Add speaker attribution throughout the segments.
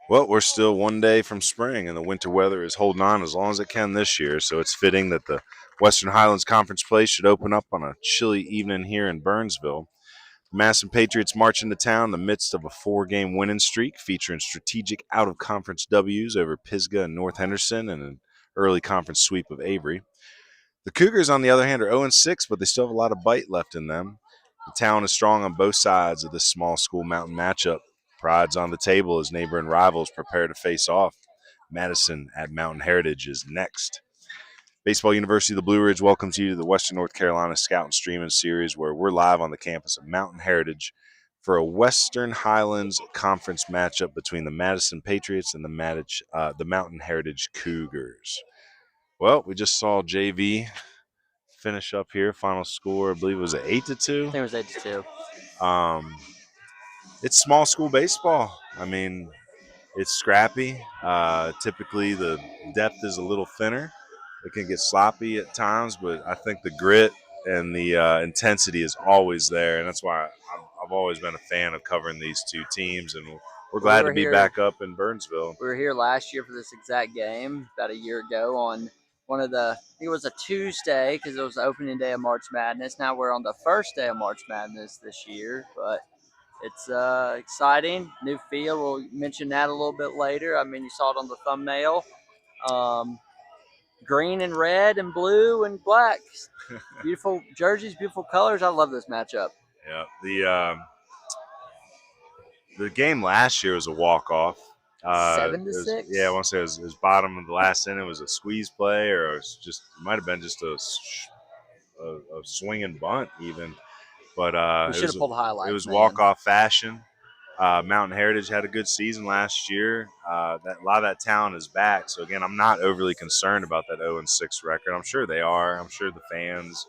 Speaker 1: Well, we're still one day from spring, and the winter weather is holding on as long as it can this year, so it's fitting that the Western Highlands Conference play should open up on a chilly evening here in Burnsville. The Madison Patriots march into town in the midst of a 4-game winning streak featuring strategic out-of-conference W's over Pisgah and North Henderson and an early conference sweep of Avery. The Cougars, on the other hand, are 0-6, but they still have a lot of bite left in them. The town is strong on both sides of this small school mountain matchup. Pride's on the table as neighboring rivals prepare to face off. Madison at Mountain Heritage is next. Baseball University of the Blue Ridge welcomes you to the Western North Carolina Scout Streaming Series, where we're live on the campus of Mountain Heritage for a Western Highlands Conference matchup between the Madison Patriots and the Mountain Heritage Cougars. Well, we just saw JV finish up here. Final score, I believe, was 8-2.
Speaker 2: I think it was 8-2.
Speaker 1: It's small school baseball. I mean, it's scrappy. Typically, the depth is a little thinner. It can get sloppy at times, but I think the grit and the intensity is always there, and that's why I've always been a fan of covering these two teams, and we're glad to be back up in Burnsville.
Speaker 2: We were here last year for this exact game about a year ago on one of the, I think it was a Tuesday because it was the opening day of March Madness. Now we're on the first day of March Madness this year, but it's exciting. New field, we'll mention that a little bit later. I mean, you saw it on the thumbnail. Green and red and blue and black. Beautiful jerseys, beautiful colors. I love this matchup.
Speaker 1: Yeah, the game last year was a walk-off.
Speaker 2: 7-6.
Speaker 1: Yeah, I want to say it was bottom of the last inning. It was a squeeze play, or it was just it might have been just a swinging bunt even. But
Speaker 2: we should have pulled highlights.
Speaker 1: It was walk-off fashion. Mountain Heritage had a good season last year. A lot of that talent is back. So again, I'm not overly concerned about that 0-6 record. I'm sure they are. I'm sure the fans,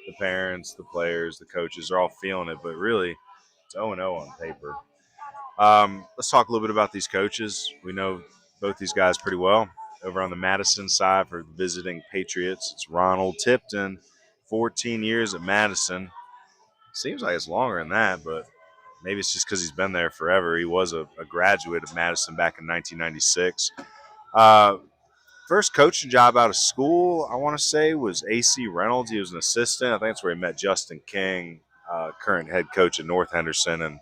Speaker 1: the parents, the players, the coaches are all feeling it. But really, it's 0-0 on paper. Let's talk a little bit about these coaches. We know both these guys pretty well. Over on the Madison side for the visiting Patriots, it's Ronald Tipton, 14 years at Madison. Seems like it's longer than that, but maybe it's just because he's been there forever. He was a graduate of Madison back in 1996. First coaching job out of school, I want to say, was A.C. Reynolds. He was an assistant. I think that's where he met Justin King, current head coach at North Henderson, and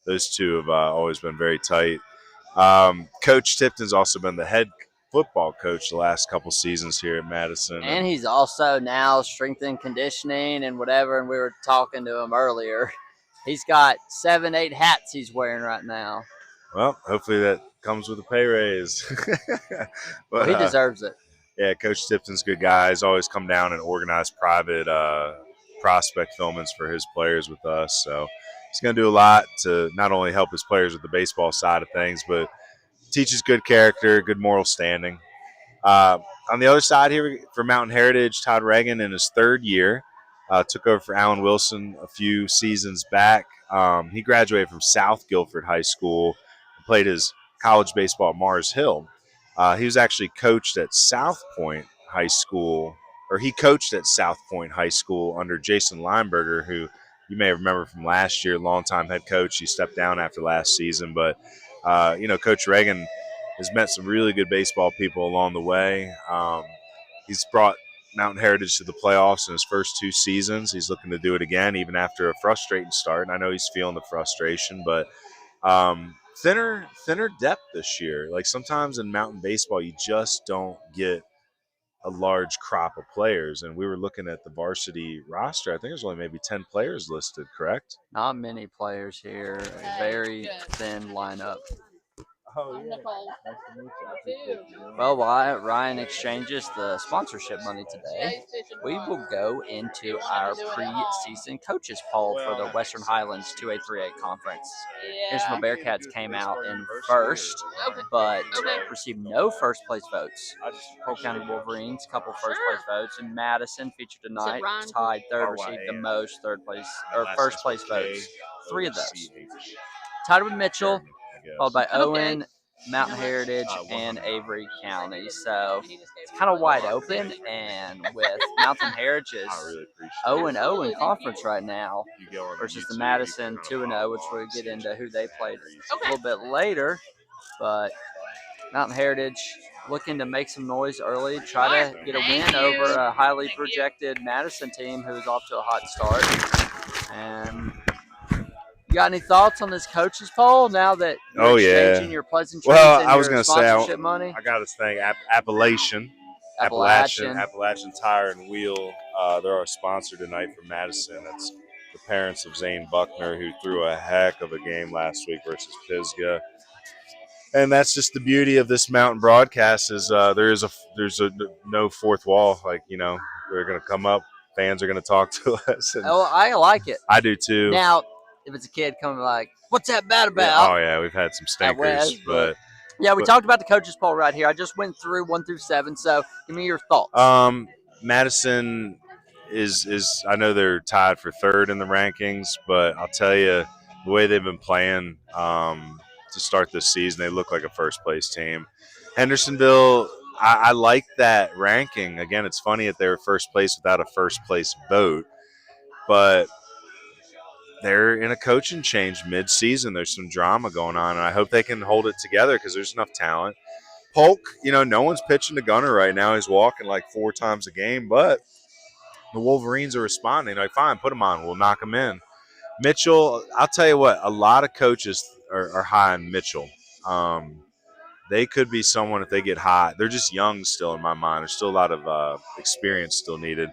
Speaker 1: those two have always been very tight. Coach Tipton's also been the head football coach the last couple seasons here at Madison.
Speaker 2: And he's also now strength and conditioning and whatever, and we were talking to him earlier. He's got 7-8 hats he's wearing right now.
Speaker 1: Well, hopefully that comes with a pay raise.
Speaker 2: But he deserves it.
Speaker 1: Yeah, Coach Tipton's a good guy. He's always come down and organized private prospect filmings for his players with us. So he's going to do a lot to not only help his players with the baseball side of things, but teaches good character, good moral standing. On the other side here for Mountain Heritage, Todd Reagan in his third year took over for Alan Wilson a few seasons back. He graduated from South Guilford High School and played his college baseball at Mars Hill. He was actually coached at South Point High School, or he coached at South Point High School under Jason Lineberger, who you may remember from last year, longtime head coach. He stepped down after last season, but Coach Reagan has met some really good baseball people along the way. He's brought Mountain Heritage to the playoffs in his first 2 seasons. He's looking to do it again, even after a frustrating start. And I know he's feeling the frustration, but thinner depth this year. Like sometimes in mountain baseball, you just don't get a large crop of players. And we were looking at the varsity roster. I think there's only maybe 10 players listed, correct?
Speaker 2: Not many players here. A very thin lineup.
Speaker 1: Oh, yeah.
Speaker 3: Nice to meet you.
Speaker 2: Well, while Ryan exchanges the sponsorship money today, we will go into our preseason coaches poll for the Western Highlands 2A3A conference. Here's where Bearcats came out in first, but received no first place votes. Polk County Wolverines, couple first place votes, and Madison, featured tonight, tied third, received the most first place votes. 3 of those. Tied with Mitchell, followed by Owen, Mountain Heritage, and Avery County. So it's kind of wide open, and with Mountain Heritage's 0-0 in conference right now versus the Madison 2-0, which we'll get into who they played a little bit later. But Mountain Heritage looking to make some noise early, try to get a win over a highly projected Madison team who's off to a hot start. And you got any thoughts on this coaches poll now that you're exchanging your pleasantries
Speaker 1: Well,
Speaker 2: and
Speaker 1: I was
Speaker 2: your
Speaker 1: going to say,
Speaker 2: sponsorship money?
Speaker 1: I got this thing, Appalachian Tire and Wheel. They're our sponsor tonight for Madison. That's the parents of Zane Buckner, who threw a heck of a game last week versus Pisgah. And that's just the beauty of this mountain broadcast is there's a no fourth wall. Like, they're going to come up, fans are going to talk to us. And
Speaker 2: I like it.
Speaker 1: I do too.
Speaker 2: Now, if it's a kid coming like, what's that bat about?
Speaker 1: Yeah, we've had some stinkers, but
Speaker 2: we talked about the coaches poll right here. I just went through 1 through 7, so give me your thoughts.
Speaker 1: Madison is I know they're tied for third in the rankings, but I'll tell you the way they've been playing to start this season, they look like a first place team. Hendersonville, I like that ranking. Again, it's funny that they were first place without a first place vote, but they're in a coaching change mid-season. There's some drama going on, and I hope they can hold it together because there's enough talent. Polk, no one's pitching to Gunner right now. He's walking like 4 times a game, but the Wolverines are responding. Like, fine, put him on. We'll knock him in. Mitchell, I'll tell you what, a lot of coaches are high on Mitchell. They could be someone if they get hot. They're just young still in my mind. There's still a lot of experience still needed.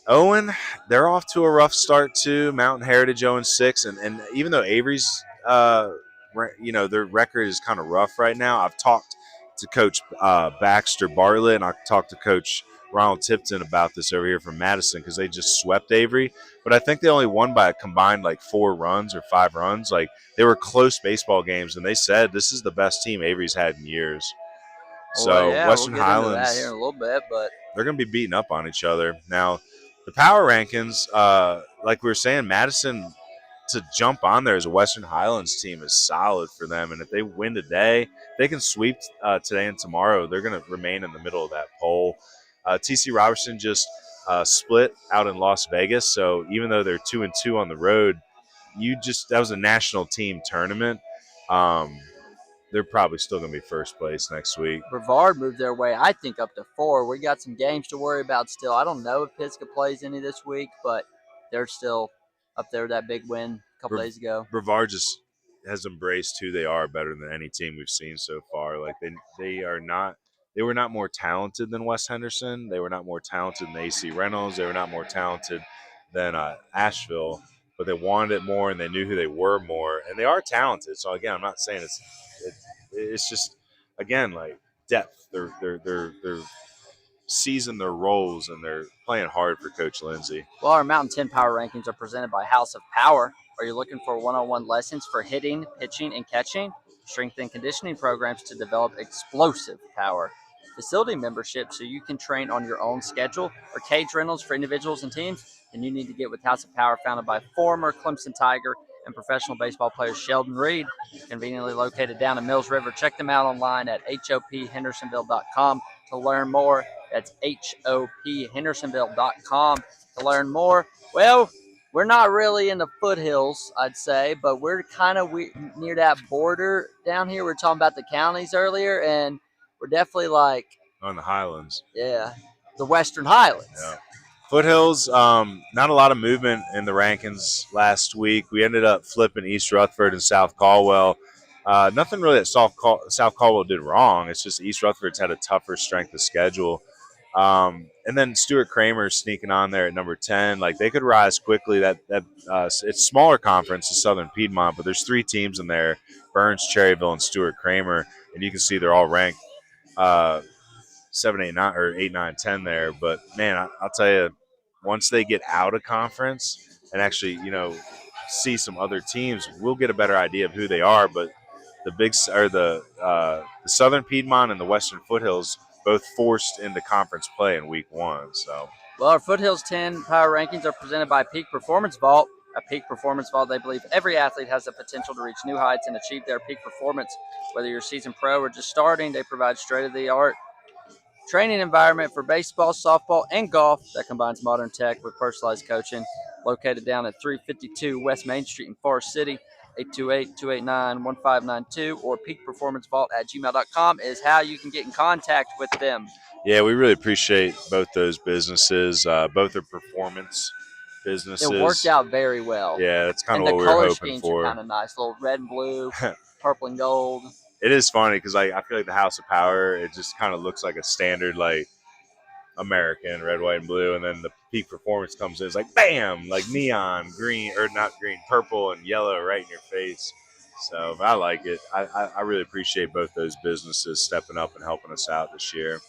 Speaker 1: Owen, they're off to a rough start too. Mountain Heritage 0-6, and even though Avery's, their record is kind of rough right now. I've talked to Coach Baxter Bartlett, and I talked to Coach Ronald Tipton about this over here from Madison because they just swept Avery. But I think they only won by a combined like 4 runs or 5 runs. Like, they were close baseball games, and they said this is the best team Avery's had in years. So Western Highlands,
Speaker 2: we'll get into that here in a little bit, but
Speaker 1: they're going to be beating up on each other. Now, the power rankings, like we were saying, Madison to jump on there as a Western Highlands team is solid for them. And if they win today, they can sweep today and tomorrow. They're going to remain in the middle of that poll. TC Robertson just split out in Las Vegas. So even though they're 2-2 on the road, that was a national team tournament. They're probably still going to be first place next week.
Speaker 2: Brevard moved their way, I think, up to 4. We got some games to worry about still. I don't know if Pisgah plays any this week, but they're still up there with that big win a couple days ago.
Speaker 1: Brevard just has embraced who they are better than any team we've seen so far. Like, they were not more talented than West Henderson. They were not more talented than AC Reynolds. They were not more talented than Asheville, but they wanted it more and they knew who they were more. And they are talented. So again, I'm not saying it's just, again, like depth. They're seasoned their roles and they're playing hard for Coach Lindsay.
Speaker 2: Well, our Mountain 10 Power Rankings are presented by House of Power. Are you looking for one-on-one lessons for hitting, pitching, and catching? Strength and conditioning programs to develop explosive power. Facility membership so you can train on your own schedule, or cage rentals for individuals and teams, then you need to get with House of Power, founded by former Clemson Tiger and professional baseball player Sheldon Reed, conveniently located down in Mills River. Check them out online at hophendersonville.com to learn more. That's hophendersonville.com to learn more. Well, we're not really in the foothills, I'd say, but we're kind of near that border down here. We were talking about the counties earlier, and we're definitely like
Speaker 1: on the Highlands.
Speaker 2: Yeah, the Western Highlands.
Speaker 1: Yeah. Foothills, not a lot of movement in the rankings last week. We ended up flipping East Rutherford and South Caldwell. Nothing really that South Caldwell did wrong. It's just East Rutherford's had a tougher strength of schedule. And then Stuart Kramer sneaking on there at number 10. Like, they could rise quickly. It's smaller conference, the Southern Piedmont, but there's 3 teams in there, Burns, Cherryville, and Stuart Kramer. And you can see they're all ranked 7, 8, 9, or 8, 9, 10 there. But man, I'll tell you, once they get out of conference and actually, see some other teams, we'll get a better idea of who they are. But the Southern Piedmont and the Western Foothills both forced into conference play in week 1. So,
Speaker 2: well, our Foothills 10 Power Rankings are presented by Peak Performance Vault. At Peak Performance Vault, they believe every athlete has the potential to reach new heights and achieve their peak performance. Whether you're seasoned pro or just starting, they provide state-of-the-art training environment for baseball, softball, and golf that combines modern tech with personalized coaching. Located down at 352 West Main Street in Forest City. 828-289-1592, or peakperformancevault@gmail.com is how you can get in contact with them.
Speaker 1: Yeah, we really appreciate both those businesses. Both are performance businesses.
Speaker 2: It worked out very well.
Speaker 1: Yeah, that's kind
Speaker 2: And
Speaker 1: of
Speaker 2: the
Speaker 1: what we were
Speaker 2: color
Speaker 1: hoping
Speaker 2: schemes
Speaker 1: for.
Speaker 2: are kind of nice. Little red and blue, purple and gold.
Speaker 1: It is funny because I feel like the House of Power, it just kind of looks like a standard, like, American, red, white, and blue. And then the Peak Performance comes in, it's like, bam, like neon, green, or not green, purple and yellow right in your face. So I like it. I really appreciate both those businesses stepping up and helping us out this year.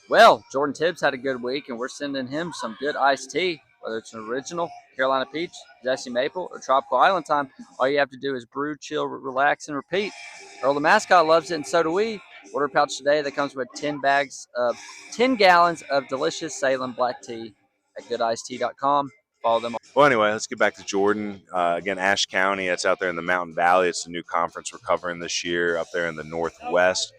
Speaker 2: Well, Jordan Tibbs had a good week, and we're sending him some good iced tea, whether it's an original, Carolina Peach, Zesty Maple, or Tropical Island Time. All you have to do is brew, chill, relax, and repeat. Earl the mascot loves it, and so do we. Order a pouch today that comes with 10 gallons of delicious Salem black tea at goodicedtea.com. Follow them.
Speaker 1: Well, anyway, let's get back to Jordan. Again, Ashe County, it's out there in the Mountain Valley. It's a new conference we're covering this year up there in the Northwest.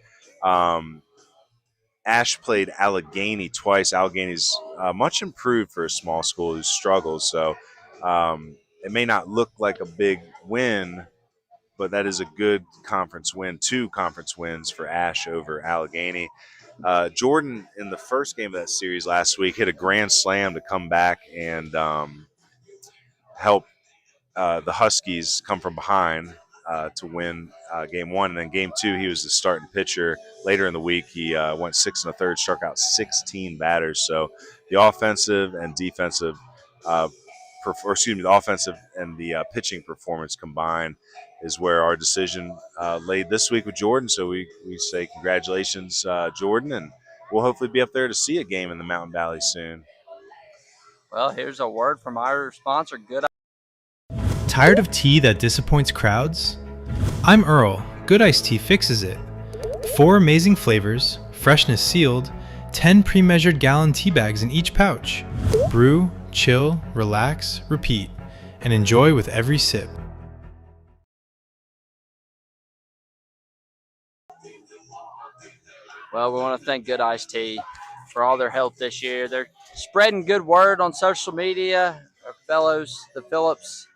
Speaker 1: Ashe played Allegheny twice. Allegheny's much improved for a small school who struggles, so it may not look like a big win, but that is a good conference win. 2 conference wins for Ashe over Allegheny. Jordan, in the first game of that series last week, hit a grand slam to come back and help the Huskies come from behind to win game 1. And then game 2, he was the starting pitcher. Later in the week, he went 6 1/3, struck out 16 batters. So the offensive and defensive, the offensive and the pitching performance combined is where our decision laid this week with Jordan. So we say congratulations, Jordan, and we'll hopefully be up there to see a game in the Mountain Valley soon.
Speaker 2: Well, here's a word from our sponsor, Good.
Speaker 4: Tired of tea that disappoints crowds? I'm Earl. Good Iced Tea fixes it. 4 amazing flavors, freshness sealed, 10 pre-measured gallon tea bags in each pouch. Brew, chill, relax, repeat, and enjoy with every sip.
Speaker 2: Well, we want to thank Good Iced Tea for all their help this year. They're spreading good word on social media. Our fellows, the Phillips,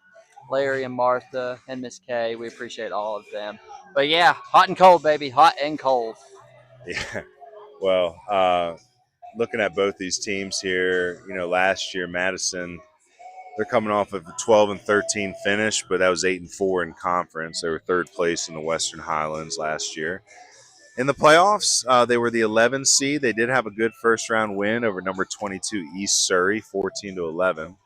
Speaker 2: Larry and Martha, and Miss Kay, we appreciate all of them. But yeah, hot and cold, baby, hot and cold.
Speaker 1: Yeah. Well, looking at both these teams here, last year Madison, they're coming off of a 12-13 finish, but that was 8-4 in conference. They were 3rd place in the Western Highlands last year. In the playoffs, they were the 11 seed. They did have a good first round win over number 22 East Surrey, 14-11.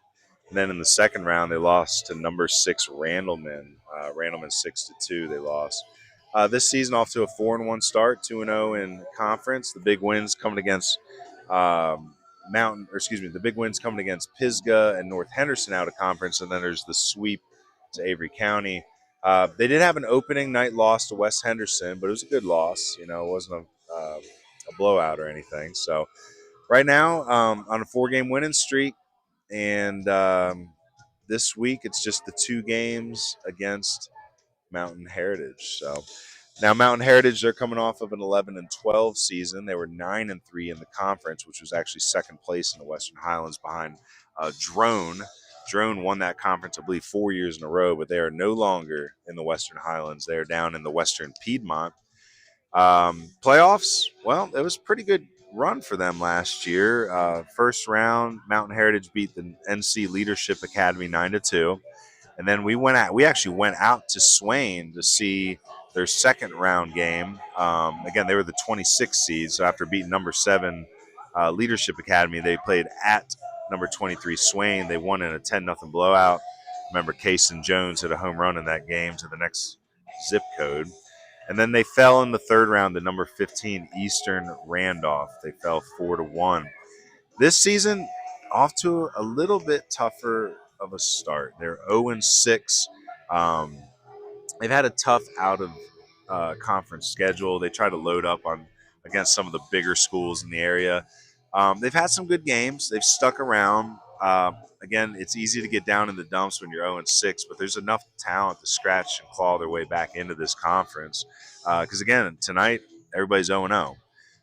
Speaker 1: And then in the second round, they lost to number 6 Randleman. Randleman 6-2. They lost. This season, off to a 4-1 start, 2-0 in conference. The big wins coming against the big wins coming against Pisgah and North Henderson out of conference, and then there's the sweep to Avery County. They did have an opening night loss to West Henderson, but it was a good loss. It wasn't a blowout or anything. So right now, on a 4-game winning streak, and this week it's just the 2 games against Mountain Heritage. So now Mountain Heritage, they're coming off of an 11-12 season. They were 9-3 in the conference, which was actually 2nd place in the Western Highlands behind Drone. Drone won that conference, I believe, 4 years in a row, but they are no longer in the Western Highlands. They are down in the Western Piedmont. Playoffs, well, it was a pretty good run for them last year. First round, Mountain Heritage beat the NC Leadership Academy 9-2. And then we actually went out to Swain to see their second round game. Again, they were the 26th seed, so after beating number 7 Leadership Academy, they played at number 23 Swain. They won in a 10-0 blowout. Remember, Kaysen Jones hit a home run in that game to the next zip code. And then they fell in the third round to number 15 Eastern Randolph. They fell 4-1. This season, off to a little bit tougher of a start. They're 0-6. They've had a tough out of conference schedule. They try to load up against some of the bigger schools in the area. They've had some good games. They've stuck around. Again, it's easy to get down in the dumps when you're 0-6, but there's enough talent to scratch and claw their way back into this conference. Because, again, tonight, everybody's 0-0.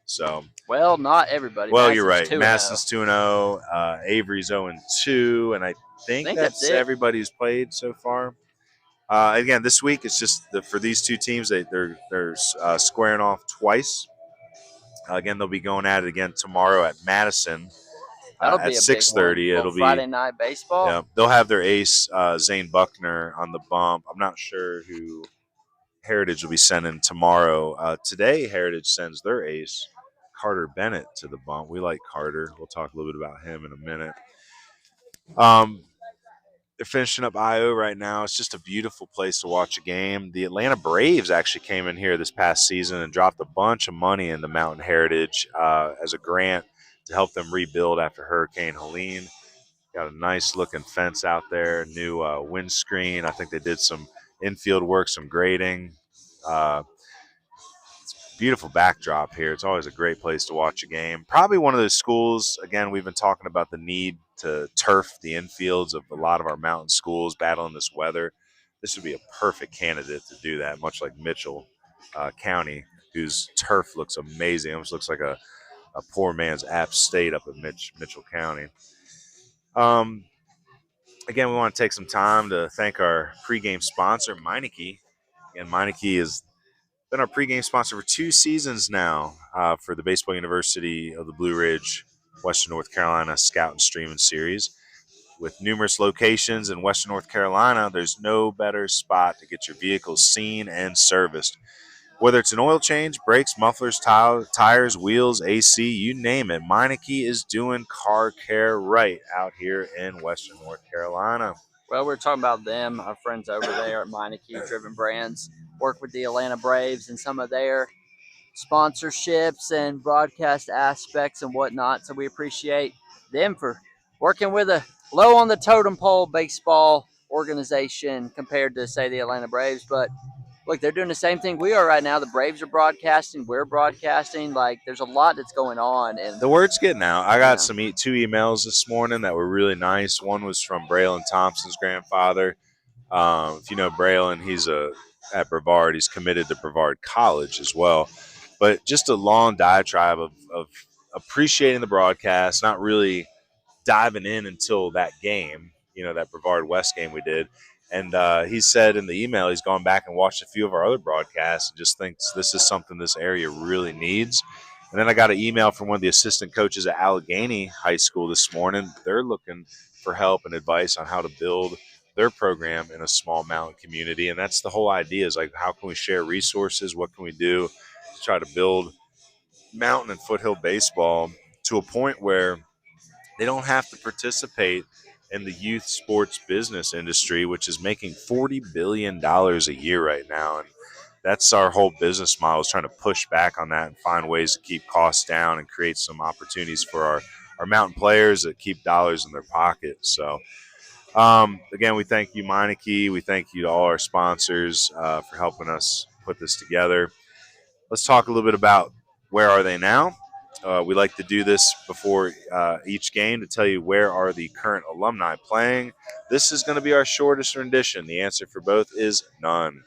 Speaker 1: So,
Speaker 2: well, not everybody.
Speaker 1: well, you're right.
Speaker 2: Madison's 2-0.
Speaker 1: Madison's 2-0. Avery's 0-2, and I think that's
Speaker 2: it.
Speaker 1: everybody who's played so far. Again, this week it's just for these two teams. They're squaring off twice. Again, they'll be going at it again tomorrow at Madison.
Speaker 2: That'll
Speaker 1: at
Speaker 2: be a
Speaker 1: 6:30.
Speaker 2: big one.
Speaker 1: It'll be
Speaker 2: Friday night baseball.
Speaker 1: Yeah, they'll have their ace Zane Buckner on the bump. I'm not sure who Heritage will be sending tomorrow. Today, Heritage sends their ace Carter Bennett to the bump. We like Carter. We'll talk a little bit about him in a minute. They're finishing up IO right now. It's just a beautiful place to watch a game. The Atlanta Braves actually came in here this past season and dropped a bunch of money into Mountain Heritage as a grant to help them rebuild after Hurricane Helene. Got a nice looking fence out there, new windscreen. I think they did some infield work, some grading. Beautiful backdrop here. It's always a great place to watch a game. Probably one of those schools, again, we've been talking about the need to turf the infields of a lot of our mountain schools battling this weather. This would be a perfect candidate to do that, much like Mitchell County, whose turf looks amazing. It almost looks like a poor man's App State up in Mitchell County. Again, we want to take some time to thank our pregame sponsor, Meineke. And Meineke has been our pregame sponsor for 2 seasons now for the Baseball University of the Blue Ridge, Western North Carolina Scout and Streaming Series. With numerous locations in Western North Carolina, there's no better spot to get your vehicles seen and serviced. Whether it's an oil change, brakes, mufflers, tires, wheels, AC, you name it, Meineke is doing car care right out here in Western North Carolina.
Speaker 2: Well, we're talking about them, our friends over there at Meineke Driven Brands, work with the Atlanta Braves and some of their sponsorships and broadcast aspects and whatnot. So we appreciate them for working with a low on the totem pole baseball organization compared to, say, the Atlanta Braves. But look, they're doing the same thing we are right now. The Braves are broadcasting. We're broadcasting. Like, there's a lot that's going on. And
Speaker 1: the word's getting out. I got 2 emails this morning that were really nice. One was from Braylon Thompson's grandfather. If you know Braylon, he's at Brevard. He's committed to Brevard College as well. But just a long diatribe of appreciating the broadcast, not really diving in until that game, that Brevard West game we did. And he said in the email he's gone back and watched a few of our other broadcasts and just thinks this is something this area really needs. And then I got an email from one of the assistant coaches at Allegheny High School this morning. They're looking for help and advice on how to build their program in a small mountain community. And that's the whole idea, is like, how can we share resources? What can we do to try to build mountain and foothill baseball to a point where they don't have to participate in the youth sports business industry, which is making $40 billion a year right now. And that's our whole business model, is trying to push back on that and find ways to keep costs down and create some opportunities for our mountain players that keep dollars in their pocket. So, again, we thank you, Meineke. We thank you to all our sponsors for helping us put this together. Let's talk a little bit about where are they now. We like to do this before each game to tell you where are the current alumni playing. This is going to be our shortest rendition. The answer for both is none.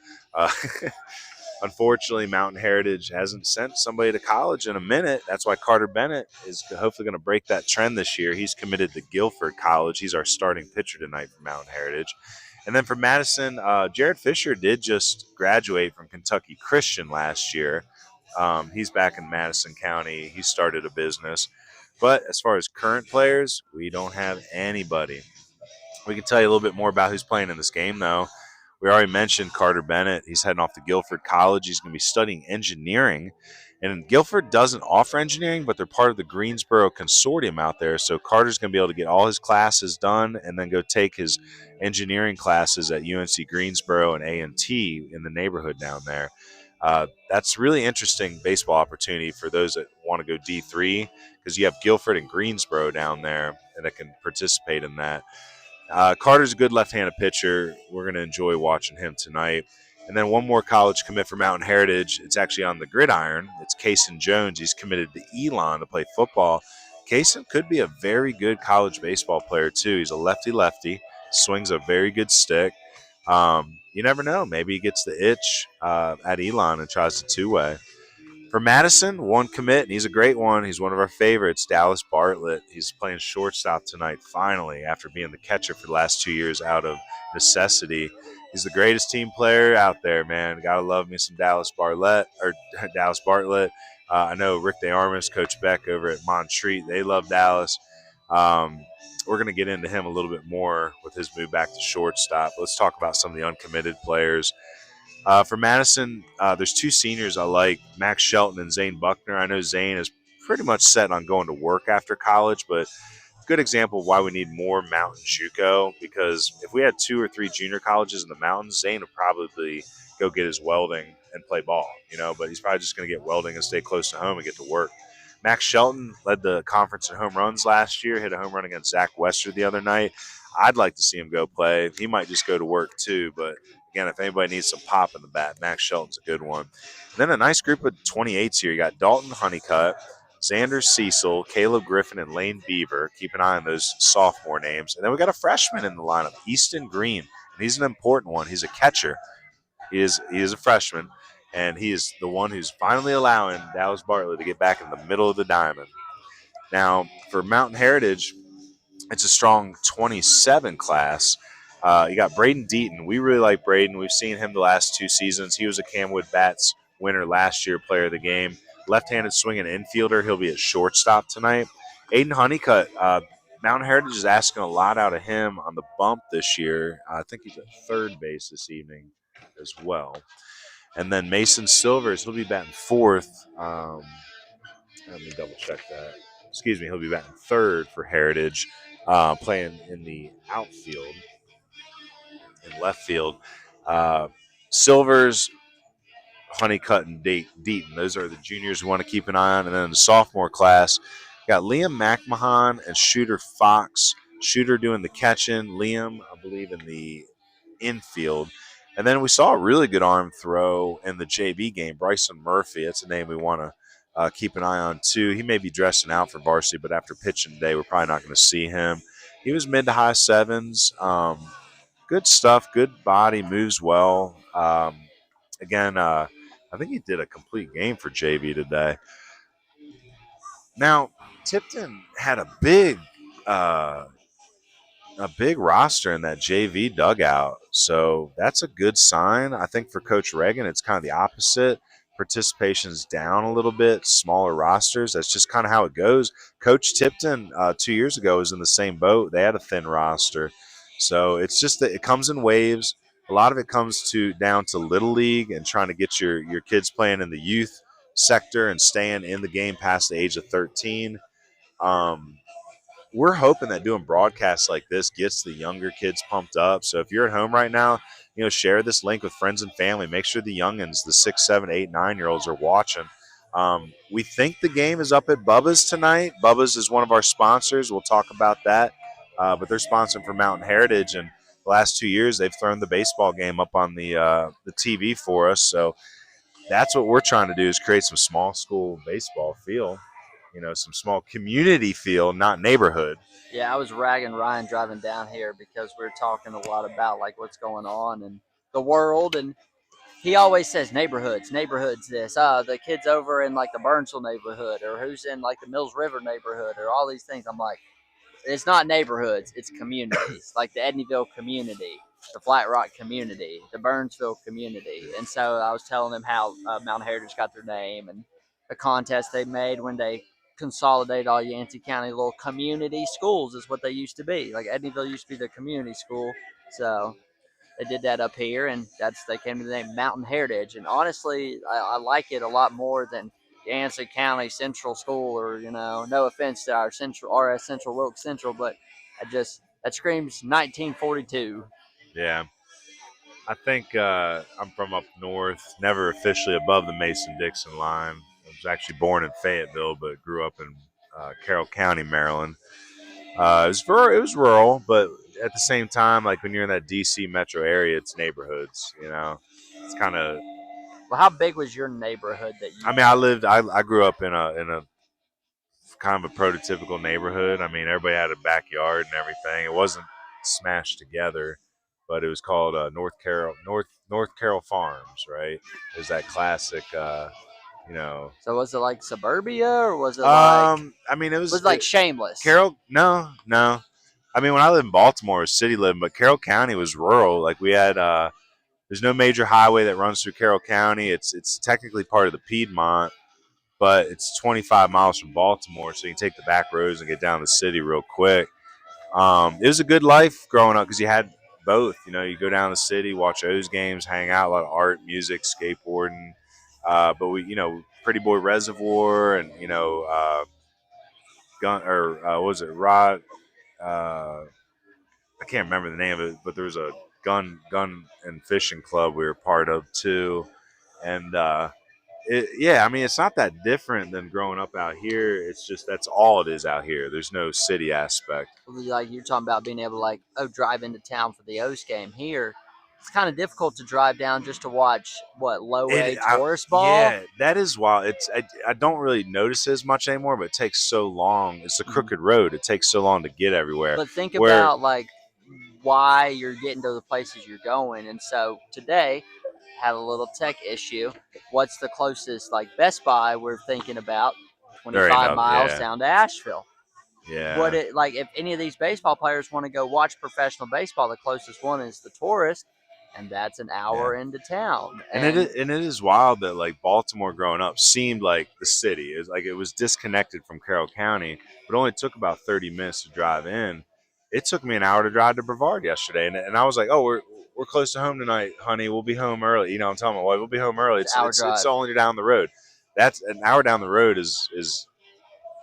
Speaker 1: Unfortunately, Mountain Heritage hasn't sent somebody to college in a minute. That's why Carter Bennett is hopefully going to break that trend this year. He's committed to Guilford College. He's our starting pitcher tonight for Mountain Heritage. And then for Madison, Jared Fisher did just graduate from Kentucky Christian last year. He's back in Madison County. He started a business. But as far as current players, we don't have anybody. We can tell you a little bit more about who's playing in this game, though. We already mentioned Carter Bennett. He's heading off to Guilford College. He's going to be studying engineering. And Guilford doesn't offer engineering, but they're part of the Greensboro Consortium out there. So Carter's going to be able to get all his classes done and then go take his engineering classes at UNC Greensboro and A&T in the neighborhood down there. That's really interesting baseball opportunity for those that want to go D3, because you have Guilford and Greensboro down there and that can participate in that. Carter's a good left-handed pitcher. We're going to enjoy watching him tonight. And then one more college commit for Mountain Heritage. It's actually on the gridiron. It's Kaysen Jones. He's committed to Elon to play football. Kaysen could be a very good college baseball player, too. He's a lefty-lefty, swings a very good stick. You never know. Maybe he gets the itch at Elon and tries the two-way. For Madison, one commit, and he's a great one. He's one of our favorites, Dallas Bartlett. He's playing shortstop tonight, finally, after being the catcher for the last 2 years out of necessity. He's the greatest team player out there, man. Gotta love me some Dallas Bartlett. I know Rick DeArmas, Coach Beck over at Montreat, they love Dallas. We're going to get into him a little bit more with his move back to shortstop. Let's talk about some of the uncommitted players. For Madison, there's two seniors I like, Max Shelton and Zane Buckner. I know Zane is pretty much set on going to work after college, but good example of why we need more mountain JUCO, because if we had 2 or 3 junior colleges in the mountains, Zane would probably go get his welding and play ball, but he's probably just going to get welding and stay close to home and get to work. Max Shelton led the conference in home runs last year, hit a home run against Zach Wester the other night. I'd like to see him go play. He might just go to work too, but again, if anybody needs some pop in the bat, Max Shelton's a good one. And then a nice group of 28s here. You got Dalton Honeycutt, Xander Cecil, Caleb Griffin, and Lane Beaver. Keep an eye on those sophomore names. And then we got a freshman in the lineup, Easton Green. And he's an important one. He's a catcher. He is a freshman, and he is the one who's finally allowing Dallas Bartlett to get back in the middle of the diamond. Now, for Mountain Heritage, it's a strong 27 class. You got Braden Deaton. We really like Braden. We've seen him the last 2 seasons. He was a CamWood Bats winner last year, player of the game. Left-handed swinging infielder. He'll be at shortstop tonight. Aiden Honeycutt, Mountain Heritage is asking a lot out of him on the bump this year. I think he's at third base this evening as well. And then Mason Silvers, he'll be batting fourth. Let me double check that. Excuse me, he'll be batting third for Heritage, playing in the outfield, in left field. Silvers, Honeycutt, and Deaton. Those are the juniors we want to keep an eye on. And then in the sophomore class, got Liam McMahon and Shooter Fox. Shooter doing the catching. Liam, I believe, in the infield. And then we saw a really good arm throw in the JV game. Bryson Murphy, that's a name we want to keep an eye on too. He may be dressing out for varsity, but after pitching today, we're probably not going to see him. He was mid to high sevens. Good stuff, good body, moves well. Again, I think he did a complete game for JV today. Now, Tipton had a big roster in that JV dugout, so that's a good sign. I think for Coach Reagan, it's kind of the opposite. Participation's down a little bit, smaller rosters. That's just kind of how it goes. Coach Tipton 2 years ago was in the same boat. They had a thin roster, so it's just that it comes in waves. A lot of it comes down to Little League and trying to get your kids playing in the youth sector and staying in the game past the age of 13. We're hoping that doing broadcasts like this gets the younger kids pumped up. So if you're at home right now, share this link with friends and family. Make sure the youngins, the 6, 7, 8, 9-year-olds are watching. We think the game is up at Bubba's tonight. Bubba's is one of our sponsors. We'll talk about that. But they're sponsoring for Mountain Heritage, and the last 2 years they've thrown the baseball game up on the TV for us. So that's what we're trying to do, is create some small school baseball feel. Some small community feel, not neighborhood.
Speaker 2: Yeah, I was ragging Ryan driving down here because we were talking a lot about what's going on in the world, and he always says neighborhoods this. The kids over in the Burnsville neighborhood, or who's in the Mills River neighborhood, or all these things. I'm like, it's not neighborhoods, it's communities, like the Edneyville community, the Flat Rock community, the Burnsville community. And so I was telling them how Mountain Heritage got their name and the contest they made when they consolidated all Yancey County little community schools is what they used to be. Edneyville used to be the community school. So they did that up here, and they came to the name Mountain Heritage. And honestly, I like it a lot more than Yancey County Central School, or no offense to our RS Central, Wilkes Central, but that screams 1942.
Speaker 1: Yeah, I think I'm from up north, never officially above the Mason-Dixon line. I was actually born in Fayetteville, but grew up in Carroll County, Maryland. It was rural, but at the same time, when you're in that DC metro area, it's neighborhoods. It's kind of.
Speaker 2: Well, how big was your neighborhood that you?
Speaker 1: I grew up in a kind of a prototypical neighborhood. Everybody had a backyard and everything. It wasn't smashed together, but it was called North Carroll Farms, right? It was that classic you know.
Speaker 2: So was it like suburbia, or was it
Speaker 1: I mean, it was
Speaker 2: like Shameless?
Speaker 1: No. I mean, when I lived in Baltimore, it was city living, but Carroll County was rural. Like we had, there's no major highway that runs through Carroll County. It's technically part of the Piedmont, but it's 25 miles from Baltimore, so you can take the back roads and get down to the city real quick. It was a good life growing up because you had both. You know, you go down to the city, watch O's games, hang out, a lot of art, music, skateboarding. But we, Pretty Boy Reservoir, and Gun or what was it, Rod? I can't remember the name of it, but there was a gun and fishing club we were part of too, and I mean, it's not that different than growing up out here. It's just that's all it is out here. There's no city aspect.
Speaker 2: Like you're talking about being able to drive into town for the O's game. Here, it's kind of difficult to drive down just to watch low A tourist ball.
Speaker 1: Yeah, that is wild. I don't really notice it as much anymore, but it takes so long. It's a crooked road. It takes so long to get everywhere.
Speaker 2: But think about why you're getting to the places you're going. And so today had a little tech issue. What's the closest Best Buy we're thinking about? 25 miles down to Asheville.
Speaker 1: Yeah.
Speaker 2: What if any of these baseball players want to go watch professional baseball, the closest one is the Tourist, and that's an hour into town.
Speaker 1: And it is wild that Baltimore growing up seemed like the city. It was disconnected from Carroll County, but only took about 30 minutes to drive in. It took me an hour to drive to Brevard yesterday, and I was like, oh, we're close to home tonight, honey. We'll be home early. I'm telling my wife, we'll be home early. It's only down the road. That's an hour down the road is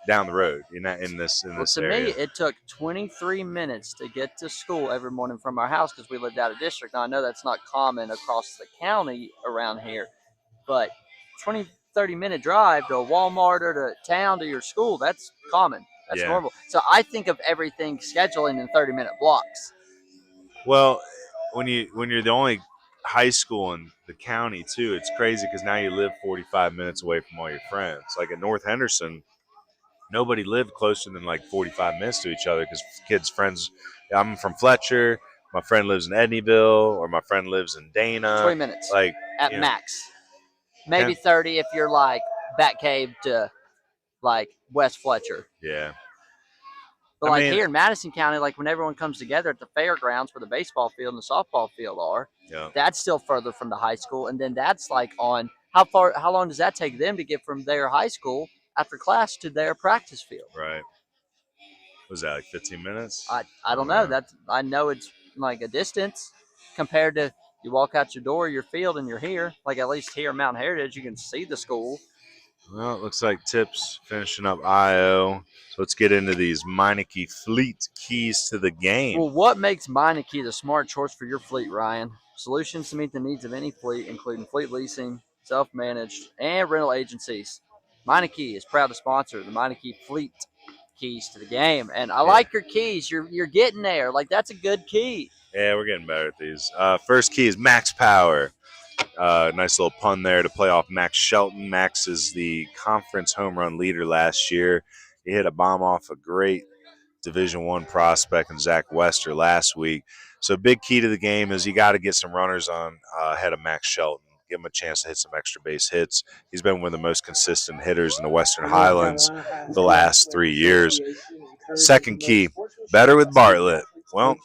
Speaker 1: down the road in this area.
Speaker 2: To me, it took 23 minutes to get to school every morning from our house because we lived out of district. Now, I know that's not common across the county around here, but 30-minute drive to a Walmart or to town to your school, that's common. That's normal. So I think of everything scheduling in 30-minute blocks.
Speaker 1: Well, when you're the only high school in the county too, it's crazy because now you live 45 minutes away from all your friends. Like at North Henderson, nobody lived closer than 45 minutes to each other because friends. I'm from Fletcher. My friend lives in Edneyville, or my friend lives in Dana.
Speaker 2: 20 minutes, at max. Maybe 30 if you're Batcave to West Fletcher.
Speaker 1: Yeah.
Speaker 2: But here in Madison County, when everyone comes together at the fairgrounds where the baseball field and the softball field are, that's still further from the high school. And then that's on how long does that take them to get from their high school after class to their practice field?
Speaker 1: Right. Was that 15 minutes?
Speaker 2: I don't know. I know it's a distance compared to you walk out your door, your field, and you're here. At least here in Mountain Heritage, you can see the school.
Speaker 1: Well, it looks like Tip's finishing up IO. So let's get into these Meineke fleet keys to the game.
Speaker 2: Well, what makes Meineke the smart choice for your fleet, Ryan? Solutions to meet the needs of any fleet, including fleet leasing, self-managed, and rental agencies. Meineke is proud to sponsor the Meineke fleet keys to the game. And I like your keys. You're getting there. That's a good key.
Speaker 1: Yeah, we're getting better at these. First key is Max Power. Nice little pun there to play off Max Shelton. Max is the conference home run leader last year. He hit a bomb off a great Division I prospect in Zach Wester last week. So big key to the game is you got to get some runners on ahead of Max Shelton. Give him a chance to hit some extra base hits. He's been one of the most consistent hitters in the Western Highlands the last 3 years. Second key, better with Bartlett. Well,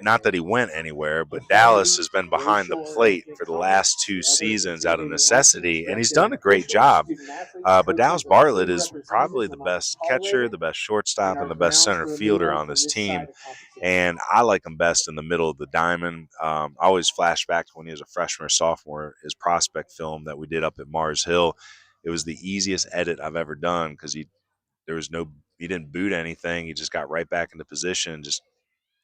Speaker 1: not that he went anywhere, but Dallas has been behind the plate for the last 2 seasons out of necessity, and he's done a great job. But Dallas Bartlett is probably the best catcher, the best shortstop, and the best center fielder on this team. And I like him best in the middle of the diamond. I always flash back to when he was a freshman or sophomore, his prospect film that we did up at Mars Hill. It was the easiest edit I've ever done because he didn't boot anything. He just got right back into position, just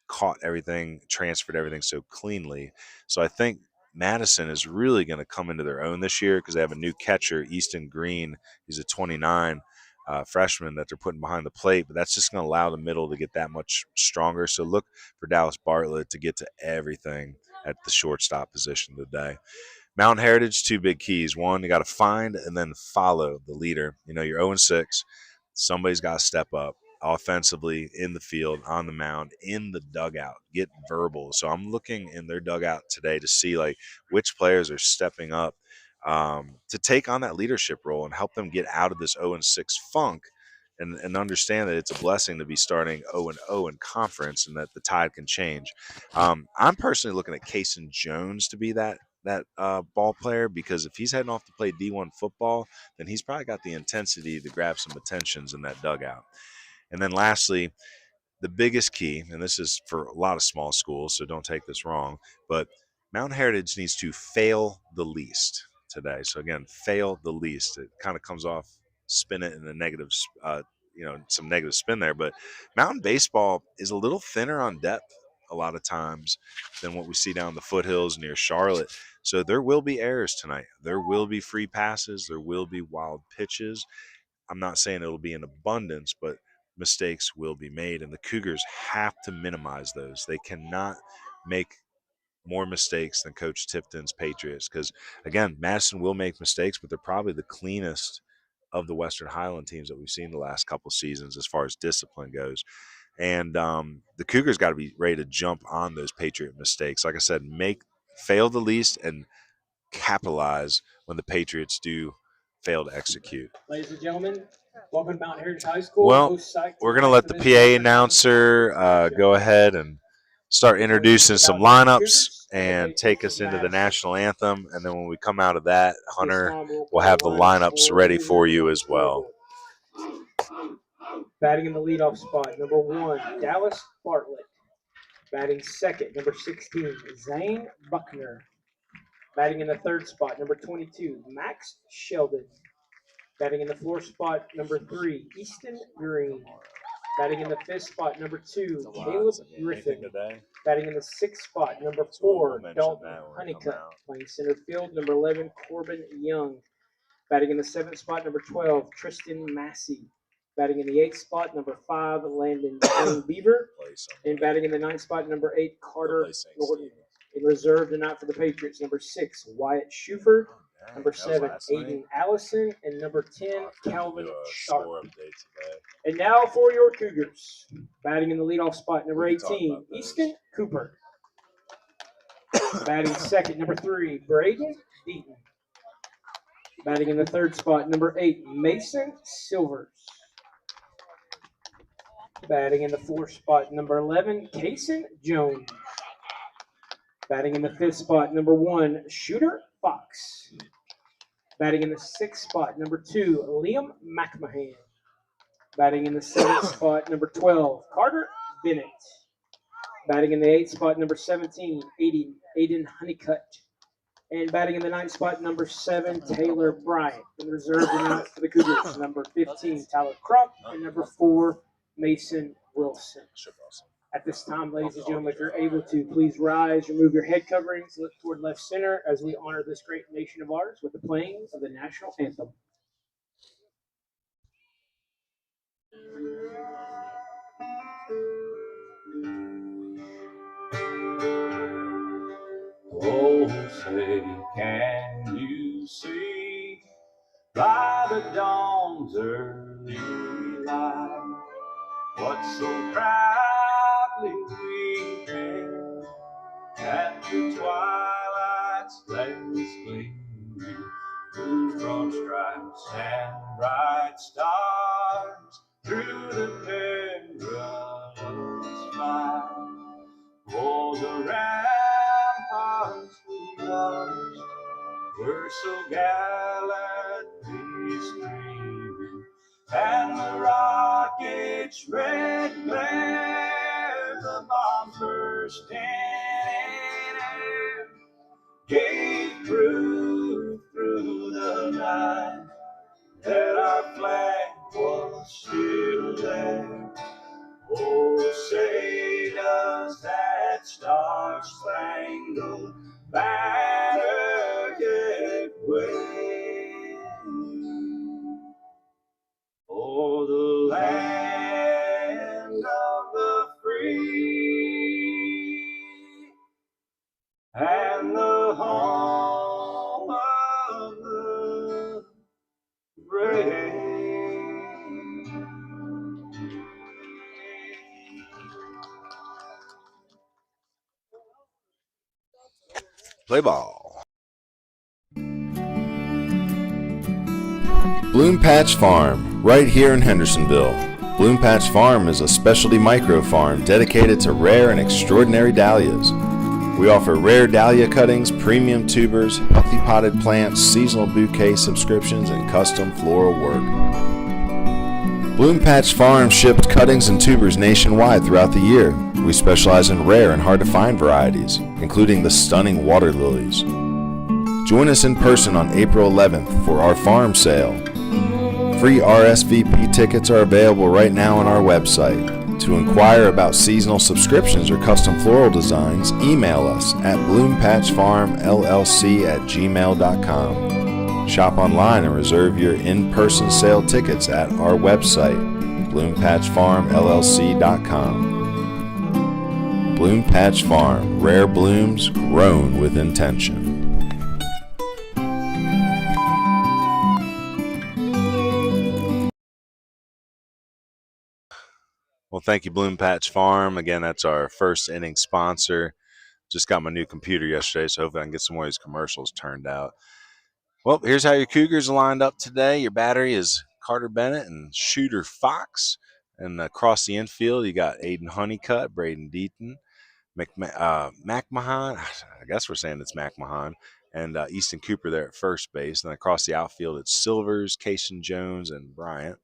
Speaker 1: caught everything, transferred everything so cleanly. So I think Madison is really going to come into their own this year because they have a new catcher, Easton Green. He's a 29 freshman that they're putting behind the plate, but that's just going to allow the middle to get that much stronger. So look for Dallas Bartlett to get to everything at the shortstop position today. Mountain Heritage, 2 big keys. One, you got to find and then follow the leader. You're 0-6. Somebody's got to step up. Offensively, in the field, on the mound, in the dugout, get verbal. So I'm looking in their dugout today to see which players are stepping up to take on that leadership role and help them get out of this 0-6 funk and understand that it's a blessing to be starting 0-0 in conference and that the tide can change. I'm personally looking at Kason Jones to be that ball player, because if he's heading off to play D1 football, then he's probably got the intensity to grab some attentions in that dugout. And then lastly, the biggest key, and this is for a lot of small schools, so don't take this wrong, but Mountain Heritage needs to fail the least today. So again, fail the least. It kind of comes off, spin it in a negative, some negative spin there. But mountain baseball is a little thinner on depth a lot of times than what we see down the foothills near Charlotte. So there will be errors tonight. There will be free passes. There will be wild pitches. I'm not saying it'll be in abundance, but mistakes will be made, and the Cougars have to minimize those. They cannot make more mistakes than Coach Tipton's Patriots, because, again, Madison will make mistakes, but they're probably the cleanest of the Western Highland teams that we've seen the last couple seasons as far as discipline goes. And the Cougars got to be ready to jump on those Patriot mistakes. Like I said, fail the least and capitalize when the Patriots do fail to execute.
Speaker 5: Ladies and gentlemen, welcome to Mountain Heritage High School.
Speaker 1: Well, we're going to let the PA announcer go ahead and start introducing some lineups and take us into the national anthem. And then when we come out of that, Hunter will have the lineups ready for you as well.
Speaker 5: Batting in the leadoff spot, number 1, Dallas Bartlett. Batting second, number 16, Zane Buckner. Batting in the third spot, number 22, Max Sheldon. Batting in the fourth spot, number 3, Easton Green. Batting in the fifth spot, number 2, Caleb Griffin. Batting in the sixth spot, number 4, Dalton Honeycutt. Playing center field, number 11, Corbin Young. Batting in the seventh spot, number 12, Tristan Massey. Batting in the eighth spot, number 5, Landon Beaver. And batting in the ninth spot, number 8, Carter Norton. In reserve tonight for the Patriots, number 6, Wyatt Schuford. Number 7, Aiden Allison. And number 10, Calvin Sharp. And now for your Cougars. Batting in the leadoff spot, number 18, Easton Cooper. Batting second, number 3, Braden Deaton. Batting in the third spot, number 8, Mason Silvers. Batting in the fourth spot, number 11, Kason Jones. Batting in the fifth spot, number 1, Shooter Fox. Batting in the sixth spot, number 2, Liam McMahon. Batting in the seventh spot, number 12, Carter Bennett. Batting in the eighth spot, number 17, Aiden Honeycutt. And batting in the ninth spot, number 7, Taylor Bryant. In reserve tonight for the Cougars, number 15, Tyler Crump. And number 4, Mason Wilson. At this time, ladies and gentlemen, if you're able to, please rise, remove your head coverings, look toward left center as we honor this great nation of ours with the playing of the national anthem.
Speaker 6: Oh, say, can you see by the dawn's early light what so proudly we hailed at the twilight's last gleaming, whose broad stripes and bright stars through the perilous fight? Oh, the ramparts we watched were so gallantly streaming, and the rocket's red glare, the bombs bursting in air, gave proof through the night that our flag was still there. Oh, say does that star-spangled banner yet wave? Oh, the land of the free and the home of the brave.
Speaker 1: Play ball.
Speaker 7: Bloom Patch Farm, right here in Hendersonville. Bloom Patch Farm is a specialty micro farm dedicated to rare and extraordinary dahlias. We offer rare dahlia cuttings, premium tubers, healthy potted plants, seasonal bouquet subscriptions, and custom floral work. Bloom Patch Farm ships cuttings and tubers nationwide throughout the year. We specialize in rare and hard-to-find varieties, including the stunning water lilies. Join us in person on April 11th for our farm sale. Free RSVP tickets are available right now on our website. To inquire about seasonal subscriptions or custom floral designs, email us at bloompatchfarmll@gmail.com. Shop online and reserve your in-person sale tickets at our website, bloompatchfarmllc.com. Bloom Patch Farm, rare blooms grown with intention.
Speaker 1: Well, thank you, Bloom Patch Farm. Again, that's our first inning sponsor. Just got my new computer yesterday, so hopefully I can get some more of these commercials turned out. Well, here's how your Cougars are lined up today. Your battery is Carter Bennett and Shooter Fox. And across the infield, you got Aiden Honeycutt, Braden Deaton, McMahon. I guess we're saying it's McMahon. And Easton Cooper there at first base. And across the outfield, it's Silvers, Kaysen Jones, and Bryant.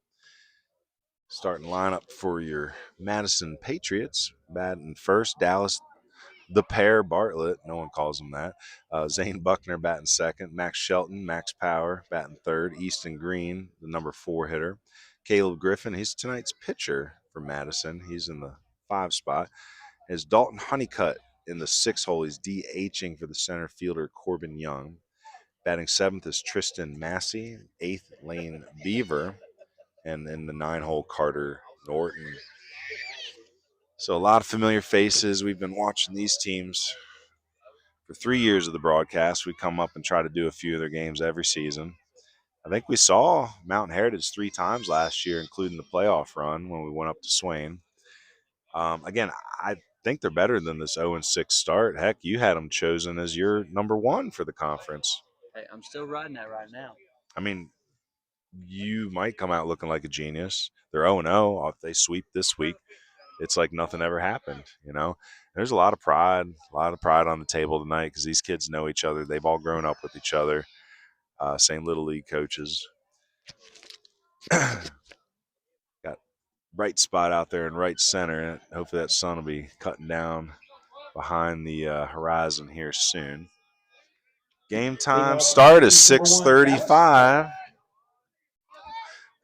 Speaker 1: Starting lineup for your Madison Patriots. Batting first, Dallas, the pair, Bartlett. No one calls him that. Zane Buckner batting second. Max Shelton, Max Power batting third. Easton Green, the number 4 hitter. Caleb Griffin, he's tonight's pitcher for Madison. He's in the 5 spot. Is Dalton Honeycutt in the 6 hole. He's DHing for the center fielder Corbin Young. Batting 7th is Tristan Massey. 8th, Lane Beaver. And in the 9 hole, Carter Norton. So a lot of familiar faces. We've been watching these teams for 3 years of the broadcast. We come up and try to do a few of their games every season. I think we saw Mountain Heritage 3 times last year, including the playoff run when we went up to Swain. Again, I think they're better than this 0-6 start. Heck, you had them chosen as your number 1 for the conference.
Speaker 2: Hey, I'm still riding that right now.
Speaker 1: I mean, you might come out looking like a genius. They're 0-0. If they sweep this week, it's like nothing ever happened, you know. There's a lot of pride on the table tonight because these kids know each other. They've all grown up with each other. Same little league coaches. Got bright spot out there in right center. Hopefully that sun will be cutting down behind the horizon here soon. Game time start is 6:35.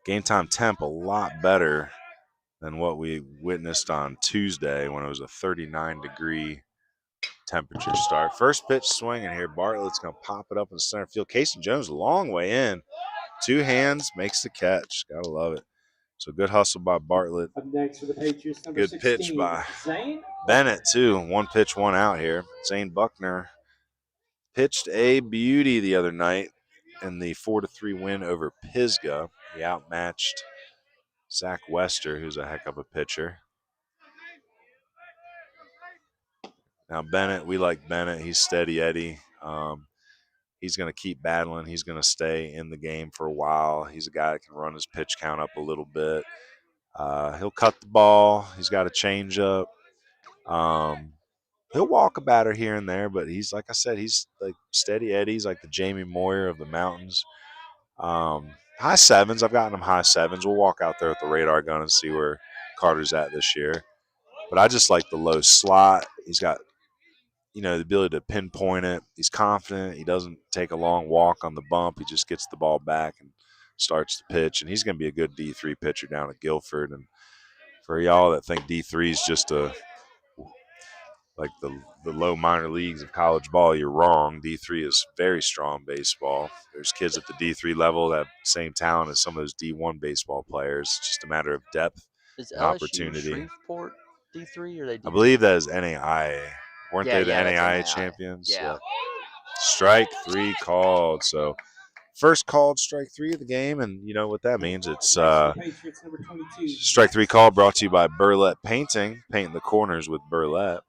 Speaker 1: Game time temp a lot better than what we witnessed on Tuesday when it was a 39-degree temperature start. First pitch swinging here. Bartlett's going to pop it up in the center field. Kaysen Jones, a long way in. 2 hands, makes the catch. Got to love it. So good hustle by Bartlett.
Speaker 5: Up next for the Patriots, number
Speaker 1: Good
Speaker 5: 16,
Speaker 1: pitch by
Speaker 5: Zane
Speaker 1: Bennett, too. 1 pitch, 1 out here. Zane Buckner pitched a beauty the other night in the 4-3 win over Pisgah. He outmatched Zach Wester, who's a heck of a pitcher. Now, Bennett, we like Bennett. He's steady Eddie. He's going to keep battling. He's going to stay in the game for a while. He's a guy that can run his pitch count up a little bit. He'll cut the ball. He's got a changeup. He'll walk a batter here and there, but he's, like I said, he's like steady Eddie. He's like the Jamie Moyer of the mountains. High 7s. I've gotten him high 7s. We'll walk out there with the radar gun and see where Carter's at this year. But I just like the low slot. He's got, the ability to pinpoint it. He's confident. He doesn't take a long walk on the bump. He just gets the ball back and starts to pitch. And he's going to be a good D3 pitcher down at Guilford. And for y'all that think D3 is just like the low minor leagues of college ball, you're wrong. D3 is very strong baseball. There's kids at the D3 level that have the same talent as some of those D1 baseball players. It's just a matter of depth and opportunity.
Speaker 2: Shreveport D3 or they D3?
Speaker 1: I believe that is NAIA. Weren't they the NAIA champions?
Speaker 2: Yeah.
Speaker 1: Strike 3 called. So first called strike 3 of the game, and you know what that means. It's
Speaker 5: Patriots, number 22.
Speaker 1: strike 3 call brought to you by Burlett Painting, painting the corners with Burlett.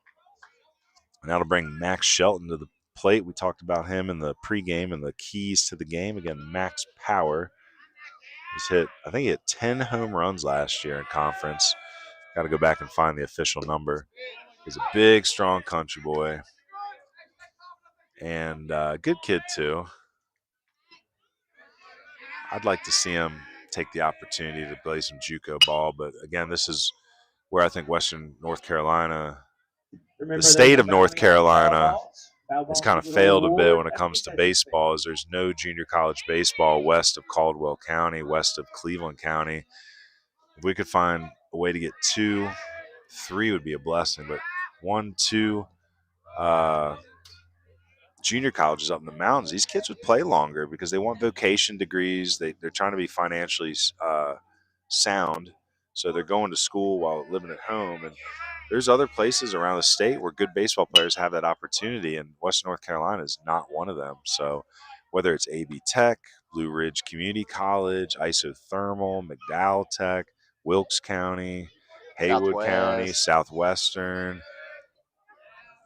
Speaker 1: And that'll bring Max Shelton to the plate. We talked about him in the pregame and the keys to the game. Again, Max Power. I think he hit 10 home runs last year in conference. Got to go back and find the official number. He's a big, strong country boy. And good kid, too. I'd like to see him take the opportunity to play some JUCO ball. But, again, this is where I think Western North Carolina, the state of North Carolina, has kind of failed a bit when it comes to baseball. Is there's no junior college baseball west of Caldwell County, west of Cleveland County. If we could find a way to get 2, 3 would be a blessing. But 1, 2 junior colleges up in the mountains, these kids would play longer because they want vocation degrees. They're trying to be financially sound, so they're going to school while living at home. And there's other places around the state where good baseball players have that opportunity, and Western North Carolina is not one of them. So whether it's AB Tech, Blue Ridge Community College, Isothermal, McDowell Tech, Wilkes County, Haywood County, Southwestern,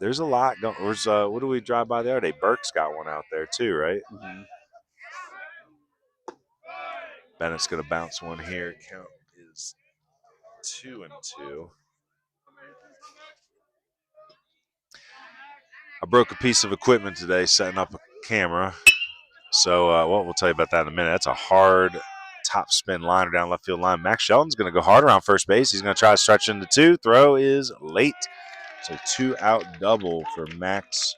Speaker 1: there's a lot going. There's what do we drive by the other day? Burke's got one out there too, right?
Speaker 2: Mm-hmm.
Speaker 1: Bennett's going to bounce one here. Count is 2-2. I broke a piece of equipment today setting up a camera. So we'll tell you about that in a minute. That's a hard top spin liner down left field line. Max Shelton's going to go hard around first base. He's going to try to stretch into 2. Throw is late. So 2-out double for Max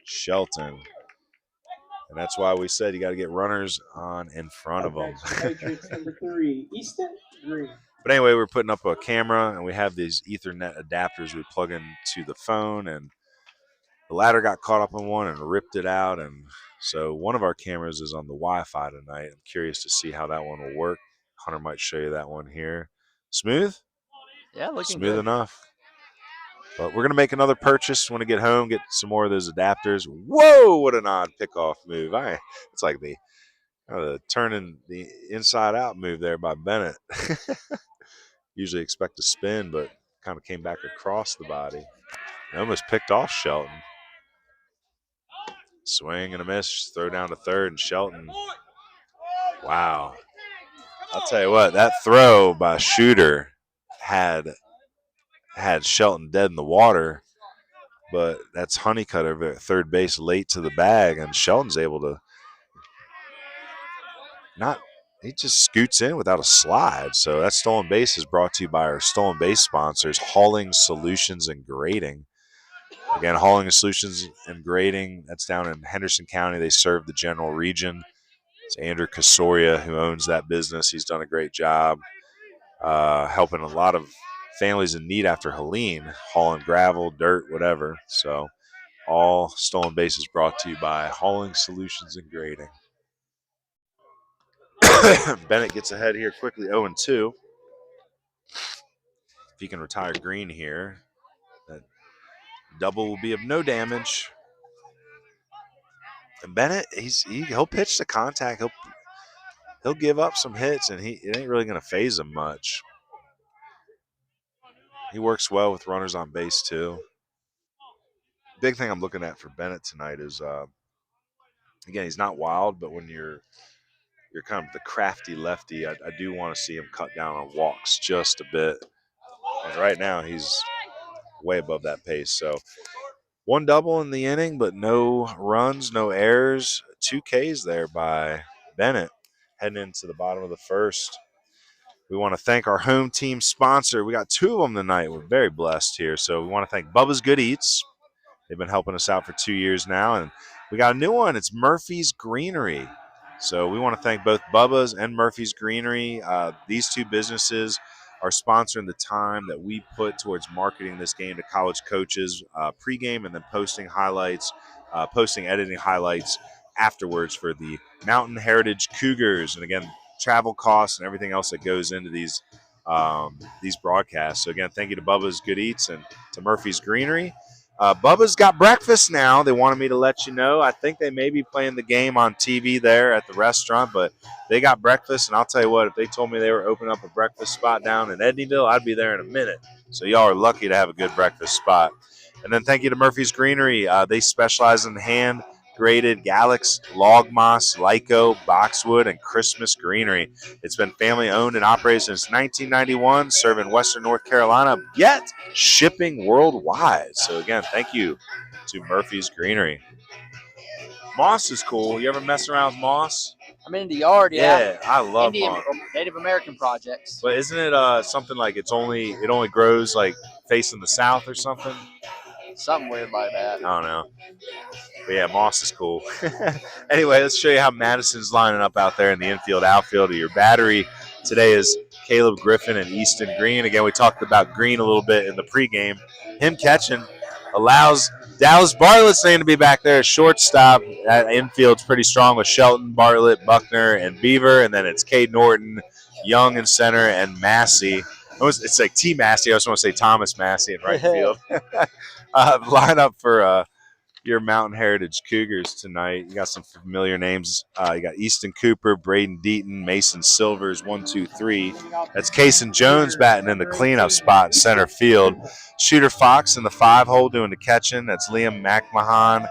Speaker 1: Shelton. And that's why we said you got to get runners on in front of them.
Speaker 5: Patriots number 3, Easton Green.
Speaker 1: But anyway, we're putting up a camera, and we have these Ethernet adapters we plug into the phone, and the ladder got caught up on one and ripped it out. And so one of our cameras is on the Wi-Fi tonight. I'm curious to see how that one will work. Hunter might show you that one here. Smooth?
Speaker 2: Yeah, looking
Speaker 1: smooth
Speaker 2: good.
Speaker 1: Enough. But we're going to make another purchase when we get home, get some more of those adapters. Whoa, what an odd pickoff move. It's like the turning the inside out move there by Bennett. Usually expect a spin, but kind of came back across the body. He almost picked off Shelton. Swing and a miss, throw down to third, and Shelton. Wow. I'll tell you what, that throw by Shooter had Shelton dead in the water, but that's Honeycutt over at third base late to the bag, and Shelton's able to he just scoots in without a slide. So that stolen base is brought to you by our stolen base sponsors, Hauling Solutions and Grading. Again, Hauling Solutions and Grading, that's down in Henderson County. They serve the general region. It's Andrew Casoria who owns that business. He's done a great job helping a lot of families in need after Helene, hauling gravel, dirt, whatever. So all stolen bases brought to you by Hauling Solutions and Grading. Bennett gets ahead here quickly, 0-2. If he can retire Green here, that double will be of no damage. And Bennett, he'll pitch to contact. He'll give up some hits, and it ain't really going to phase him much. He works well with runners on base too. Big thing I'm looking at for Bennett tonight is, again, he's not wild, but when you're kind of the crafty lefty, I do want to see him cut down on walks just a bit. And right now he's way above that pace. So 1 double in the inning, but no runs, no errors. 2 Ks there by Bennett heading into the bottom of the first. We want to thank our home team sponsor. We got 2 of them tonight. We're very blessed here. So we want to thank Bubba's Good Eats. They've been helping us out for 2 years now. And we got a new one. It's Murphy's Greenery. So we want to thank both Bubba's and Murphy's Greenery. These 2 businesses are sponsoring the time that we put towards marketing this game to college coaches, pregame and then posting editing highlights afterwards for the Mountain Heritage Cougars. And again, travel costs and everything else that goes into these broadcasts. So again, thank you to Bubba's Good Eats and to Murphy's Greenery. Bubba's got breakfast now. They wanted me to let you know. I think they may be playing the game on TV there at the restaurant, but they got breakfast. And I'll tell you what, if they told me they were opening up a breakfast spot down in Edneyville, I'd be there in a minute. So y'all are lucky to have a good breakfast spot. And then thank you to Murphy's Greenery. They specialize in hand graded Galax, log moss, Lyco, boxwood, and Christmas greenery. It's been family owned and operated since 1991, serving Western North Carolina, yet shipping worldwide. So again, thank you to Murphy's Greenery. Moss is cool. You ever mess around with moss?
Speaker 2: I'm in the yard, yeah.
Speaker 1: I love
Speaker 2: Indian
Speaker 1: moss.
Speaker 2: Native American projects.
Speaker 1: But isn't it something like it only grows like facing the south or something?
Speaker 2: Something weird like that.
Speaker 1: I don't know. But yeah, moss is cool. Anyway, let's show you how Madison's lining up out there in the infield, outfield of your battery. Today is Caleb Griffin and Easton Green. Again, we talked about Green a little bit in the pregame. Him catching allows Dallas Bartlett's name to be back there at shortstop. That infield's pretty strong with Shelton, Bartlett, Buckner, and Beaver. And then it's Cade Norton, Young in center, and Massey. It's like T. Massey. I just want to say Thomas Massey in right field. Line up for your Mountain Heritage Cougars tonight. You got some familiar names. You got Easton Cooper, Braden Deaton, Mason Silvers, 1, 2, 3. That's Kason Jones batting in the cleanup spot in center field. Shooter Fox in the 5-hole doing the catching. That's Liam McMahon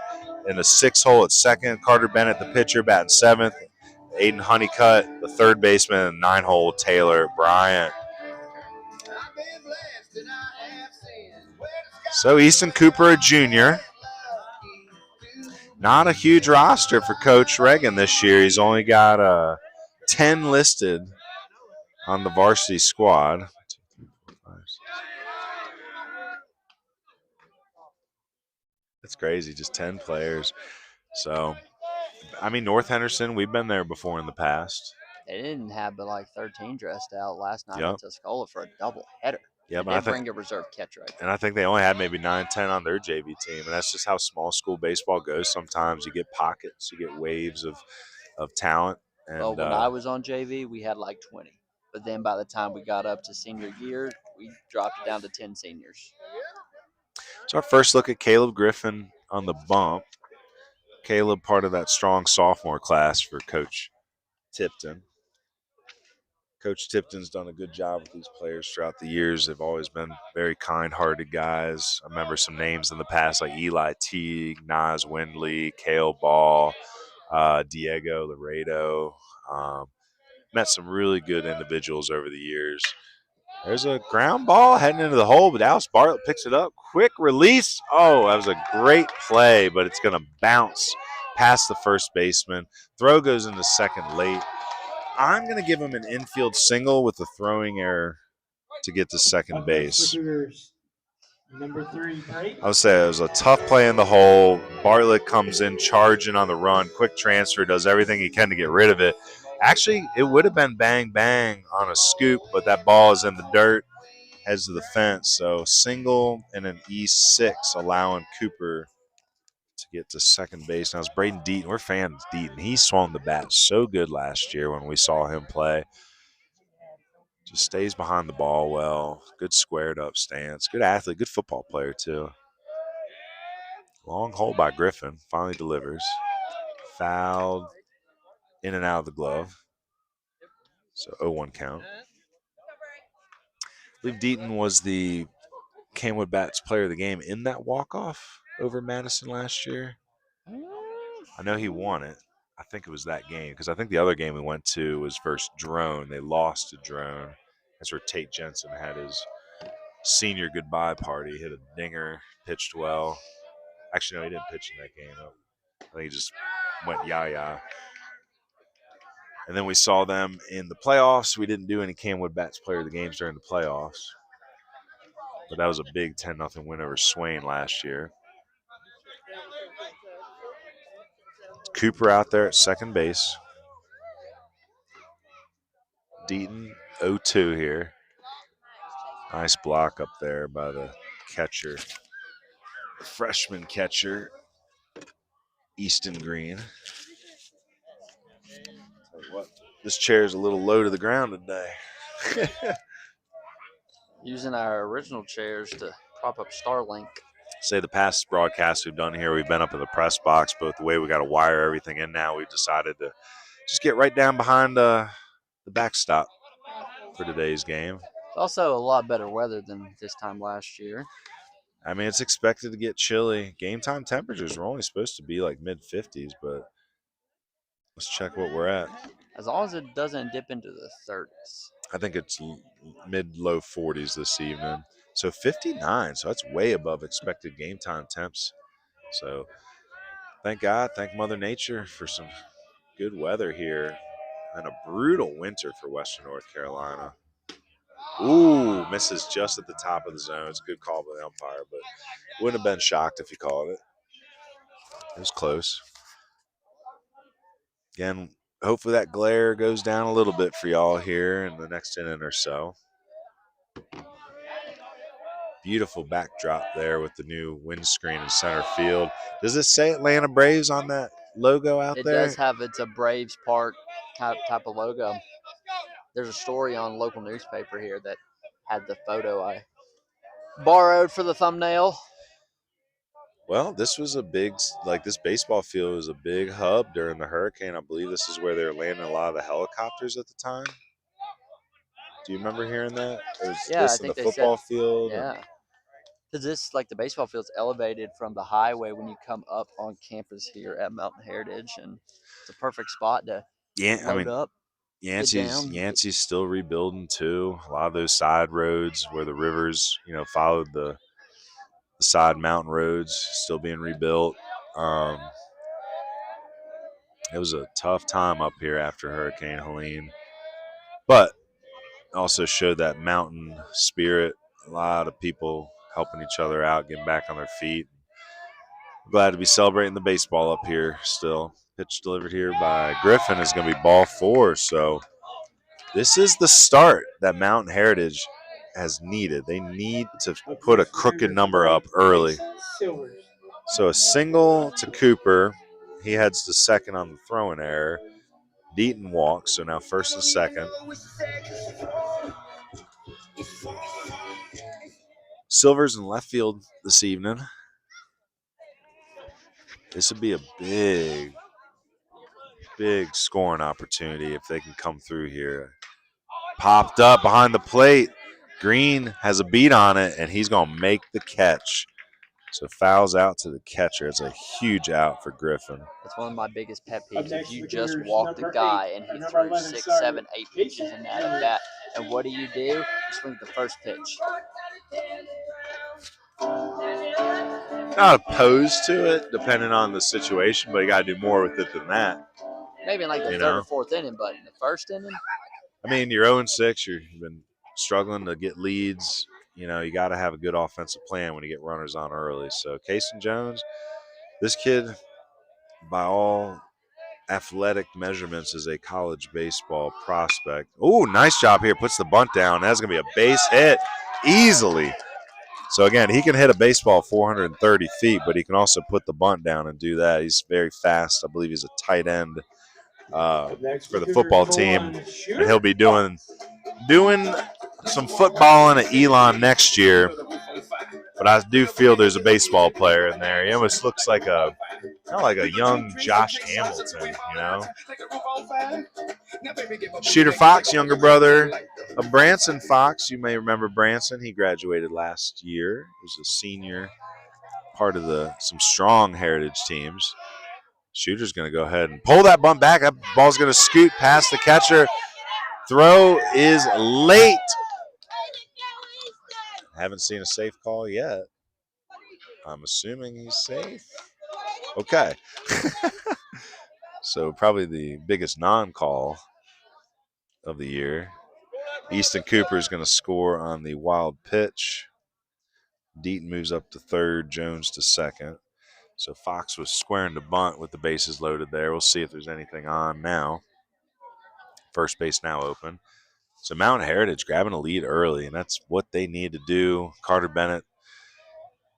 Speaker 1: in the 6-hole at second. Carter Bennett, the pitcher, batting 7th. Aiden Honeycutt, the third baseman, and 9-hole Taylor Bryant. So Easton Cooper, a junior. Not a huge roster for Coach Reagan this year. He's only got 10 listed on the varsity squad. 1, 2, 3, 4, 5, 6. That's crazy, just 10 players. So, I mean, North Henderson, we've been there before in the past.
Speaker 2: They didn't have but like 13 dressed out last night
Speaker 1: Yep.
Speaker 2: at Tuscola for a double header.
Speaker 1: Yeah,
Speaker 2: but they bring a reserve catcher.
Speaker 1: And I think they only had maybe 9, 10 on their JV team. And that's just how small school baseball goes. Sometimes you get pockets, you get waves of talent. And,
Speaker 2: well, when I was on JV, we had like 20. But then by the time we got up to senior year, we dropped it down to 10 seniors.
Speaker 1: So our first look at Caleb Griffin on the bump. Caleb, part of that strong sophomore class for Coach Tipton. Coach Tipton's done a good job with these players throughout the years. They've always been very kind-hearted guys. I remember some names in the past like Eli Teague, Nas Windley, Cale Ball, Diego Laredo. Met some really good individuals over the years. There's a ground ball heading into the hole, but Dallas Bartlett picks it up. Quick release. Oh, that was a great play, but it's going to bounce past the first baseman. Throw goes into second late. I'm going to give him an infield single with a throwing error to get to second base.
Speaker 5: Number 3, break.
Speaker 1: I would say it was a tough play in the hole. Bartlett comes in charging on the run. Quick transfer, does everything he can to get rid of it. Actually, it would have been bang, bang on a scoop, but that ball is in the dirt, heads to the fence. So single and an E6 allowing Cooper to get to second base. Now it's Braden Deaton. We're fans of Deaton. He swung the bat so good last year when we saw him play. Just stays behind the ball well. Good squared up stance. Good athlete. Good football player too. Long hole by Griffin. Finally delivers. Fouled in and out of the glove. So 0-1 count. I believe Deaton was the CamWood Bats player of the game in that walk-off over Madison last year. I know he won it. I think it was that game because I think the other game we went to was versus Drone. They lost to Drone. That's where Tate Jensen had his senior goodbye party. Hit a dinger, pitched well. Actually, no, he didn't pitch in that game. I think he just went yah-yah. And then we saw them in the playoffs. We didn't do any CamWood Bats player of the games during the playoffs. But that was a big 10-0 win over Swain last year. Cooper out there at second base. Deaton 0-2 here. Nice block up there by the catcher. The freshman catcher, Easton Green. Tell you what, this chair is a little low to the ground today.
Speaker 2: Using our original chairs to prop up Starlink.
Speaker 1: Say the past broadcasts we've done here, we've been up in the press box, but the way we got to wire everything in now, we've decided to just get right down behind the backstop for today's game.
Speaker 2: It's also a lot better weather than this time last year.
Speaker 1: I mean, it's expected to get chilly. Game time temperatures were only supposed to be like mid-50s, but let's check what we're at.
Speaker 2: As long as it doesn't dip into the 30s.
Speaker 1: I think it's mid-low 40s this evening. So 59, so that's way above expected game time temps. So thank God, thank Mother Nature for some good weather here and a brutal winter for Western North Carolina. Ooh, misses just at the top of the zone. It's a good call by the umpire, but wouldn't have been shocked if he called it. It was close. Again, hopefully that glare goes down a little bit for y'all here in the next inning or so. Beautiful backdrop there with the new windscreen in center field. Does it say Atlanta Braves on that logo out there?
Speaker 2: It does have, it's a Braves Park type of logo. There's a story on local newspaper here that had the photo I borrowed for the thumbnail.
Speaker 1: Well, this was a big, like this baseball field was a big hub during the hurricane. I believe this is where they were landing a lot of the helicopters at the time. Do you remember hearing that? It was this and the football field.
Speaker 2: Yeah. Because this, like the baseball field's elevated from the highway when you come up on campus here at Mountain Heritage, and it's a perfect spot to load up.
Speaker 1: Yancey's still rebuilding too. A lot of those side roads where the rivers, followed the side mountain roads, still being rebuilt. It was a tough time up here after Hurricane Helene, but also showed that mountain spirit. A lot of people helping each other out, getting back on their feet. Glad to be celebrating the baseball up here still. Pitch delivered here by Griffin is going to be ball 4. So this is the start that Mountain Heritage has needed. They need to put a crooked number up early. So a single to Cooper. He heads to second on the throwing error. Deaton walks, so now first and second. Silver's in left field this evening. This would be a big scoring opportunity if they can come through here. Popped up behind the plate. Green has a beat on it, and he's going to make the catch. So fouls out to the catcher. It's a huge out for Griffin.
Speaker 2: That's one of my biggest pet peeves. If you just walk the guy and he throws 6, 7, 8 pitches in that at bat, and what do? You swing the first pitch.
Speaker 1: Not opposed to it, depending on the situation, but you got to do more with it than that.
Speaker 2: Maybe in like the third or fourth inning, but in the first inning?
Speaker 1: I mean, you're 0-6. You've been struggling to get leads. You got to have a good offensive plan when you get runners on early. So, Cason Jones, this kid, by all athletic measurements, is a college baseball prospect. Oh, nice job here. Puts the bunt down. That's going to be a base hit easily. So, again, he can hit a baseball 430 feet, but he can also put the bunt down and do that. He's very fast. I believe he's a tight end for the football team. And he'll be doing some footballing at Elon next year. But I do feel there's a baseball player in there. He almost looks like kind of like a young Josh Hamilton, Shooter Fox, younger brother of Branson Fox. You may remember Branson. He graduated last year. He was a senior, part of some strong Heritage teams. Shooter's going to go ahead and pull that bunt back. That ball's going to scoot past the catcher. Throw is late. Haven't seen a safe call yet. I'm assuming he's safe. Okay. So probably the biggest non-call of the year. Easton Cooper is going to score on the wild pitch. Deaton moves up to third, Jones to second. So Fox was squaring to bunt with the bases loaded there. We'll see if there's anything on now. First base now open. So Mountain Heritage grabbing a lead early, and that's what they need to do. Carter Bennett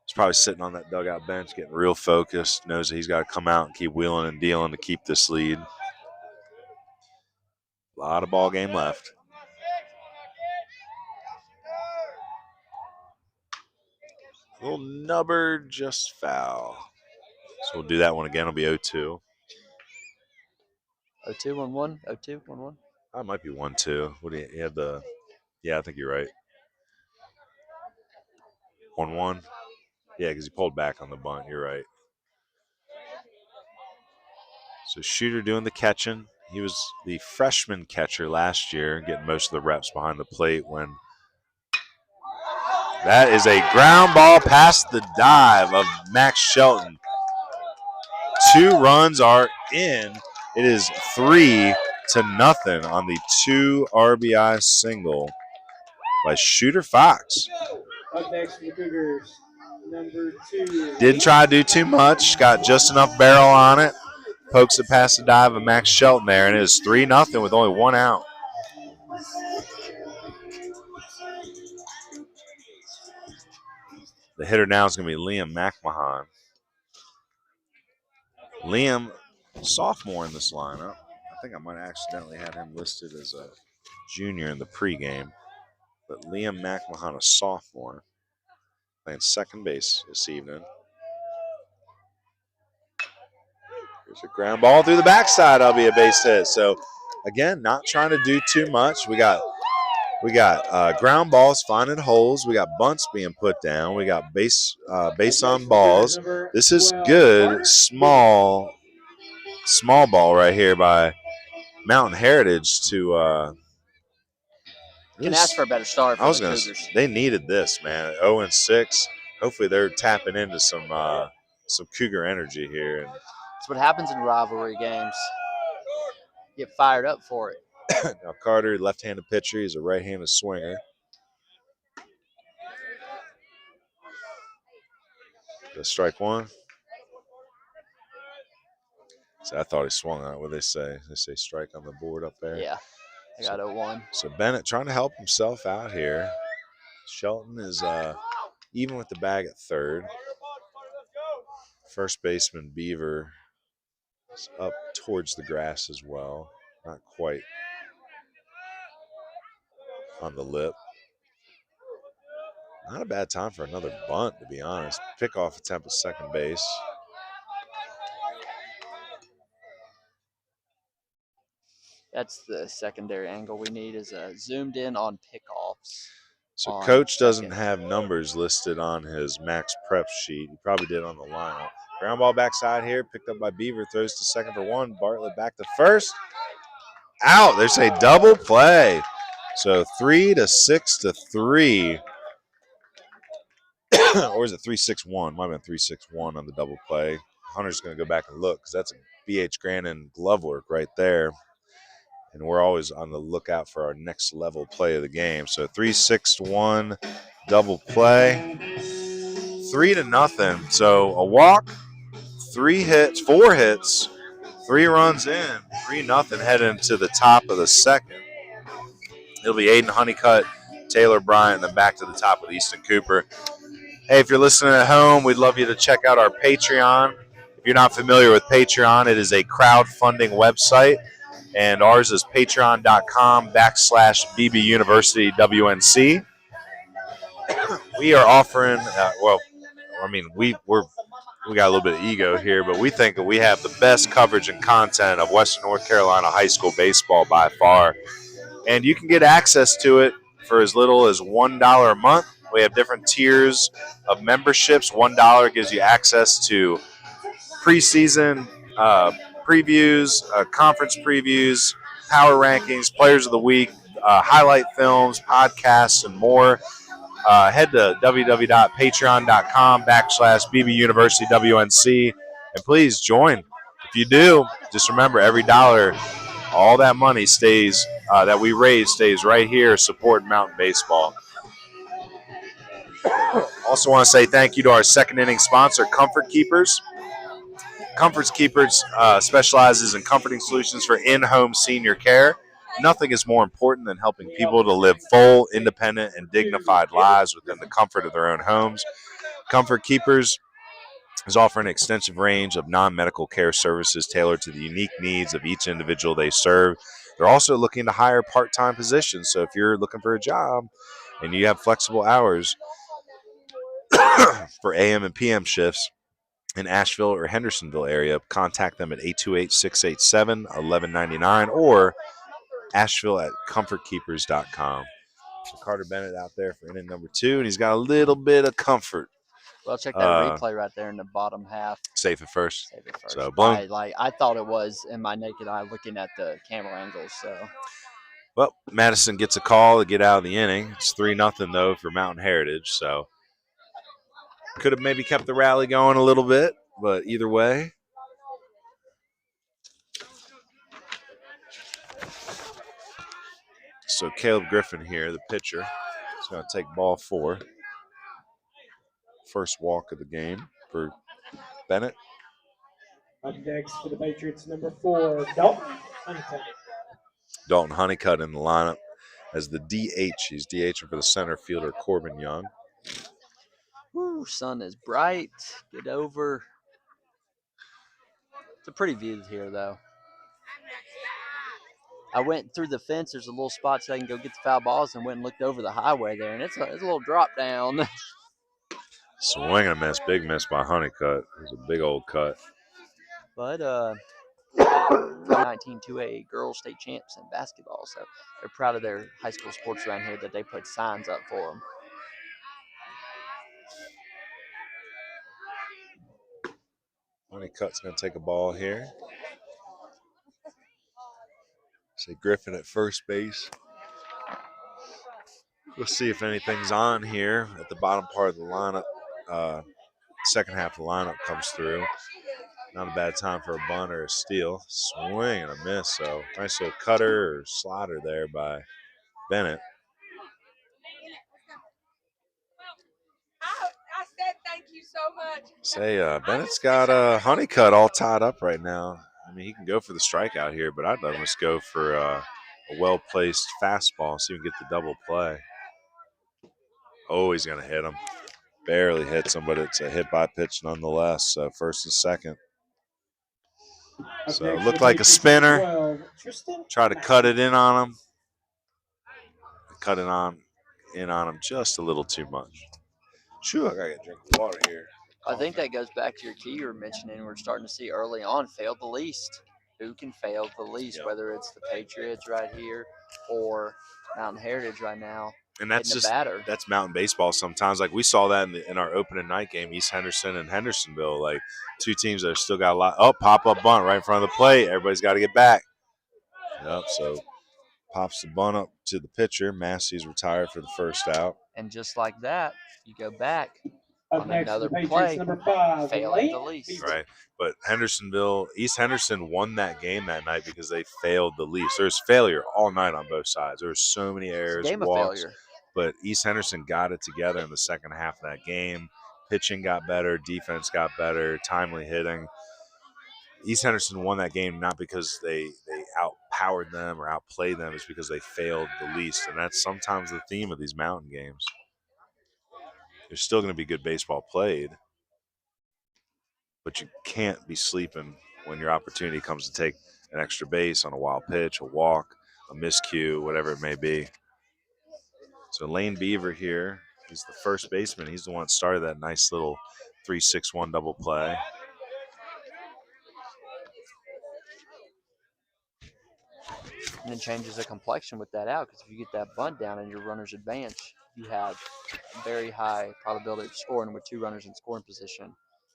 Speaker 1: is probably sitting on that dugout bench getting real focused, knows that he's got to come out and keep wheeling and dealing to keep this lead. A lot of ball game left. Little nubber, just foul. So we'll do that one again. It'll be 0-2.
Speaker 2: 0-2-1-1. 0-2-1-1.
Speaker 1: It might be 1-2. What do you have? Yeah, I think you're right. 1-1. Yeah, because he pulled back on the bunt. You're right. So Shooter doing the catching. He was the freshman catcher last year, getting most of the reps behind the plate when that is a ground ball past the dive of Max Shelton. 2 runs are in. It is 3-0 on the 2 RBI single by Shooter Fox.
Speaker 5: Up next for the Cougars, number 2.
Speaker 1: Didn't try to do too much. Got just enough barrel on it. Pokes it past the dive of Max Shelton there, and it is 3-0 with only 1 out. The hitter now is going to be Liam McMahon. Liam, sophomore in this lineup. I think I might have accidentally had him listed as a junior in the pregame. But Liam McMahon, a sophomore, playing second base this evening. There's a ground ball through the backside. That'll be a base hit. So, again, not trying to do too much. We got ground balls finding holes. We got bunts being put down. We got base on balls. This is good small ball right here by Mountain Heritage to.
Speaker 2: Can ask for a better start for the Cougars.
Speaker 1: They needed this, man. 0-6. Hopefully they're tapping into some Cougar energy here.
Speaker 2: That's what happens in rivalry games. Get fired up for it.
Speaker 1: Now Carter, left-handed pitcher. He's a right-handed swinger. That's strike 1. So I thought he swung on it. What do they say? They say strike on the board up there.
Speaker 2: Yeah, I got 0-1.
Speaker 1: So Bennett trying to help himself out here. Shelton is even with the bag at third. First baseman Beaver is up towards the grass as well. Not quite on the lip. Not a bad time for another bunt, to be honest. Pickoff attempt at second base.
Speaker 2: That's the secondary angle we need, is zoomed in on pickoffs.
Speaker 1: So Coach doesn't have numbers listed on his max prep sheet. He probably did on the lineup. Ground ball backside here, picked up by Beaver, throws to second for 1. Bartlett back to first. Out. There's a double play. So 3-6-3. Or is it 3-6-1? Might have been 3-6-1 on the double play. Hunter's going to go back and look because that's a BH Granning glove work right there. And we're always on the lookout for our next level play of the game. So 3-6-1 double play. 3-0. So a walk, 4 hits, 3 runs in, 3-0 heading into the top of the second. It'll be Aiden Honeycutt, Taylor Bryant, and then back to the top with Easton Cooper. Hey, if you're listening at home, we'd love you to check out our Patreon. If you're not familiar with Patreon, it is a crowdfunding website. And ours is patreon.com/BB University WNC. We are offering, we got a little bit of ego here, but we think that we have the best coverage and content of Western North Carolina high school baseball by far. And you can get access to it for as little as $1 a month. We have different tiers of memberships. $1 gives you access to preseason previews, conference previews, power rankings, players of the week, highlight films, podcasts, and more. Head to www.patreon.com/BB University WNC and please join. If you do, just remember every dollar, all that money stays that we raise stays right here supporting Mountain Baseball. Also want to say thank you to our second inning sponsor, Comfort Keepers. Comfort Keepers specializes in comforting solutions for in-home senior care. Nothing is more important than helping people to live full, independent, and dignified lives within the comfort of their own homes. Comfort Keepers is offering an extensive range of non-medical care services tailored to the unique needs of each individual they serve. They're also looking to hire part-time positions, so if you're looking for a job and you have flexible hours for AM and PM shifts in Asheville or Hendersonville area, contact them at 828-687-1199 or asheville@comfortkeepers.com. So Carter Bennett out there for inning number 2, and he's got a little bit of comfort
Speaker 2: Well, check that replay right there in the bottom half.
Speaker 1: Safe at first.
Speaker 2: Save it first.
Speaker 1: So, Bloom.
Speaker 2: I thought it was in my naked eye looking at the camera angles. So,
Speaker 1: Well, Madison gets a call to get out of the inning. It's 3-0 though for Mountain Heritage. So could have maybe kept the rally going a little bit, but either way. So Caleb Griffin here, the pitcher, is going to take ball 4. First walk of the game for Bennett.
Speaker 5: Up next for the Patriots, number 4, Dalton Honeycutt.
Speaker 1: Dalton Honeycutt in the lineup as the DH. He's DHing for the center fielder, Corbin Young.
Speaker 2: woo, sun is bright. Get over. It's a pretty view here, though. I went through the fence. There's a little spot so I can go get the foul balls, and went and looked over the highway there, and it's a little drop down.
Speaker 1: Swing and a miss. Big miss by Honeycutt. It was a big old cut.
Speaker 2: But 2019 2A girls state champs in basketball, so they're proud of their high school sports around here that they put signs up for them.
Speaker 1: Honeycutt's going to take a ball here. Say Griffin at first base. We'll see if anything's on here at the bottom part of the lineup. Second half of the lineup comes through. Not a bad time for a bunt or a steal. Swing and a miss. So nice little cutter or slider there by Bennett.
Speaker 8: I said thank you so much.
Speaker 1: Say Bennett's got Honeycutt all tied up right now. I mean, he can go for the strikeout here, but I'd let him just go for a well-placed fastball so you can get the double play. Oh, he's going to hit him. Barely hits him, but it's a hit-by pitch nonetheless. So first and second. So it looked like a spinner. Try to cut it in on him. Cut it in on him just a little too much. Shoo, I got to get a drink of water here.
Speaker 2: I think that goes back to your key you were mentioning. We're starting to see early on fail the least. Who can fail the least,
Speaker 1: Yep.
Speaker 2: whether it's the Patriots right here or Mountain Heritage right now.
Speaker 1: And that's just
Speaker 2: batter.
Speaker 1: That's mountain baseball sometimes. Like we saw that in our opening night game, East Henderson and Hendersonville. Like two teams that have still got a lot. Oh, pop-up bunt right in front of the plate. Everybody's got to get back. Yep, so pops the bunt up to the pitcher. Massey's retired for the first out.
Speaker 2: And just like that, you go back
Speaker 5: Up
Speaker 2: on
Speaker 5: next,
Speaker 2: another
Speaker 5: the Patriots,
Speaker 2: play,
Speaker 5: number 5,
Speaker 2: failing
Speaker 5: Lane
Speaker 2: the least.
Speaker 5: Beaver.
Speaker 1: Right, but East Henderson won that game that night because they failed the Leafs. There was failure all night on both sides. There were so many errors,
Speaker 2: Game of
Speaker 1: walks.
Speaker 2: failure.
Speaker 1: But East Henderson got it together in the second half of that game. Pitching got better, defense got better, timely hitting. East Henderson won that game not because they outpowered them or outplayed them. It's because they failed the least, and that's sometimes the theme of these mountain games. There's still going to be good baseball played, but you can't be sleeping when your opportunity comes to take an extra base on a wild pitch, a walk, a miscue, whatever it may be. So Lane Beaver here, he's the first baseman. He's the one that started that nice little 3-6-1 double play.
Speaker 2: And it changes the complexion with that out, because if you get that bunt down and your runners advance, you have a very high probability of scoring with two runners in scoring position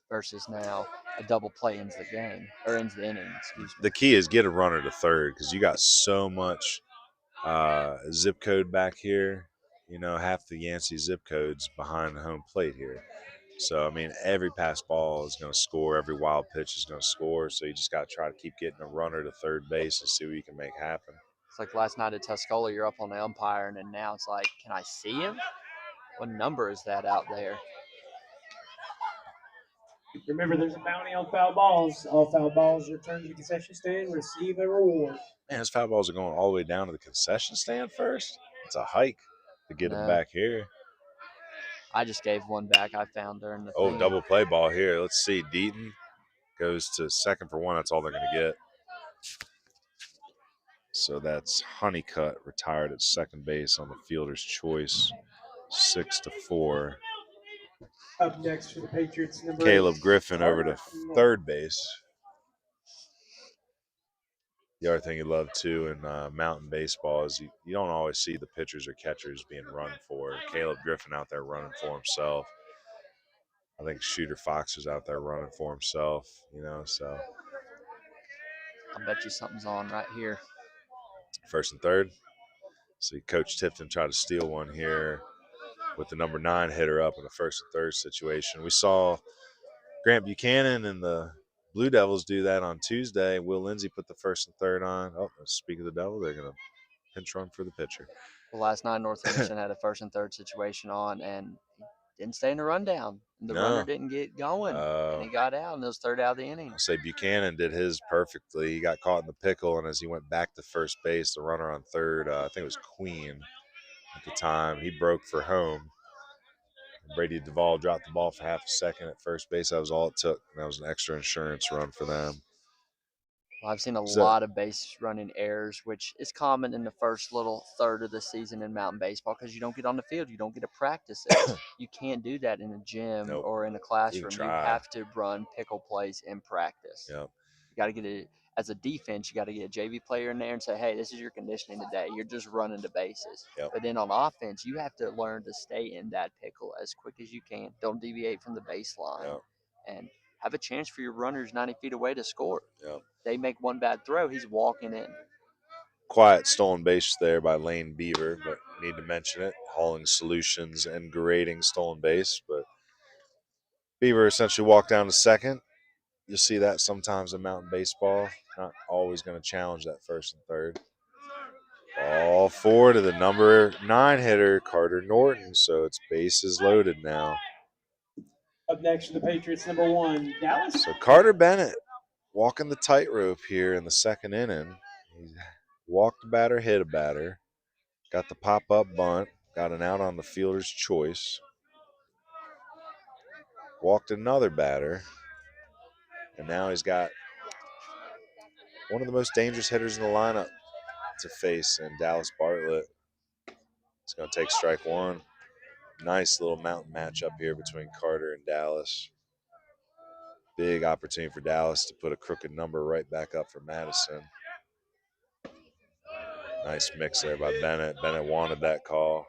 Speaker 2: versus now a double play ends the game, or ends the inning, excuse me.
Speaker 1: The key is get a runner to third because you got so much zip code back here. You know, half the Yancey zip codes behind the home plate here. So, I mean, every pass ball is going to score. Every wild pitch is going to score. So you just got to try to keep getting a runner to third base and see what you can make happen.
Speaker 2: It's like last night at Tuscola, you're up on the umpire, and then now it's like, can I see him? What number is that out there?
Speaker 5: Remember, there's a bounty on foul balls. All foul balls returned to the concession stand receive a reward.
Speaker 1: Man, his foul balls are going all the way down to the concession stand first. It's a hike to get him back here.
Speaker 2: I just gave one back I found during the thing.
Speaker 1: Double play ball here. Let's see. Deaton goes to second for one. That's all they're going to get. So that's Honeycutt retired at second base on the fielder's choice, 6-4.
Speaker 5: Up next for the Patriots, number
Speaker 1: Caleb
Speaker 5: 8,
Speaker 1: Griffin over to third base. The other thing you love too in mountain baseball is you don't always see the pitchers or catchers being run for. Caleb Griffin out there running for himself. I think Shooter Fox was out there running for himself, so
Speaker 2: I bet you something's on right here.
Speaker 1: first and third. See Coach Tifton try to steal one here with the number 9 hitter up in a first and third situation. We saw Grant Buchanan and the Blue Devils do that on Tuesday. Will Lindsay put the first and third on. Oh, speak of the devil, they're going to pinch run for the pitcher.
Speaker 2: Well, last night North Henderson had a first and third situation on and didn't stay in the rundown. The runner didn't get going, and he got out, and it was third out of the inning.
Speaker 1: I'll say Buchanan did his perfectly. He got caught in the pickle, and as he went back to first base, the runner on third, I think it was Queen at the time, he broke for home. Brady Duvall dropped the ball for half a second at first base. That was all it took. That was an extra insurance run for them.
Speaker 2: Well, I've seen a lot of base running errors, which is common in the first little third of the season in mountain baseball because you don't get on the field. You don't get to practice it. You can't do that in a gym or in a classroom. You have to run pickle plays in practice.
Speaker 1: Yep.
Speaker 2: You got to get it as a defense. You got to get a JV player in there and say, hey, this is your conditioning today. You're just running the bases.
Speaker 1: Yep.
Speaker 2: But then on offense, you have to learn to stay in that pickle as quick as you can. Don't deviate from the baseline.
Speaker 1: Yep.
Speaker 2: And have a chance for your runners 90 feet away to score.
Speaker 1: Yep.
Speaker 2: They make one bad throw, he's walking in.
Speaker 1: Quiet stolen base there by Lane Beaver, but need to mention it. Hauling Solutions and grading stolen base, but Beaver essentially walked down to second. You'll see that sometimes in mountain baseball. Not always going to challenge that first and third. Ball forward to the number 9 hitter, Carter Norton. So it's bases loaded now.
Speaker 5: Up next for the Patriots, number 1, Dallas.
Speaker 1: So Carter Bennett walking the tightrope here in the second inning. He walked a batter, hit a batter. Got the pop-up bunt. Got an out on the fielder's choice. Walked another batter. And now he's got one of the most dangerous hitters in the lineup to face in Dallas Bartlett. He's going to take strike one. Nice little mountain matchup here between Carter and Dallas. Big opportunity for Dallas to put a crooked number right back up for Madison. Nice mix there by Bennett. Bennett wanted that call.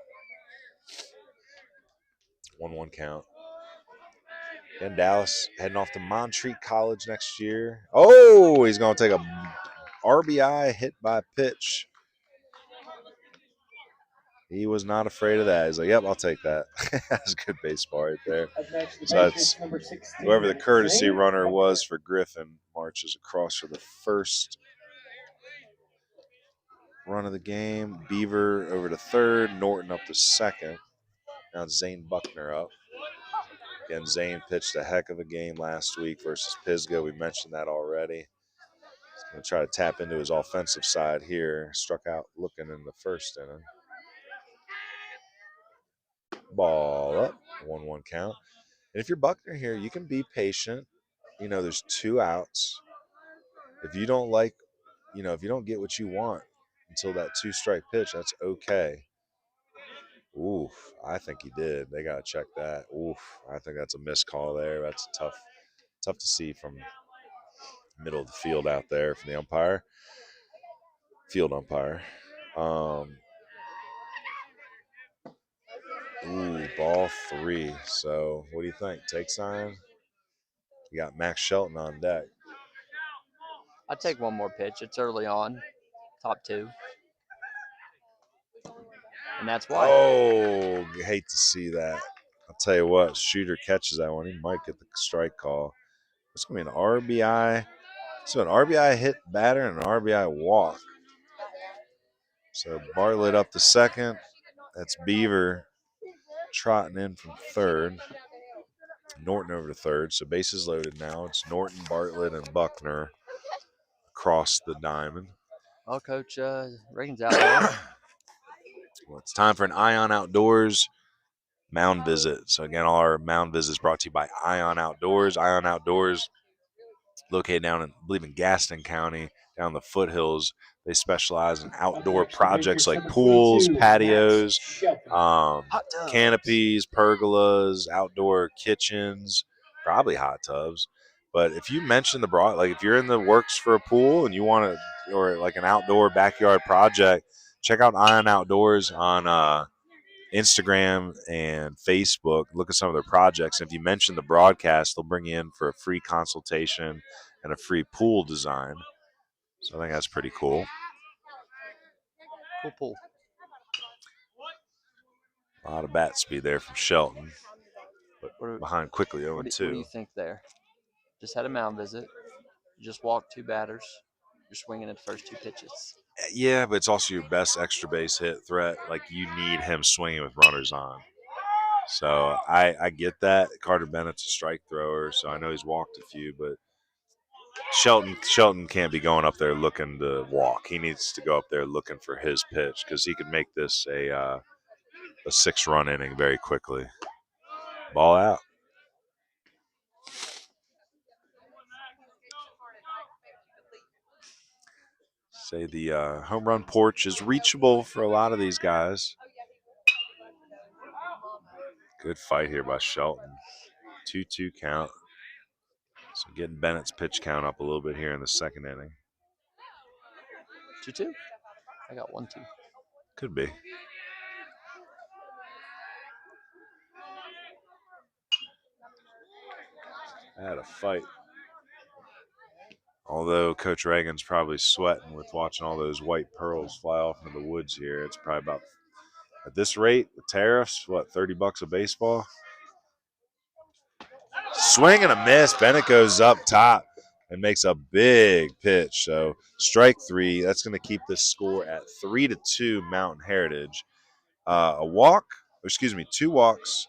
Speaker 1: 1-1 count. And Dallas heading off to Montreat College next year. Oh, he's going to take a RBI hit by pitch. He was not afraid of that. He's like, yep, I'll take that. That's good baseball right there. So that's whoever the courtesy runner was for Griffin marches across for the first run of the game. Beaver over to third, Norton up to second. Now it's Zane Buckner up. Again, Zane pitched a heck of a game last week versus Pisgah. We mentioned that already. He's going to try to tap into his offensive side here. Struck out looking in the first inning. Ball up, 1-1 count. And if you're Buckner here, you can be patient. There's 2 outs. If you don't if you don't get what you want until that 2-strike pitch, that's okay. Oof, I think he did. They got to check that. Oof, I think that's a missed call there. That's tough to see from middle of the field out there from the umpire, field umpire. Ball 3. So what do you think? Take sign? You got Max Shelton on deck.
Speaker 2: I'd take one more pitch. It's early on, top 2. And that's why.
Speaker 1: Oh, hate to see that. I'll tell you what, Shooter catches that one. He might get the strike call. It's going to be an RBI. So an RBI hit batter and an RBI walk. So Bartlett up to second. That's Beaver trotting in from third. Norton over to third. So bases loaded now. It's Norton, Bartlett, and Buckner across the diamond.
Speaker 2: Oh, Coach Reagan's out there.
Speaker 1: Well, it's time for an Ion Outdoors mound visit. So again, all our mound visits brought to you by Ion Outdoors. Ion Outdoors, located down in, I believe, in Gaston County, down the foothills. They specialize in outdoor projects like pools, patios, canopies, pergolas, outdoor kitchens, probably hot tubs. But if you mention if you're in the works for a pool and you want or like an outdoor backyard project, check out Ion Outdoors on Instagram and Facebook, look at some of their projects. If you mention the broadcast, they'll bring you in for a free consultation and a free pool design. So I think that's pretty cool.
Speaker 2: Cool.
Speaker 1: A lot of bat speed there from Shelton, but
Speaker 2: What
Speaker 1: behind quickly 0-2.
Speaker 2: What do you think there? Just had a mound visit. You just walked 2 batters. You're swinging at the first 2 pitches.
Speaker 1: Yeah, but it's also your best extra base hit threat. Like, you need him swinging with runners on. So I get that. Carter Bennett's a strike thrower, so I know he's walked a few, but Shelton can't be going up there looking to walk. He needs to go up there looking for his pitch because he could make this a 6-run inning very quickly. Ball out. Say the home run porch is reachable for a lot of these guys. Good fight here by Shelton. 2-2 count. So getting Bennett's pitch count up a little bit here in the second inning.
Speaker 2: 2-2? I got 1-2.
Speaker 1: Could be. I had a fight. Although Coach Reagan's probably sweating with watching all those white pearls fly off into the woods here. It's probably about, at this rate, the tariffs, what, $30 a baseball? Swing and a miss. Bennett goes up top and makes a big pitch. So strike 3. That's going to keep this score at 3-2 Mountain Heritage. 2 walks.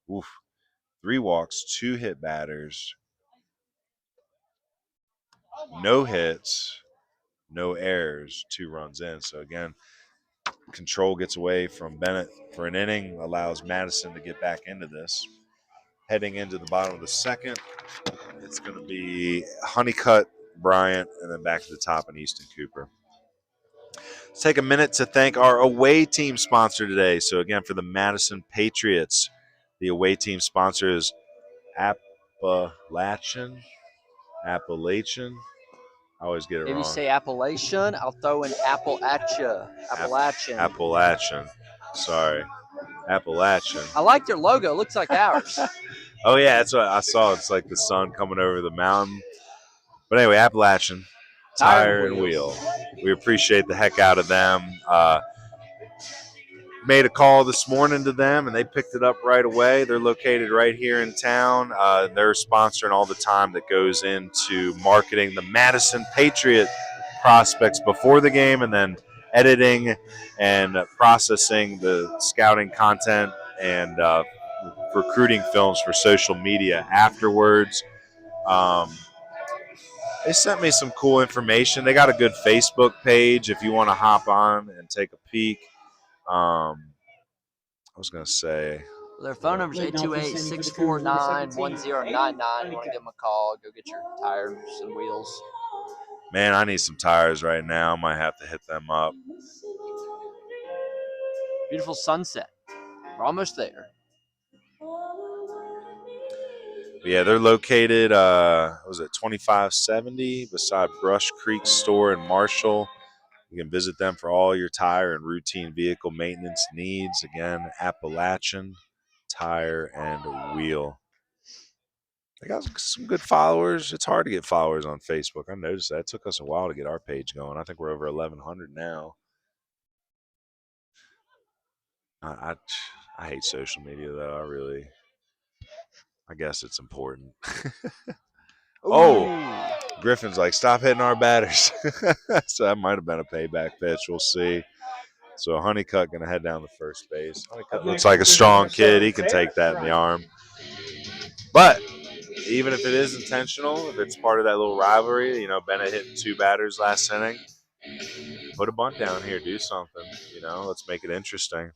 Speaker 1: Oof. 3 walks, 2 hit batters. No hits, no errors, 2 runs in. So again, control gets away from Bennett for an inning, allows Madison to get back into this. Heading into the bottom of the second, it's going to be Honeycutt, Bryant, and then back to the top and Easton Cooper. Let's take a minute to thank our away team sponsor today. So again, for the Madison Patriots, the away team sponsor is Appalachian. I always get it wrong.
Speaker 2: If you say Appalachian, I'll throw an apple at you. Appalachian.
Speaker 1: Sorry. Appalachian.
Speaker 2: I like their logo. It looks like ours.
Speaker 1: Oh, yeah, that's what I saw. It's like the sun coming over the mountain. But anyway, Appalachian Tire and Wheel. We appreciate the heck out of them. Made a call this morning to them, and they picked it up right away. They're located right here in town. They're sponsoring all the time that goes into marketing the Madison Patriot prospects before the game, and then editing and processing the scouting content and recruiting films for social media afterwards. They sent me some cool information. They got a good Facebook page if you want to hop on and take a peek. I was going to say.
Speaker 2: Their phone number is 828-649-1099. You want to give them a call, go get your tires and wheels.
Speaker 1: Man, I need some tires right now. Might have to hit them up.
Speaker 2: Beautiful sunset. We're almost there.
Speaker 1: Yeah, they're located, 2570 beside Brush Creek Store in Marshall. You can visit them for all your tire and routine vehicle maintenance needs. Again, Appalachian Tire and Wheel. They got some good followers. It's hard to get followers on Facebook. I noticed that. It took us a while to get our page going. I think we're over 1,100 now. I hate social media, though. I guess it's important. Oh, Griffin's like, stop hitting our batters. So that might have been a payback pitch. We'll see. So Honeycutt going to head down to first base. Honeycutt looks like a strong kid. He can take that in the arm. But even if it is intentional, if it's part of that little rivalry, Bennett hitting 2 batters last inning, put a bunt down here. Do something. Let's make it interesting.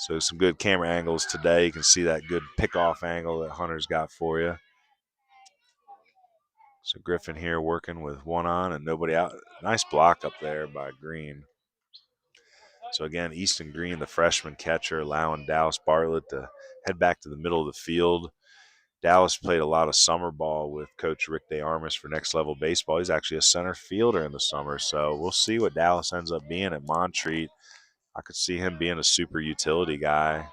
Speaker 1: So some good camera angles today. You can see that good pickoff angle that Hunter's got for you. So Griffin here working with one on and nobody out. Nice block up there by Green. So again, Easton Green, the freshman catcher, allowing Dallas Bartlett to head back to the middle of the field. Dallas played a lot of summer ball with Coach Rick DeArmas for Next Level Baseball. He's actually a center fielder in the summer. So we'll see what Dallas ends up being at Montreat. I could see him being a super utility guy.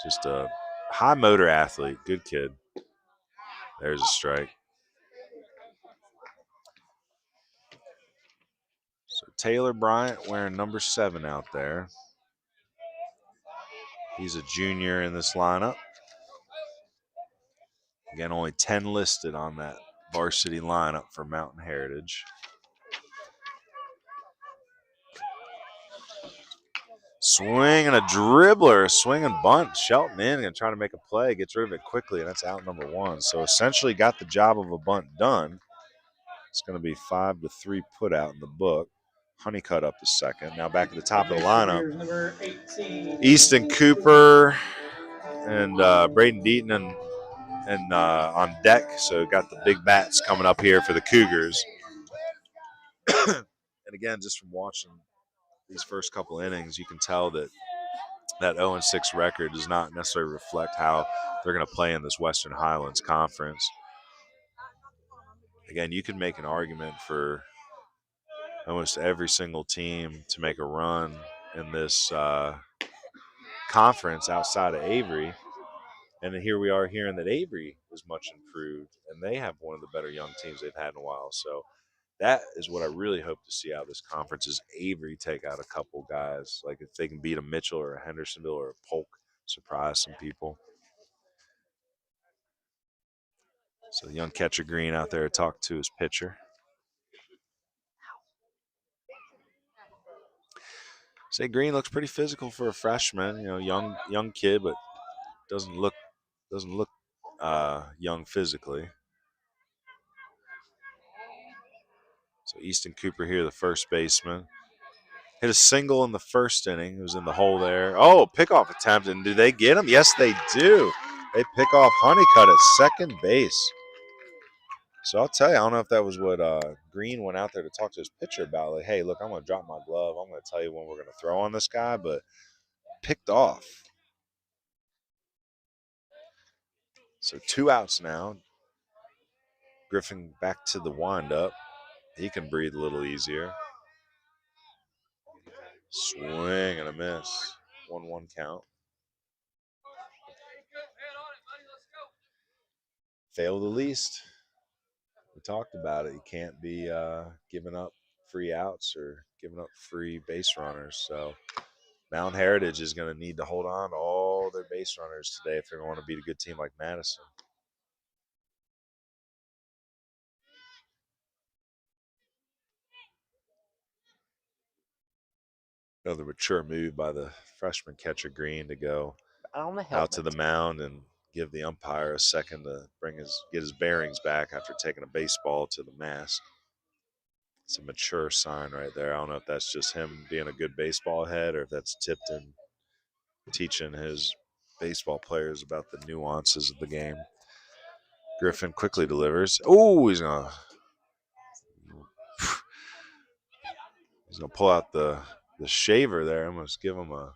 Speaker 1: Just a high motor athlete. Good kid. There's a strike. So Taylor Bryant wearing number 7 out there. He's a junior in this lineup. Again, only 10 listed on that varsity lineup for Mountain Heritage. Swing and a dribbler, swing and bunt. Shelton in and trying to make a play, gets rid of it quickly, and that's out number 1. So essentially got the job of a bunt done. It's going to be 5-3 put out in the book. Honeycutt up to second. Now back at the top of the lineup. Easton Cooper and Braden Deaton and on deck. So got the big bats coming up here for the Cougars. And again, just from watching these first couple innings, you can tell that 0-6 record does not necessarily reflect how they're going to play in this Western Highlands Conference. Again, you can make an argument for almost every single team to make a run in this conference outside of Avery. And then here we are hearing that Avery is much improved, and they have one of the better young teams they've had in a while. So that is what I really hope to see out of this conference is Avery take out a couple guys. Like if they can beat a Mitchell or a Hendersonville or a Polk, surprise some people. So the young catcher Green out there to talk to his pitcher. Say Green looks pretty physical for a freshman, you know, young kid, but doesn't look young physically. So Easton Cooper here, the first baseman. Hit a single in the first inning. It was in the hole there. Oh, pickoff attempt, and do they get him? Yes, they do. They pick off Honeycutt at second base. So I'll tell you, I don't know if that was what Green went out there to talk to his pitcher about. Like, hey, look, I'm going to drop my glove. I'm going to tell you when we're going to throw on this guy, but picked off. So 2 outs now. Griffin back to the windup. He can breathe a little easier. Swing and a miss. 1-1 count. Fail the least. We talked about it. You can't be giving up free outs or giving up free base runners. So Mount Heritage is going to need to hold on to all their base runners today if they're going to beat a good team like Madison. Another mature move by the freshman catcher Green to go out to the mound and give the umpire a second to get his bearings back after taking a baseball to the mask. It's a mature sign right there. I don't know if that's just him being a good baseball head or if that's Tipton teaching his baseball players about the nuances of the game. Griffin quickly delivers. Oh, he's gonna pull out the shaver there. Almost give him a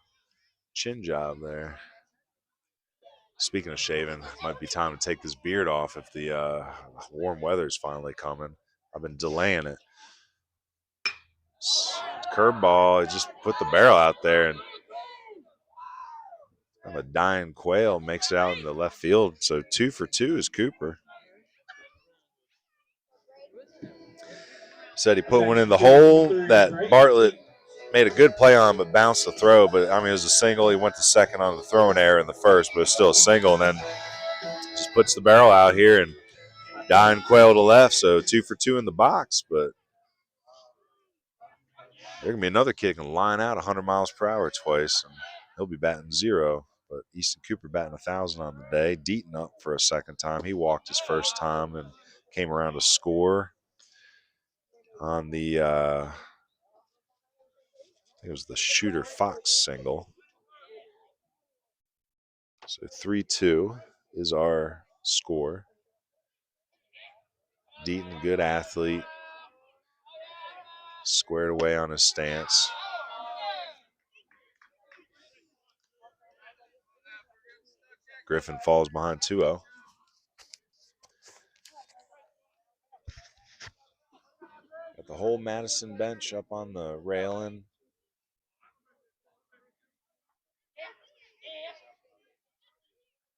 Speaker 1: chin job there. Speaking of shaving, might be time to take this beard off if the warm weather's finally coming. I've been delaying it. Curveball, just put the barrel out there and a dying quail makes it out in the left field. So 2 for 2 is Cooper. Said he put one in the hole that Bartlett made a good play on but bounced the throw. But, I mean, it was a single. He went to second on the throwing error in the first, but it was still a single. And then just puts the barrel out here and dying quail to left. So 2 for 2 in the box. But there can be another kid can line out 100 miles per hour twice, and he'll be batting 0. But Easton Cooper batting 1,000 on the day. Deaton up for a second time. He walked his first time and came around to score on the I think it was the Shooter Fox single. So 3-2 is our score. Deaton, good athlete, squared away on his stance. Griffin falls behind 2-0. Got the whole Madison bench up on the railing.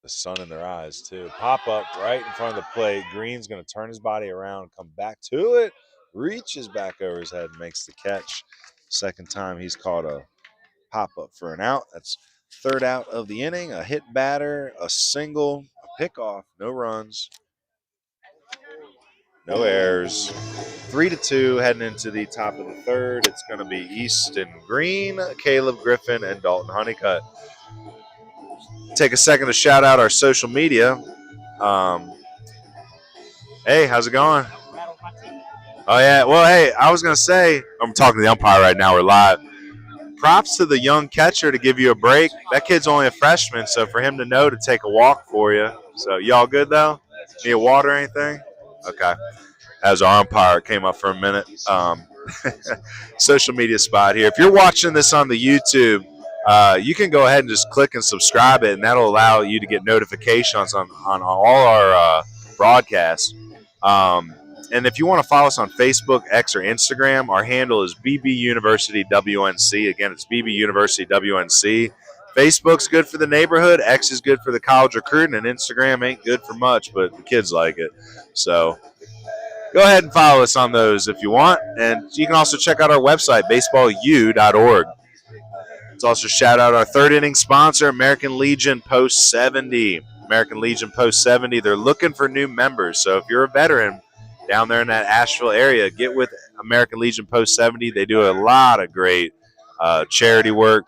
Speaker 1: The sun in their eyes, too. Pop up right in front of the plate. Green's going to turn his body around, come back to it, reaches back over his head, makes the catch. Second time he's caught a pop up for an out. That's third out of the inning. A hit batter, a single, a pickoff, no runs, no errors. 3-2 heading into the top of the third. It's going to be Easton Green, Caleb Griffin, and Dalton Honeycutt. Take a second to shout out our social media. Hey, how's it going? Oh, yeah. Well, hey, I was going to say, I'm talking to the umpire right now. We're live. Props to the young catcher to give you a break. That kid's only a freshman, so for him to know to take a walk for you. So, y'all good, though? Need a water or anything? Okay. As our umpire came up for a minute. Social media spot here. If you're watching this on the YouTube, you can go ahead and just click and subscribe it, and that'll allow you to get notifications on all our broadcasts. And if you want to follow us on Facebook, X, or Instagram, our handle is BB University WNC. Again, it's BB University WNC. Facebook's good for the neighborhood. X is good for the college recruiting, and Instagram ain't good for much, but the kids like it. So go ahead and follow us on those if you want. And you can also check out our website, baseballu.org. Let's also shout out our third inning sponsor, American Legion Post 70. American Legion Post 70, they're looking for new members. So if you're a veteran down there in that Asheville area, get with American Legion Post 70. They do a lot of great charity work.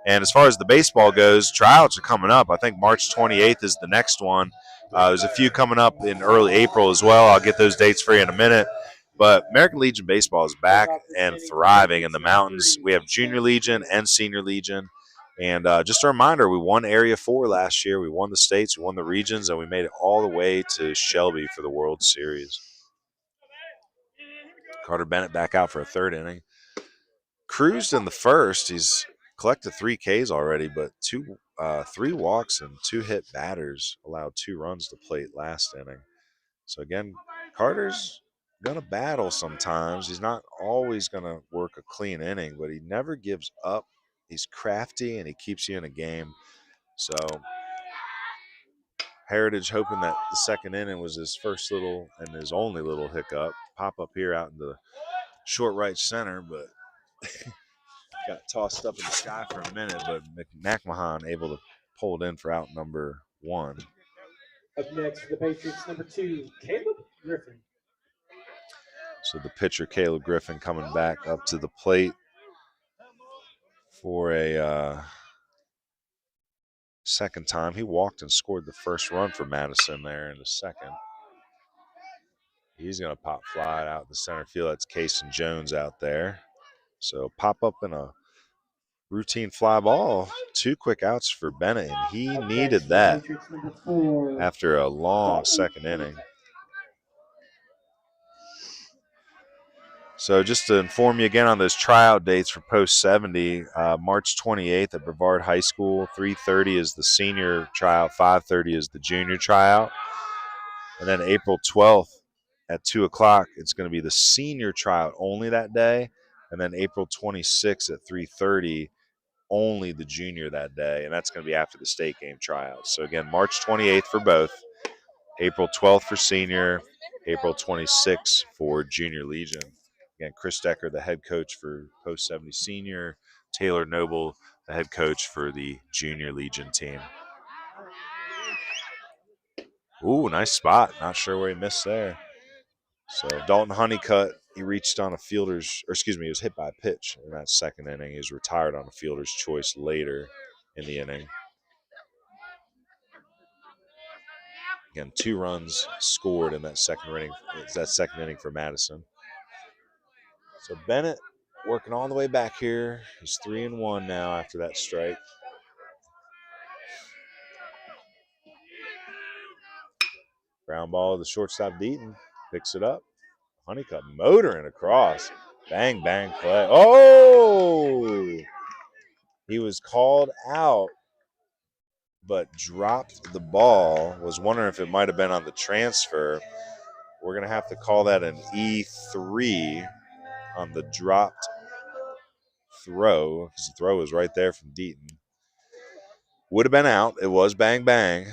Speaker 1: And as far as the baseball goes, tryouts are coming up. I think March 28th is the next one. There's a few coming up in early April as well. I'll get those dates for you in a minute. But American Legion Baseball is back and thriving in the mountains. We have Junior Legion and Senior Legion. And just a reminder, we won Area 4 last year. We won the states, we won the regions, and we made it all the way to Shelby for the World Series. Carter Bennett back out for a third inning. Cruised in the first. He's collected 3 Ks already, but 3 walks and 2 hit batters allowed 2 runs to plate last inning. So again, Carter's going to battle sometimes. He's not always going to work a clean inning, but he never gives up. He's crafty, and he keeps you in a game. So Heritage hoping that the second inning was his first little and his only little hiccup. Pop up here out in the short right center, but got tossed up in the sky for a minute, but McMahon able to pull it in for out number 1.
Speaker 5: Up next for the Patriots, number 2, Caleb Griffin.
Speaker 1: So the pitcher, Caleb Griffin, coming back up to the plate for a second time. He walked and scored the first run for Madison there in the second. He's going to pop fly out the center field. That's Cason Jones out there. So pop up in a routine fly ball. 2 quick outs for Bennett, and he needed that after a long second inning. So just to inform you again on those tryout dates for Post 70, March 28th at Brevard High School, 3:30 is the senior tryout, 5:30 is the junior tryout. And then April 12th at 2 o'clock, it's going to be the senior tryout only that day. And then April 26th at 3:30, only the junior that day. And that's going to be after the state game tryouts. So again, March 28th for both, April 12th for senior, April 26th for Junior Legion. Again, Chris Decker, the head coach for Post 70 Senior, Taylor Noble, the head coach for the Junior Legion team. Ooh, nice spot. Not sure where he missed there. So Dalton Honeycutt, he reached on a fielder's, or excuse me, he was hit by a pitch in that second inning. He was retired on a fielder's choice later in the inning. Again, 2 runs scored in that second inning for Madison. So Bennett working all the way back here. He's 3-1 now after that strike. Ground ball to the shortstop Deaton. Picks it up. Honeycutt motoring across. Bang, bang play. Oh! He was called out, but dropped the ball. Was wondering if it might have been on the transfer. We're going to have to call that an E3 on the dropped throw, because the throw was right there from Deaton. Would have been out. It was bang, bang.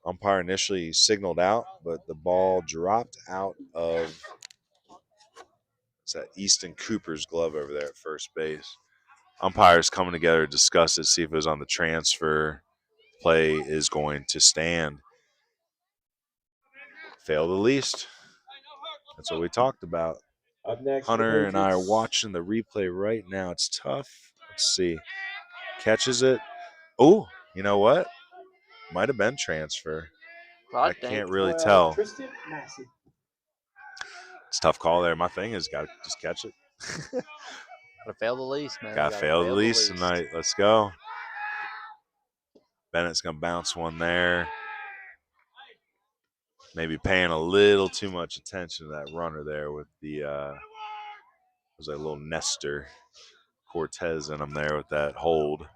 Speaker 1: Umpire initially signaled out, but the ball dropped out of Easton Cooper's glove over there at first base. Umpires coming together to discuss it, see if it was on the transfer. Play is going to stand. Fail the least. That's what we talked about.
Speaker 5: Up next,
Speaker 1: Hunter
Speaker 5: the
Speaker 1: and I are
Speaker 5: Patriots.
Speaker 1: watching the replay right now. It's tough. Let's see. Catches it. Oh, you know what? Might have been transfer.
Speaker 2: Well,
Speaker 1: I can't really tell.
Speaker 5: Tristan Massey.
Speaker 1: It's a tough call there. My thing is got to just catch it.
Speaker 2: Gotta fail the least, man.
Speaker 1: Got to fail the least tonight. Let's go. Bennett's going to bounce one there. Maybe paying a little too much attention to that runner there with the was a little Nestor Cortez in him there with that hold.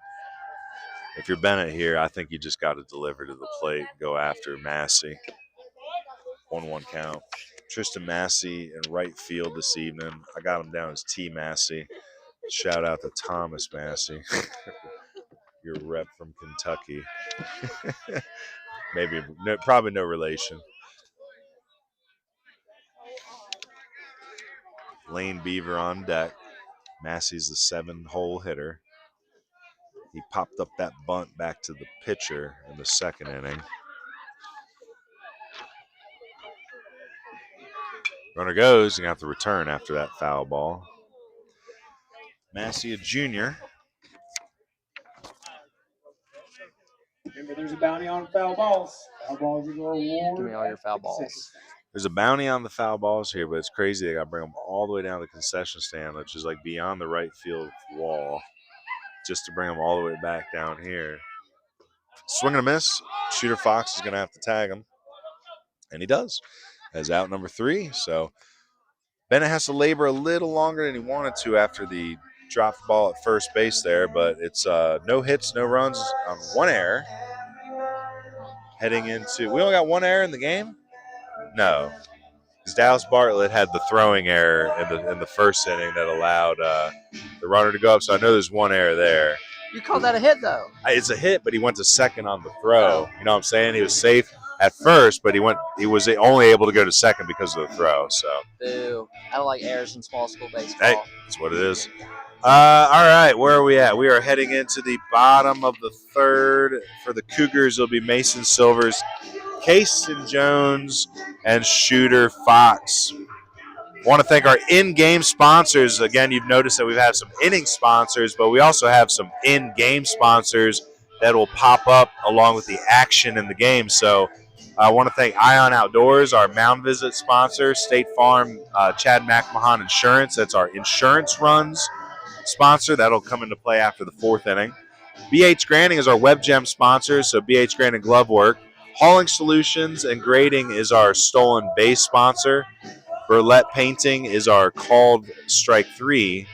Speaker 1: If you're Bennett here, I think you just got to deliver to the plate and go after Massey. 1-1 count. Tristan Massey in right field this evening. I got him down as T. Massey. Shout out to Thomas Massey, your rep from Kentucky. Probably no relation. Lane Beaver on deck. Massey's the 7-hole hitter. He popped up that bunt back to the pitcher in the second inning. Runner goes, you have to return after that foul ball. Massey, a junior.
Speaker 5: Remember, there's a bounty on foul balls. Foul balls are going to award.
Speaker 2: Give me all your foul balls.
Speaker 1: There's a bounty on the foul balls here, but it's crazy. They got to bring them all the way down to the concession stand, which is like beyond the right field wall, just to bring them all the way back down here. Swing and a miss. Shooter Fox is going to have to tag him, and he does. As out number 3. So Bennett has to labor a little longer than he wanted to after the drop the ball at first base there, but it's no hits, no runs on 1 error. Heading into, we only got 1 error in the game? No, because Dallas Bartlett had the throwing error in the first inning that allowed the runner to go up. So I know there's 1 error there.
Speaker 2: You call that a hit, though?
Speaker 1: It's a hit, but he went to second on the throw. You know what I'm saying? He was safe at first, but he was only able to go to second because of the throw. So
Speaker 2: boo! I don't like errors in small school baseball.
Speaker 1: Hey, that's what it is. All right, where are we at? We are heading into the bottom of the 3rd. For the Cougars, it'll be Mason Silvers, Casey Jones, and Shooter Fox. Want to thank our in-game sponsors. Again, you've noticed that we've had some inning sponsors, but we also have some in-game sponsors that will pop up along with the action in the game. So I want to thank Ion Outdoors, our mound visit sponsor, State Farm, Chad McMahon Insurance. That's our insurance runs sponsor. That'll come into play after the 4th inning. BH Granning is our WebGem sponsor, so BH Granning Glove Work. Hauling Solutions and Grading is our stolen base sponsor. Burlett Painting is our called strike 3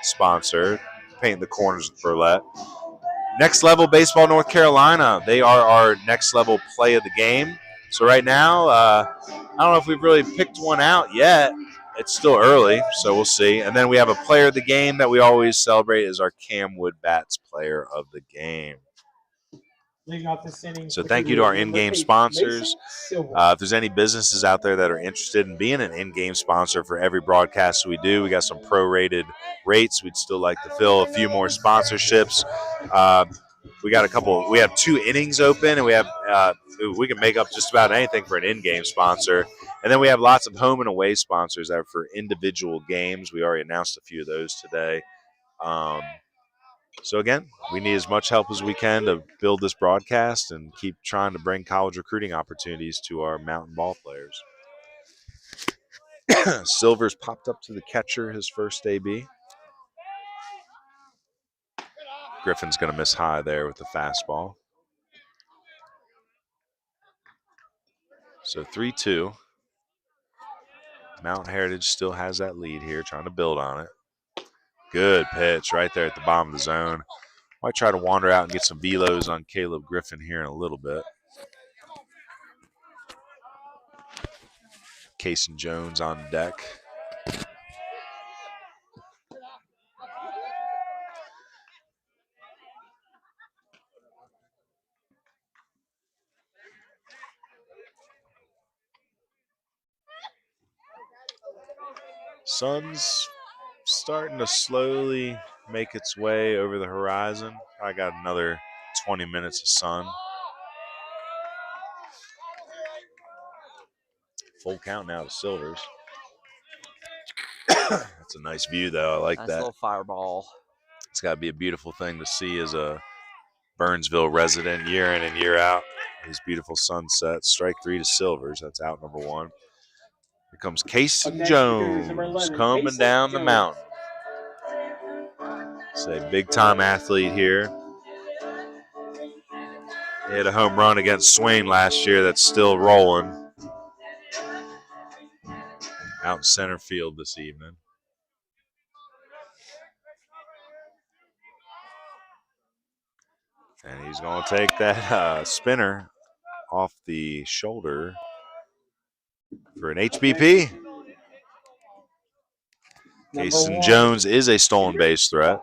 Speaker 1: sponsor. Paint the corners with Burlett. Next Level Baseball North Carolina. They are our next level play of the game. So right now, I don't know if we've really picked one out yet. It's still early, so we'll see. And then we have a player of the game that we always celebrate is our CamWood Bats player of the game. So thank you to our in-game sponsors. If there's any businesses out there that are interested in being an in-game sponsor for every broadcast we do, we got some prorated rates. We'd still like to fill a few more sponsorships. We got a couple. We have 2 innings open, and we have we can make up just about anything for an in-game sponsor. And then we have lots of home and away sponsors that are for individual games. We already announced a few of those today. So, again, we need as much help as we can to build this broadcast and keep trying to bring college recruiting opportunities to our mountain ball players. Silver's popped up to the catcher, his first AB. Griffin's going to miss high there with the fastball. So 3-2. Mountain Heritage still has that lead here, trying to build on it. Good pitch right there at the bottom of the zone. Might try to wander out and get some velos on Caleb Griffin here in a little bit. Casey Jones on deck. Sun's starting to slowly make its way over the horizon. I got another 20 minutes of sun. Full count now to Silvers. That's a nice view, though. I like
Speaker 2: Nice
Speaker 1: that.
Speaker 2: little fireball.
Speaker 1: It's got to be a beautiful thing to see as a Burnsville resident year in and year out. These beautiful sunsets. Strike 3 to Silvers. That's out number 1. Here comes Casey Jones coming down the mountain. It's a big-time athlete here. He had a home run against Swain last year that's still rolling. Out in center field this evening. And he's going to take that spinner off the shoulder for an HBP. Casey Jones is a stolen base threat.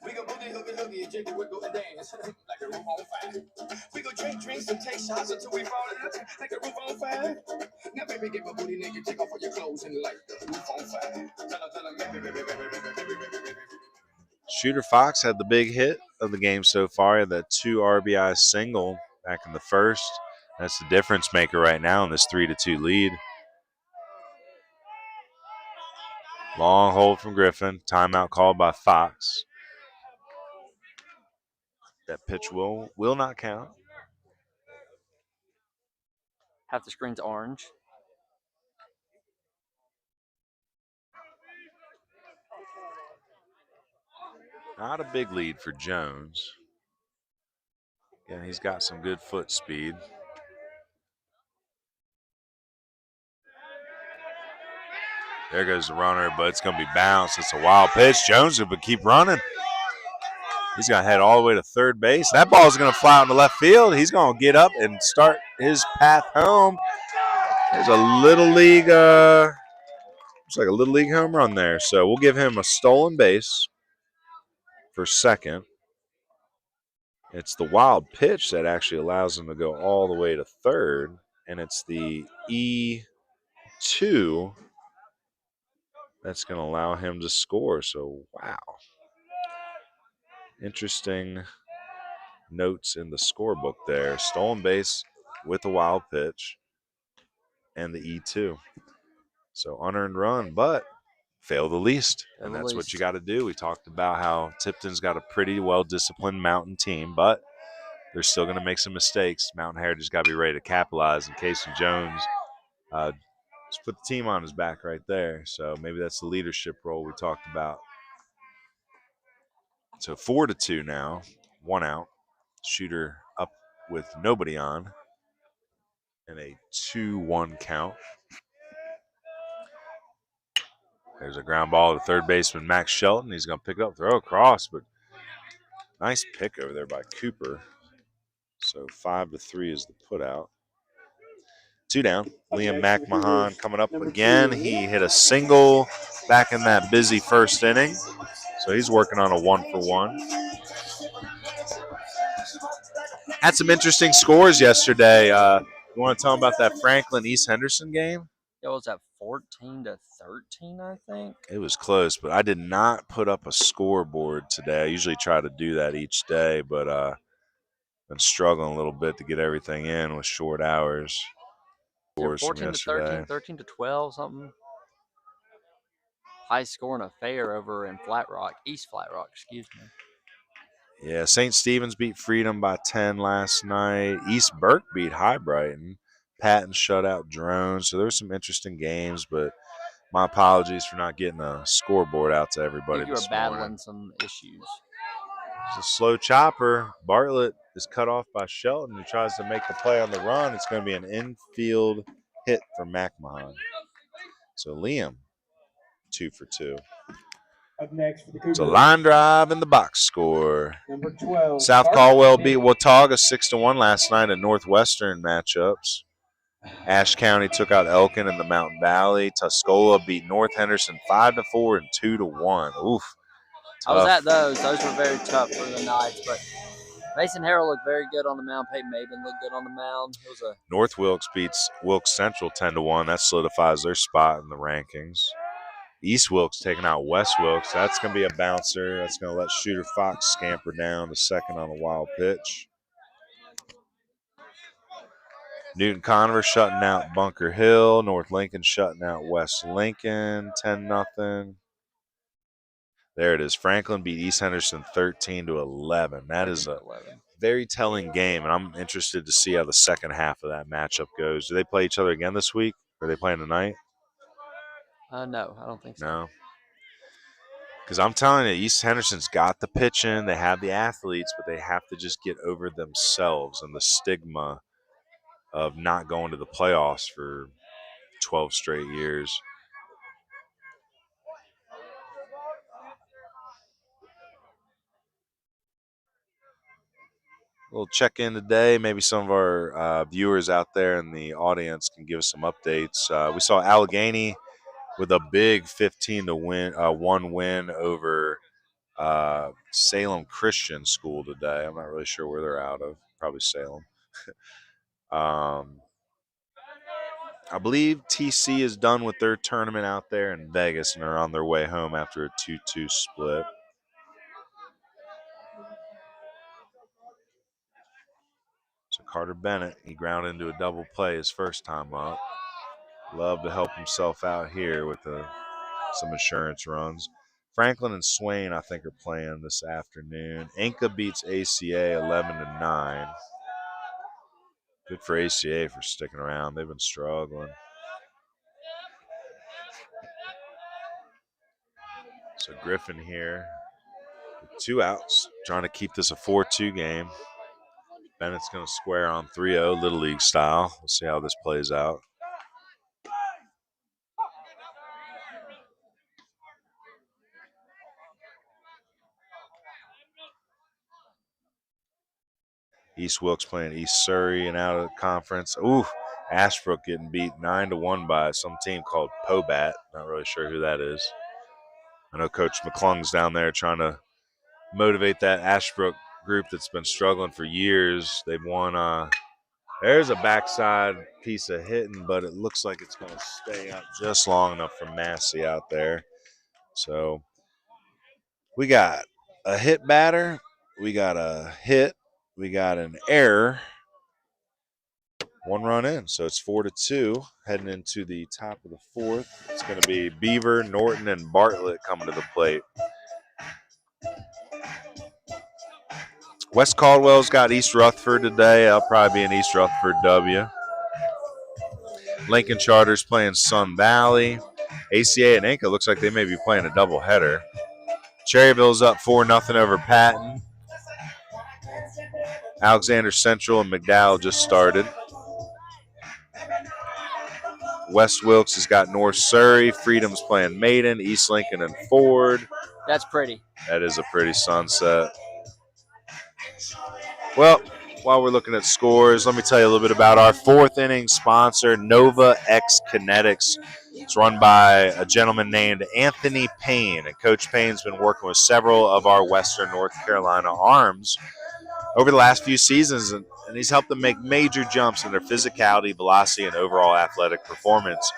Speaker 6: We go drink drinks and take shots until we fall like the roof on fire. Now, baby, get my booty naked, take off all your clothes and light the roof on fire.
Speaker 1: Shooter Fox had the big hit of the game so far. He had that 2 RBI single back in the first. That's the difference maker right now in this 3-2 lead. Long hold from Griffin. Timeout called by Fox. That pitch will not count.
Speaker 2: Half the screen's orange.
Speaker 1: Not a big lead for Jones. Yeah, he's got some good foot speed. There goes the runner, but it's going to be bounced. It's a wild pitch. Jones will keep running. He's going to head all the way to third base. That ball is going to fly out in the left field. He's going to get up and start his path home. There's a little league, looks like a little league home run there. So we'll give him a stolen base for second. It's the wild pitch that actually allows him to go all the way to third, and it's the E2 that's going to allow him to score. So, wow. Interesting notes in the scorebook there. Stolen base with a wild pitch and the E2. So, unearned run, but fail the least, and that's what you got to do. We talked about how Tipton's got a pretty well-disciplined Mountain team, but they're still going to make some mistakes. Mountain Heritage got to be ready to capitalize. And Casey Jones just put the team on his back right there. So maybe that's the leadership role we talked about. So 4-2 now, 1 out. Shooter up with nobody on, and a 2-1 count. There's a ground ball to third baseman Max Shelton. He's going to pick it up, throw across, but nice pick over there by Cooper. So 5-3 is the putout. 2 down. Liam McMahon coming up again. He hit a single back in that busy first inning. So he's working on a 1-for-1. Had some interesting scores yesterday. You want to tell them about that Franklin East Henderson game?
Speaker 2: It was at 14-13, I think.
Speaker 1: It was close, but I did not put up a scoreboard today. I usually try to do that each day, but been struggling a little bit to get everything in with short hours.
Speaker 2: 14-13, 13-12, something. High scoring affair over in East Flat Rock, excuse me.
Speaker 1: Yeah, St. Stephen's beat Freedom by 10 last night. East Burke beat High Brighton. Patton shut out Drone. So there's some interesting games, but my apologies for not getting a scoreboard out to everybody this morning.
Speaker 2: You were battling some issues.
Speaker 1: It's a slow chopper. Bartlett is cut off by Shelton, who tries to make the play on the run. It's going to be an infield hit for McMahon. So Liam, 2 for 2.
Speaker 5: Up next for the Cougars.
Speaker 1: It's a line drive in the box score.
Speaker 5: Number 12.
Speaker 1: South Caldwell beat Watauga 6-1 last night in Northwestern matchups. Ashe County took out Elkin in the Mountain Valley. Tuscola beat North Henderson 5-4 and 2-1. Oof.
Speaker 2: I was at those. Those were very tough for the Knights, but Mason Harrell looked very good on the mound. Peyton Maiden looked good on the mound. It was a
Speaker 1: North Wilkes beats Wilkes Central 10-1. That solidifies their spot in the rankings. East Wilkes taking out West Wilkes. That's going to be a bouncer. That's going to let Shooter Fox scamper down to second on a wild pitch. Newton Conover shutting out Bunker Hill. North Lincoln shutting out West Lincoln 10-0. There it is. Franklin beat East Henderson 13-11. That is a very telling game, and I'm interested to see how the second half of that matchup goes. Do they play each other again this week? Or are they playing tonight?
Speaker 2: no, I don't think so.
Speaker 1: No. Because I'm telling you, East Henderson's got the pitching. They have the athletes, but they have to just get over themselves and the stigma of not going to the playoffs for 12 straight years. We'll check in today. Maybe some of our viewers out there in the audience can give us some updates. We saw Allegheny with a big 15-1 win over Salem Christian School today. I'm not really sure where they're out of. Probably Salem. I believe TC is done with their tournament out there in Vegas and are on their way home after a 2-2 split. So Carter Bennett, he ground into a double play his first time up. Love to help himself out here with some insurance runs. Franklin and Swain, I think, are playing this afternoon. Inca beats ACA 11-9. Good for ACA for sticking around. They've been struggling. So Griffin here with 2 outs, trying to keep this a 4-2 game. Bennett's going to square on 3-0, Little League style. We'll see how this plays out. East Wilkes playing East Surrey and out of conference. Ooh, Ashbrook getting beat 9-1 by some team called Pobat. Not really sure who that is. I know Coach McClung's down there trying to motivate that Ashbrook group that's been struggling for years. They've won. There's a backside piece of hitting, but it looks like it's going to stay up just long enough for Massey out there. So we got a hit batter. We got a hit. We got an error. 1 run in. So it's 4-2 heading into the top of the 4th. It's going to be Beaver, Norton, and Bartlett coming to the plate. West Caldwell's got East Rutherford today. I'll probably be an East Rutherford W. Lincoln Charter's playing Sun Valley. ACA and Inca looks like they may be playing a doubleheader. Cherryville's up 4-0 over Patton. Alexander Central and McDowell just started. West Wilkes has got North Surrey. Freedom's playing Maiden. East Lincoln and Ford.
Speaker 2: That's pretty.
Speaker 1: That is a pretty sunset. Well, while we're looking at scores, let me tell you a little bit about our 4th inning sponsor, Nova X Kinectics. It's run by a gentleman named Anthony Payne, and Coach Payne's been working with several of our Western North Carolina arms over the last few seasons, and he's helped them make major jumps in their physicality, velocity, and overall athletic performance.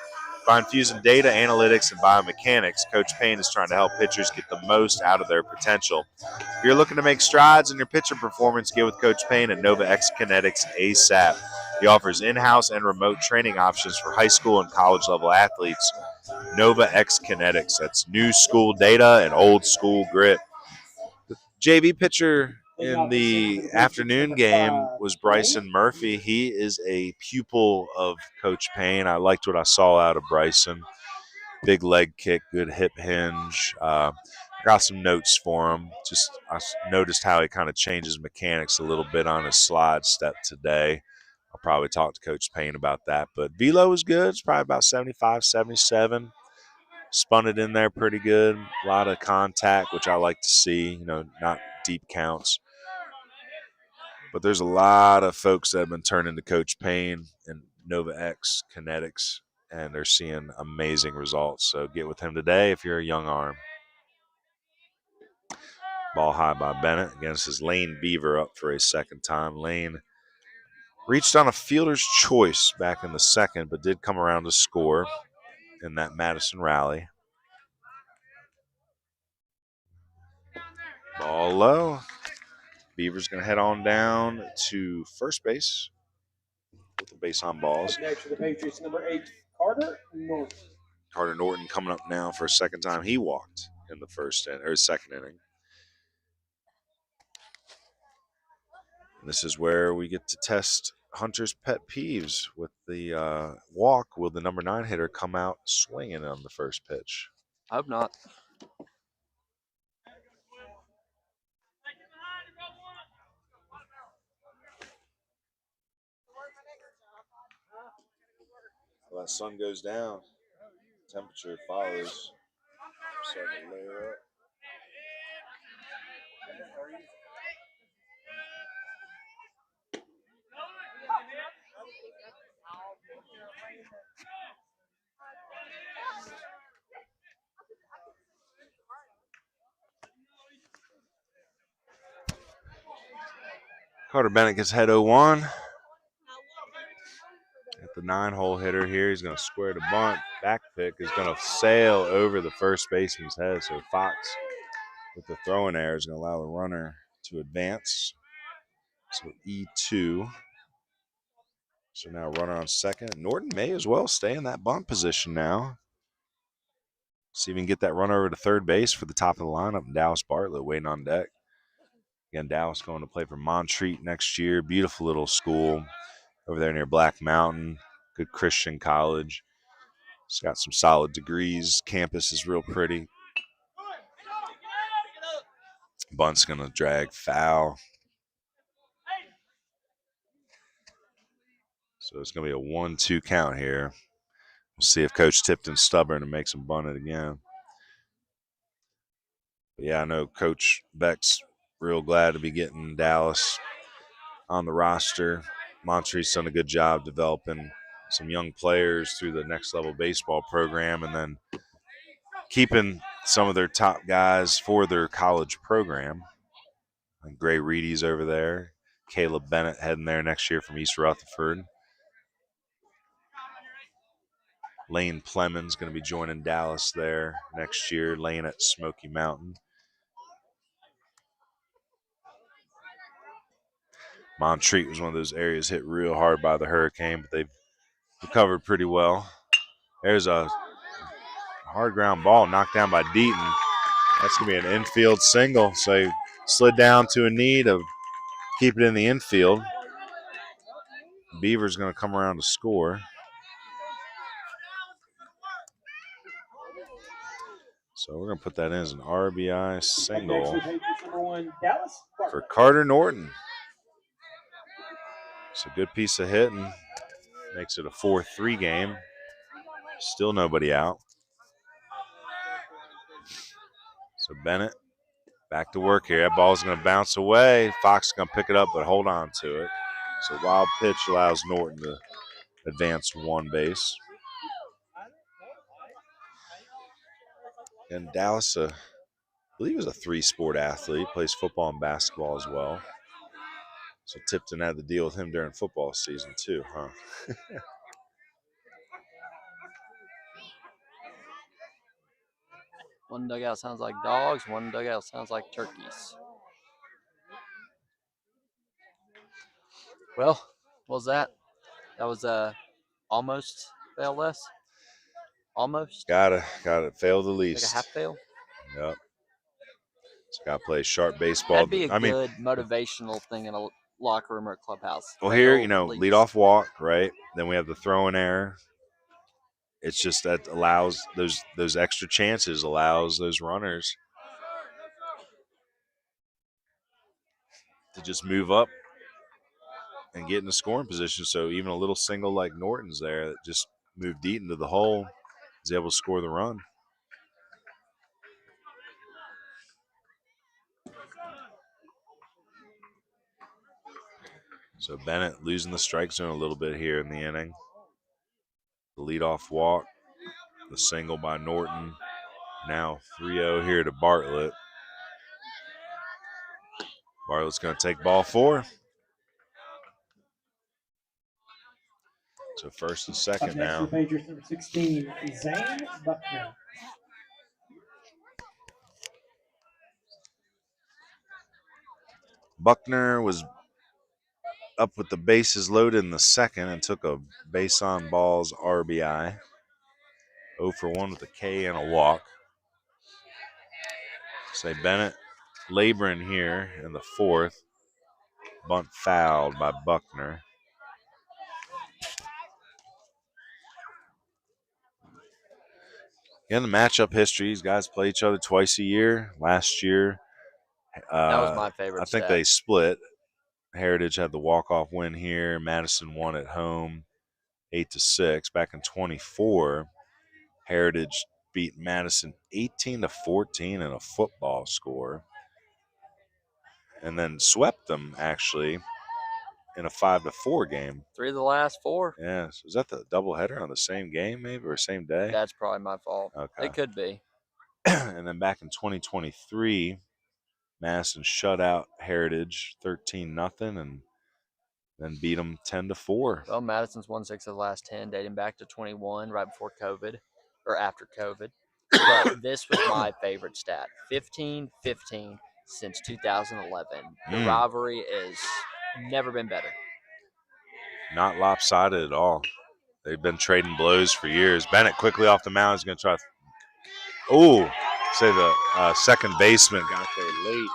Speaker 1: By infusing data, analytics, and biomechanics, Coach Payne is trying to help pitchers get the most out of their potential. If you're looking to make strides in your pitcher performance, get with Coach Payne at Nova X Kinectics ASAP. He offers in-house and remote training options for high school and college-level athletes. Nova X Kinectics. That's new school data and old school grit. The JV pitcher in the afternoon game was Bryson Murphy. He is a pupil of Coach Payne. I liked what I saw out of Bryson. Big leg kick, good hip hinge. Got some notes for him. I noticed how he kind of changes mechanics a little bit on his slide step today. I'll probably talk to Coach Payne about that. But velo was good. It's probably about 75, 77. Spun it in there pretty good. A lot of contact, which I like to see. Not deep counts. But there's a lot of folks that have been turning to Coach Payne and Nova X Kinectics, and they're seeing amazing results. So get with him today if you're a young arm. Ball high by Bennett against his Lane Beaver up for a second time. Lane reached on a fielder's choice back in the second, but did come around to score in that Madison rally. Ball low. Beaver's going to head on down to first base with the base on balls.
Speaker 5: Next for the Patriots, number 8, Carter Norton.
Speaker 1: Carter Norton coming up now for a second time. He walked in the second inning. And this is where we get to test Hunter's pet peeves. With the walk, will the number 9 hitter come out swinging on the first pitch?
Speaker 2: I hope not.
Speaker 1: Well, that sun goes down. Temperature follows. Starting to layer up. Carter Bennett gets head 0-1. At the 9-hole hitter here, he's going to square the bunt. Back pick is going to sail over the first baseman's head. So Fox, with the throwing error, is going to allow the runner to advance. So E2. So now runner on second. Norton may as well stay in that bunt position now. See if we can get that runner over to third base for the top of the lineup. And Dallas Bartlett waiting on deck. Again, Dallas going to play for Montreat next year. Beautiful little school over there near Black Mountain. Good Christian college. It's got some solid degrees. Campus is real pretty. Bunt's going to drag foul. So it's going to be a 1-2 count here. We'll see if Coach Tipton's stubborn and makes him bunt it again. But yeah, I know Coach Beck's real glad to be getting Dallas on the roster. Montreat's done a good job developing some young players through the next level baseball program and then keeping some of their top guys for their college program. And Gray Reedy's over there. Caleb Bennett heading there next year from East Rutherford. Lane Plemons going to be joining Dallas there next year. Lane at Smoky Mountain. Montreat was one of those areas hit real hard by the hurricane, but they've recovered pretty well. There's a hard ground ball knocked down by Deaton. That's going to be an infield single. So he slid down to a knee to keep it in the infield. Beaver's going to come around to score. So we're going to put that in as an RBI single for Carter Norton. It's a good piece of hitting. Makes it a 4-3 game. Still nobody out. So Bennett back to work here. That ball's going to bounce away. Fox is going to pick it up but hold on to it. So wild pitch allows Norton to advance one base. And Dallas, I believe, is a 3-sport athlete. Plays football and basketball as well. So Tipton had to deal with him during football season too, huh?
Speaker 2: One dugout sounds like dogs, one dugout sounds like turkeys. Well, what was that? That was almost fail less. Almost.
Speaker 1: Got it. Fail the least.
Speaker 2: Like a half fail.
Speaker 1: Yep. Just got to play sharp baseball.
Speaker 2: That'd be a good motivational thing in a locker room or a clubhouse.
Speaker 1: Well, here, lead off walk, right? Then we have the throwing error. It's just that allows those extra chances, allows those runners to just move up and get in the scoring position. So even a little single like Norton's there that just moved deep into the hole is able to score the run. So Bennett losing the strike zone a little bit here in the inning. The leadoff walk, the single by Norton. Now 3-0 here to Bartlett. Bartlett's going to take ball 4. So first and
Speaker 5: Up
Speaker 1: second
Speaker 5: next for
Speaker 1: now.
Speaker 5: the Patriots, number 16, Zane Buckner.
Speaker 1: Buckner was up with the bases loaded in the second and took a base on balls RBI. 0 for 1 with a K and a walk. Say Bennett laboring here in the 4th. Bunt fouled by Buckner. In the matchup history, these guys play each other twice a year. Last year,
Speaker 2: That was my favorite
Speaker 1: I think
Speaker 2: stat.
Speaker 1: they split. Heritage had the walk-off win here. Madison won at home 8-6. Back in 24, Heritage beat Madison 18-14 in a football score. And then swept them, actually, in a 5-4 game.
Speaker 2: 3 of the last 4.
Speaker 1: Yeah. So is that the doubleheader on the same game, maybe, or same day?
Speaker 2: That's probably my fault.
Speaker 1: Okay.
Speaker 2: It could be.
Speaker 1: And then back in 2023, Madison shut out Heritage 13-0 and then beat them 10-4.
Speaker 2: Well, Madison's won 6 of the last 10, dating back to 21, right before COVID, or after COVID. But this was my favorite stat. 15-15 since 2011. The rivalry has never been better.
Speaker 1: Not lopsided at all. They've been trading blows for years. Bennett quickly off the mound is going to try. Say the second baseman got there late.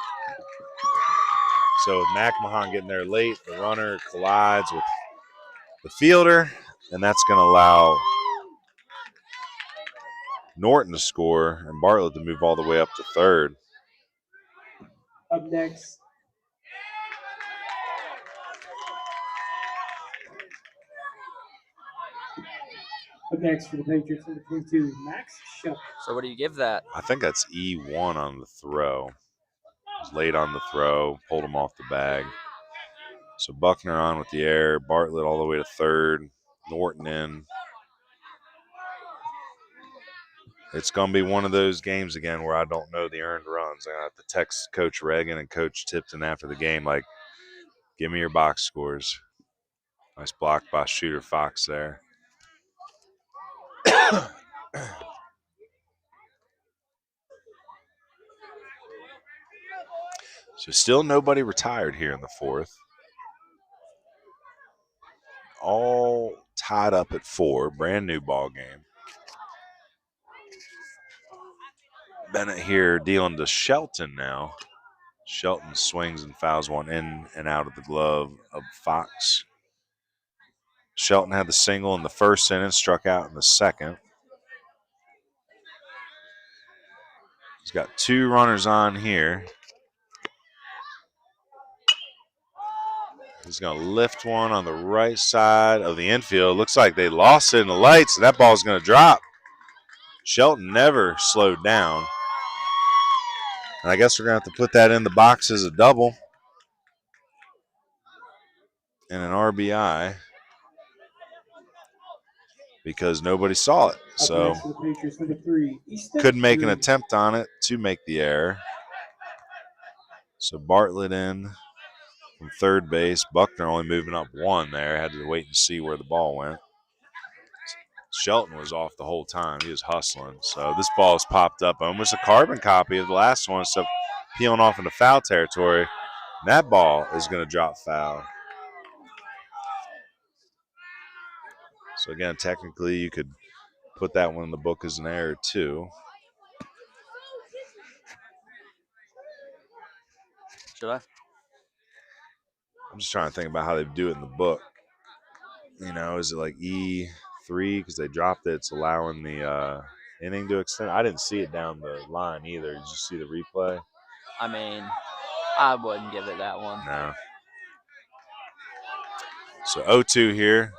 Speaker 1: So with McMahon getting there late, the runner collides with the fielder, and that's going to allow Norton to score and Bartlett to move all the way up to third.
Speaker 5: Up next, for the Patriots, number 22, Max Shelton.
Speaker 2: So what do you give that?
Speaker 1: I think that's E1 on the throw. He was late on the throw, pulled him off the bag. So Buckner on with the air, Bartlett all the way to third, Norton in. It's going to be one of those games again where I don't know the earned runs. I have to text Coach Reagan and Coach Tipton after the game, like, give me your box scores. Nice block by Shooter Fox there. So still nobody retired here in the 4th. All tied up at 4, brand new ball game. Bennett here dealing to Shelton now. Shelton swings and fouls one in and out of the glove of Fox. Shelton had the single in the first inning, struck out in the second. He's got 2 runners on here. He's going to lift one on the right side of the infield. Looks like they lost it in the lights, and that ball's going to drop. Shelton never slowed down. And I guess we're going to have to put that in the box as a double and an RBI because nobody saw it. So couldn't make an attempt on it to make the error. So Bartlett in from third base. Buckner only moving up 1 there. Had to wait and see where the ball went. Shelton was off the whole time. He was hustling. So this ball has popped up. Almost a carbon copy of the last one. So peeling off into foul territory. And that ball is going to drop foul. So again, technically you could put that one in the book as an error too.
Speaker 2: Should I?
Speaker 1: I'm just trying to think about how they do it in the book. You know, is it like E3 because they dropped it? It's allowing the inning to extend. I didn't see it down the line either. Did you see the replay?
Speaker 2: I mean, I wouldn't give it that one.
Speaker 1: No. So 0-2 here.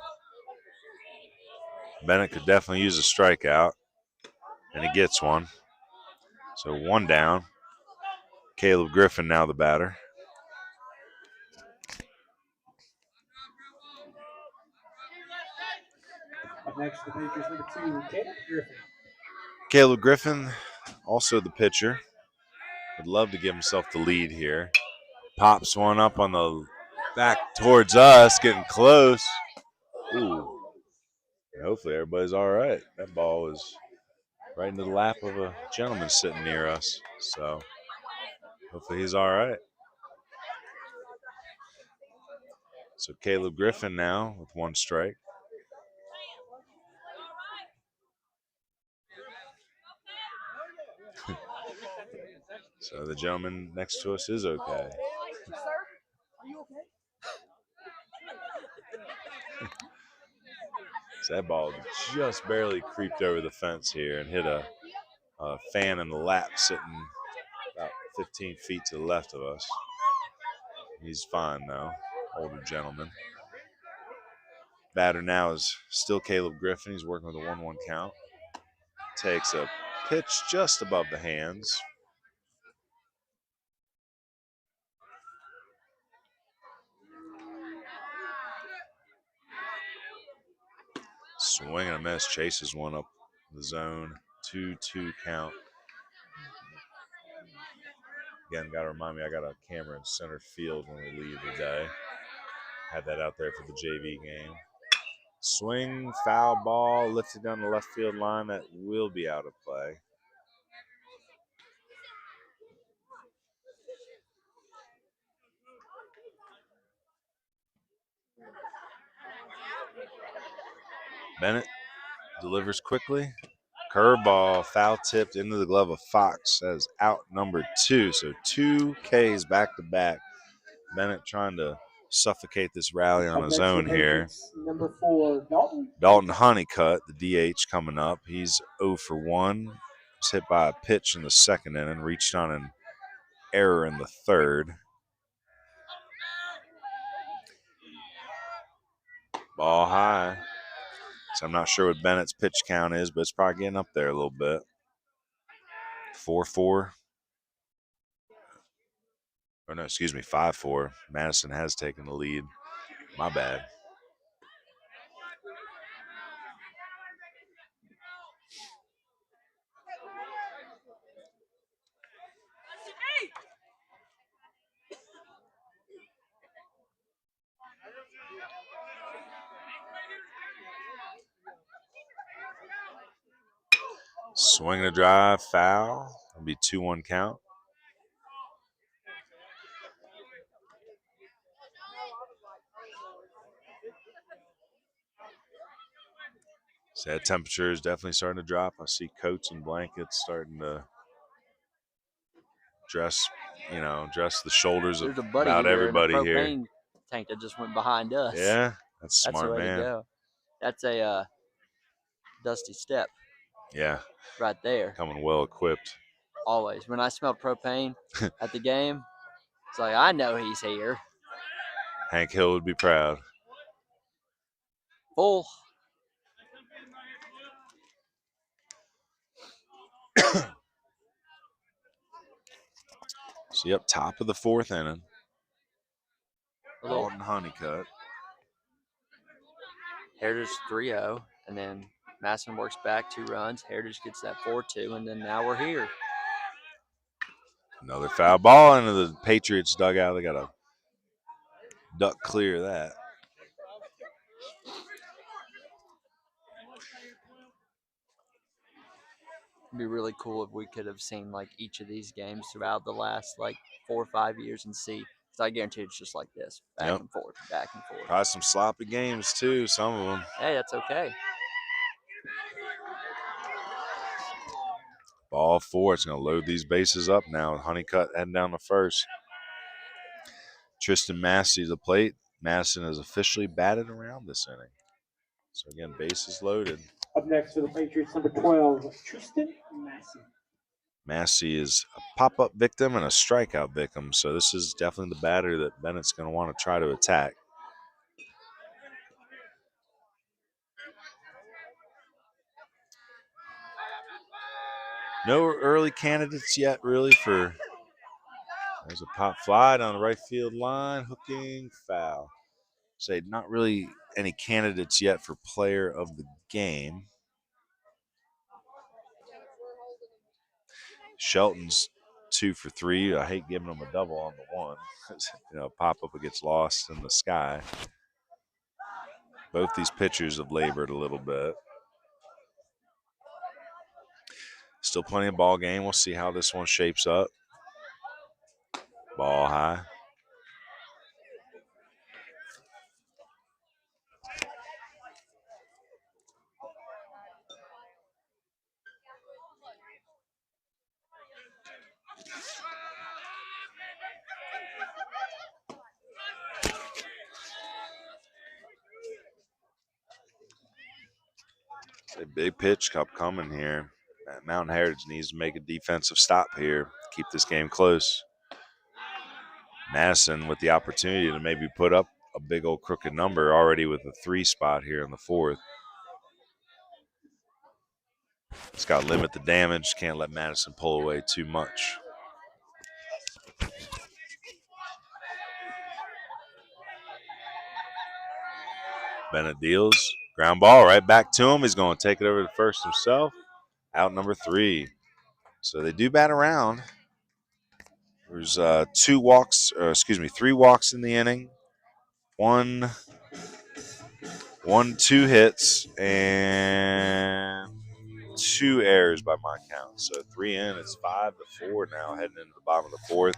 Speaker 1: Bennett could definitely use a strikeout, and he gets one. So 1 down. Caleb Griffin now the batter.
Speaker 5: Up next, the Patriots, number 2, Caleb Griffin.
Speaker 1: Caleb Griffin, also the pitcher. Would love to give himself the lead here. Pops one up on the back towards us, getting close. Ooh. Hopefully everybody's all right. That ball was right into the lap of a gentleman sitting near us. So hopefully he's all right. So Caleb Griffin now with 1 strike. So the gentleman next to us is okay. So that ball just barely creeped over the fence here and hit a fan in the lap sitting about 15 feet to the left of us. He's fine though, older gentleman. Batter now is still Caleb Griffin. He's working with a 1-1 count. Takes a pitch just above the hands. Swing and a miss. Chases one up the zone. 2-2 count. Again, got to remind me, I got a camera in center field when we leave today. Had that out there for the JV game. Swing, foul ball, lifted down the left field line. That will be out of play. Bennett delivers quickly. Curveball, foul tipped into the glove of Fox. That is out number 2. So 2 Ks back to back. Bennett trying to suffocate this rally on his own here.
Speaker 5: Number 4, Dalton.
Speaker 1: Dalton Honeycutt, the DH, coming up. He's 0 for 1. Was hit by a pitch in the 2nd inning, reached on an error in the 3rd. Ball high. So I'm not sure what Bennett's pitch count is, but it's probably getting up there a little bit. 4-4. Or no, excuse me, 5-4. Madison has taken the lead. My bad. Swing and a drive, foul. It'll be 2-1 count. So that temperature is definitely starting to drop. I see coats and blankets starting to dress the shoulders of about everybody
Speaker 2: in a
Speaker 1: here.
Speaker 2: propane tank that just went behind us.
Speaker 1: Yeah, that's smart,
Speaker 2: that's the way
Speaker 1: man.
Speaker 2: to go. That's a Dusty Step.
Speaker 1: Yeah,
Speaker 2: right there.
Speaker 1: Coming well equipped.
Speaker 2: Always. When I smell propane at the game, it's like, I know he's here.
Speaker 1: Hank Hill would be proud.
Speaker 2: Full.
Speaker 1: See, up top of the 4th inning.
Speaker 2: Little
Speaker 1: Dalton Honeycutt.
Speaker 2: Heritage 3-0, and then Madison works back 2 runs. Heritage gets that 4-2, and then now we're here.
Speaker 1: Another foul ball into the Patriots dugout. They got to duck clear of that.
Speaker 2: It'd be really cool if we could have seen like each of these games throughout the last like 4 or 5 years and see. So I guarantee it's just like this, back and forth, back and forth.
Speaker 1: Probably some sloppy games too, some of them.
Speaker 2: Hey, that's okay.
Speaker 1: Ball 4. It's going to load these bases up now. Honeycutt heading down the 1st. Tristan Massey to the plate. Madison has officially batted around this inning. So again, bases loaded.
Speaker 5: Up next for the Patriots, number 12, Tristan Massey.
Speaker 1: Massey is a pop-up victim and a strikeout victim, so this is definitely the batter that Bennett's going to want to try to attack. No early candidates yet, really, for... There's a pop fly down the right field line, hooking, foul. Say not really any candidates yet for player of the game. Shelton's 2 for 3. I hate giving them a double on the one. Pop up, it gets lost in the sky. Both these pitchers have labored a little bit. Still plenty of ball game. We'll see how this one shapes up. Ball high. A big pitch kept coming here. Mountain Heritage needs to make a defensive stop here. Keep this game close. Madison with the opportunity to maybe put up a big old crooked number already with a 3 spot here in the 4th. It's got to limit the damage. Can't let Madison pull away too much. Bennett deals. Ground ball right back to him. He's going to take it over to first himself. Out number 3. So they do bat around. There's 3 walks in the inning. 2 hits, and 2 errors by my count. So 3 in, it's 5-4 now, heading into the bottom of the 4th.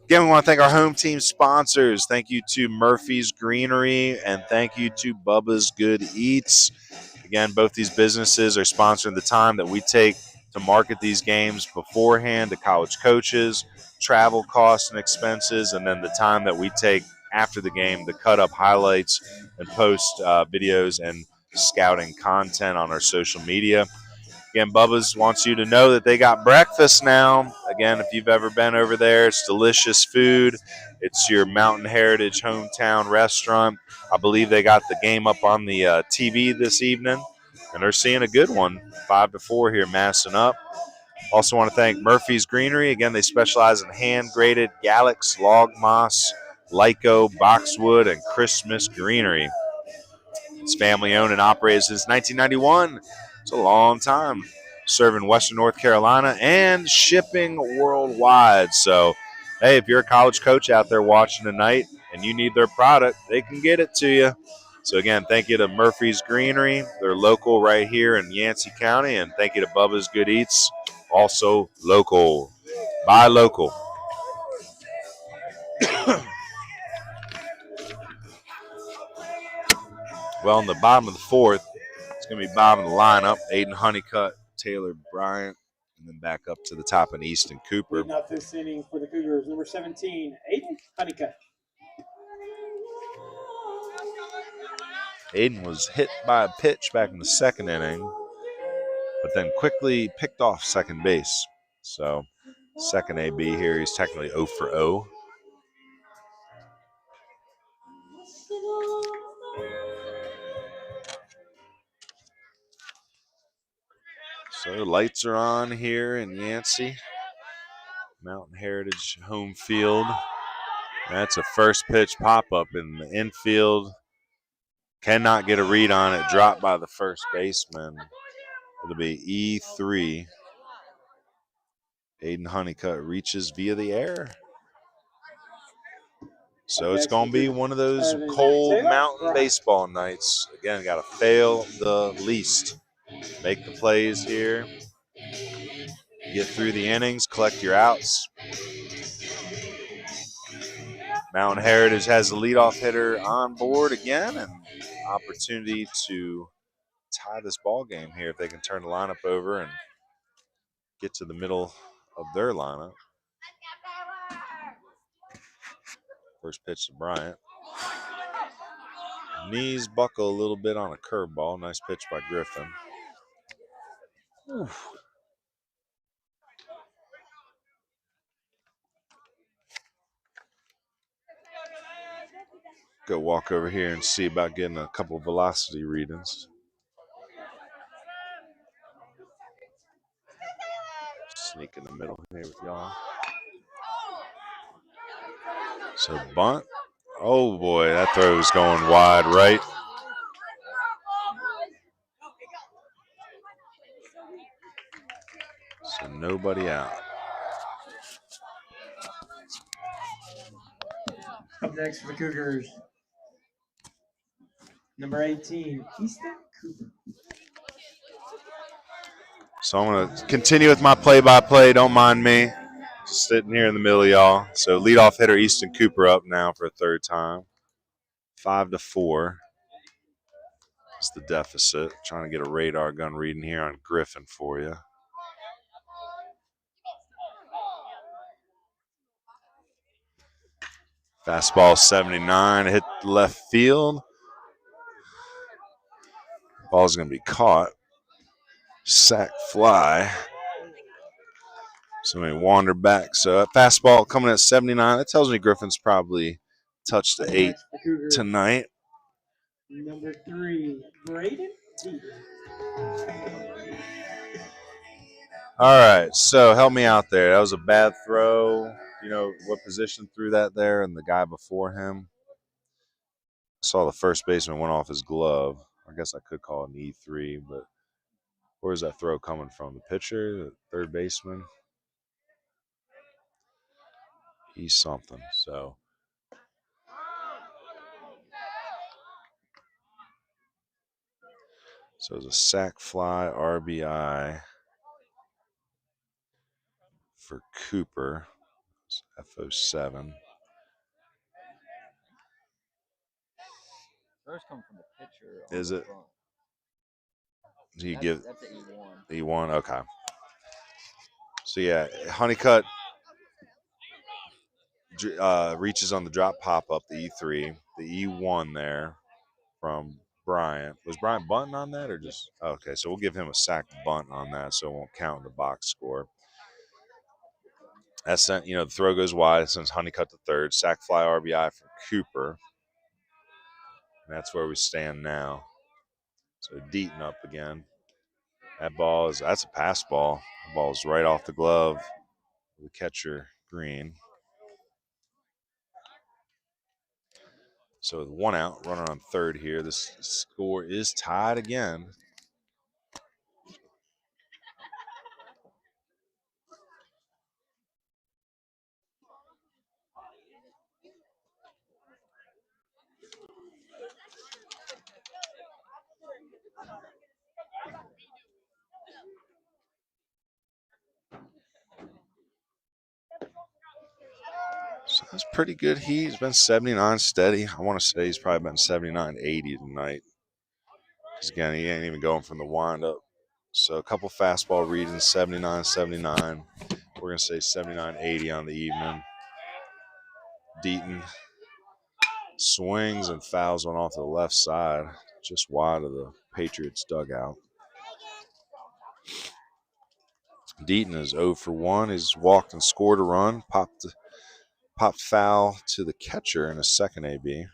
Speaker 1: Again, we want to thank our home team sponsors. Thank you to Murphy's Greenery, and thank you to Bubba's Good Eats. Again, both these businesses are sponsoring the time that we take to market these games beforehand to college coaches, travel costs and expenses, and then the time that we take after the game to cut up highlights and post videos and scouting content on our social media. Again, Bubba's wants you to know that they got breakfast now. Again, if you've ever been over there, it's delicious food. It's your Mountain Heritage hometown restaurant. I believe they got the game up on the TV this evening, and they're seeing a good one, 5-4 here, Madison up. Also want to thank Murphy's Greenery. Again, they specialize in hand-graded Galax, log moss, Lyco, boxwood, and Christmas greenery. It's family-owned and operated since 1991. It's a long time, serving Western North Carolina and shipping worldwide. So, hey, if you're a college coach out there watching tonight and you need their product, they can get it to you. So, again, thank you to Murphy's Greenery. They're local right here in Yancey County. And thank you to Bubba's Good Eats, also local. Buy local. Well, in the bottom of the 4th, it's going to be bottom of the lineup. Aiden Honeycutt, Taylor Bryant, and then back up to the top in Easton Cooper.
Speaker 5: Leading off this inning for the Cougars, number 17, Aiden Honeycutt.
Speaker 1: Aiden was hit by a pitch back in the 2nd inning, but then quickly picked off second base. So, second AB here, he's technically 0 for 0. So the lights are on here in Yancey. Mountain Heritage home field. That's a first pitch pop-up in the infield. Cannot get a read on it. Dropped by the first baseman. It'll be E3. Aiden Honeycutt reaches via the air. So it's going to be one of those cold mountain baseball nights. Again, got to fail the least. Make the plays here. Get through the innings, collect your outs. Mountain Heritage has the leadoff hitter on board again, and opportunity to tie this ball game here if they can turn the lineup over and get to the middle of their lineup. First pitch to Bryant. Knees buckle a little bit on a curveball. Nice pitch by Griffin. Oof. Go walk over here and see about getting a couple velocity readings. Sneak in the middle here with y'all. So bunt. Oh boy, that throw is going wide right. So nobody out.
Speaker 5: Up next for the Cougars, number 18, Easton Cooper.
Speaker 1: So I'm going to continue with my play-by-play. Don't mind me. Just sitting here in the middle of y'all. So leadoff hitter Easton Cooper up now for a third time. 5-4 is the deficit. Trying to get a radar gun reading here on Griffin for you. Fastball 79, hit left field. Ball's going to be caught. Sack fly. So we wander back. So fastball coming at 79. That tells me Griffin's probably touched the 8 tonight.
Speaker 5: Number 3, Braden Deaton.
Speaker 1: All right, so help me out there. That was a bad throw. You know what position threw that there and the guy before him? I saw the first baseman went off his glove. I guess I could call it an E3, but where's that throw coming from? The pitcher, the third baseman? He's something, so. So it was a sack fly, RBI for Cooper. It's FO7.
Speaker 2: Throws come from the pitcher.
Speaker 1: Is it?
Speaker 2: Front.
Speaker 1: Do you give
Speaker 2: That's an
Speaker 1: E1?
Speaker 2: E1.
Speaker 1: E1, okay. So yeah, Honeycutt reaches on the drop pop up, the E3, the E1 there from Bryant. Was Bryant bunting on that or just? Okay, so we'll give him a sack bunt on that so it won't count in the box score. That's, the throw goes wide since Honeycutt to third. Sack fly RBI from Cooper. And that's where we stand now. So Deaton up again. That's a pass ball. The ball's right off the glove of the catcher, Green. So with 1 out, runner on third here. This score is tied again. So that's pretty good heat. He's been 79 steady. I want to say he's probably been 79, 80 tonight. Because again, he ain't even going from the windup. So a couple fastball readings, 79, 79. We're going to say 79, 80 on the evening. Deaton swings and fouls one off to the left side, just wide of the Patriots dugout. Deaton is 0 for 1. He's walked and scored a run, popped foul to the catcher in a second AB.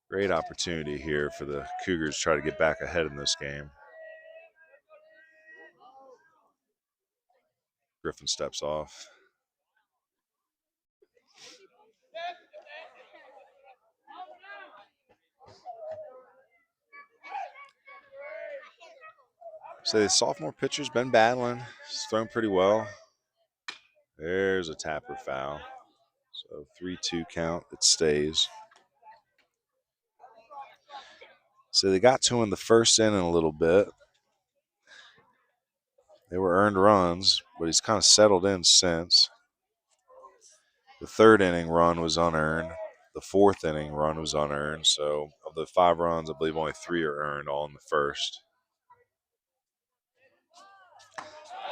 Speaker 1: Great opportunity here for the Cougars to try to get back ahead in this game. Griffin steps off. So the sophomore pitcher's been battling. He's thrown pretty well. There's a tapper foul. So 3-2 count. It stays. So they got to him in the first inning a little bit. They were earned runs, but he's kind of settled in since. The third inning run was unearned. The fourth inning run was unearned. So of the 5 runs, I believe only 3 are earned, all in the first.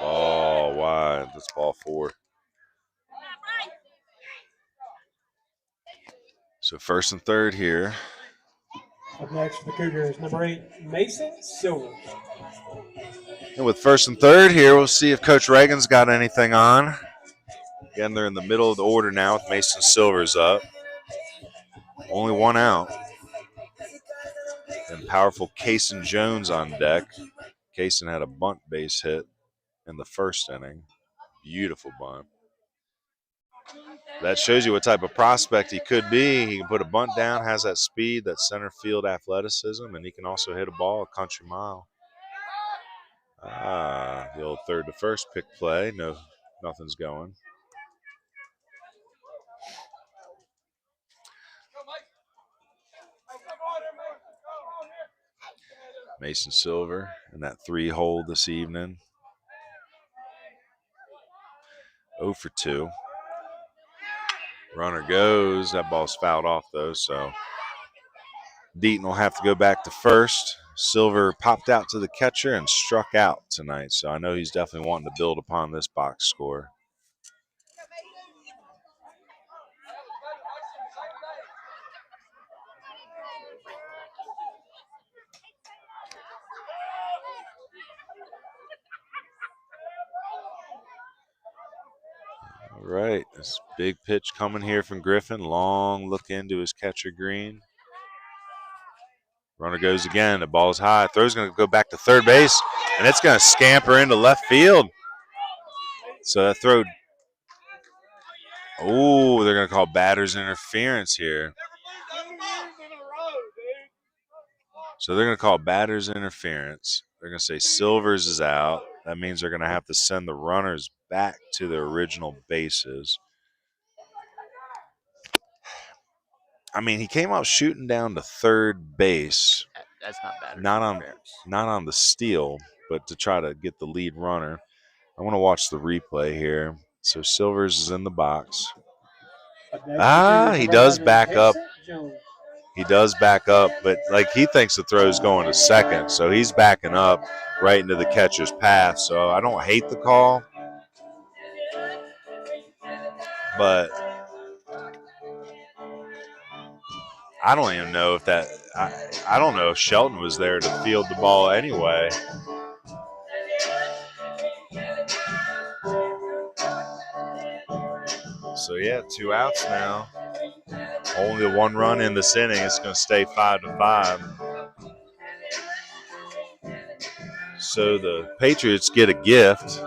Speaker 1: Ball wide. That's ball 4. So first and third here.
Speaker 5: Up next for the Cougars, number 8, Mason Silver.
Speaker 1: And with first and third here, we'll see if Coach Reagan's got anything on. Again, they're in the middle of the order now with Mason Silvers up. Only 1 out. And powerful Kaysen Jones on deck. Kaysen had a bunt base hit in the first inning. Beautiful bunt. That shows you what type of prospect he could be. He can put a bunt down, has that speed, that center field athleticism, and he can also hit a ball a country mile. The old third to first pick play. No, nothing's going. Mason Silver in that 3-hole this evening. 0 for 2. Runner goes. That ball's fouled off, though, so Deaton will have to go back to first. Silver popped out to the catcher and struck out tonight, so I know he's definitely wanting to build upon this box score. All right, this big pitch coming here from Griffin. Long look into his catcher, Green. Runner goes again. The ball's high. Throw's going to go back to third base, and it's going to scamper into left field. So that throw. Oh, they're going to call batter's interference here. So they're going to call batter's interference. They're going to say Silvers is out. That means they're going to have to send the runners back to their original bases. I mean, he came out shooting down to third base.
Speaker 2: That's not bad.
Speaker 1: Not on the steal, but to try to get the lead runner. I want to watch the replay here. So Silvers is in the box. He does back up. He does back up, but like he thinks the throw is going to second, so he's backing up right into the catcher's path. So I don't hate the call, but I don't even know if that. I don't know if Shelton was there to field the ball anyway. So yeah, 2 outs now. Only 1 run in this inning. It's going to stay 5-5. So the Patriots get a gift.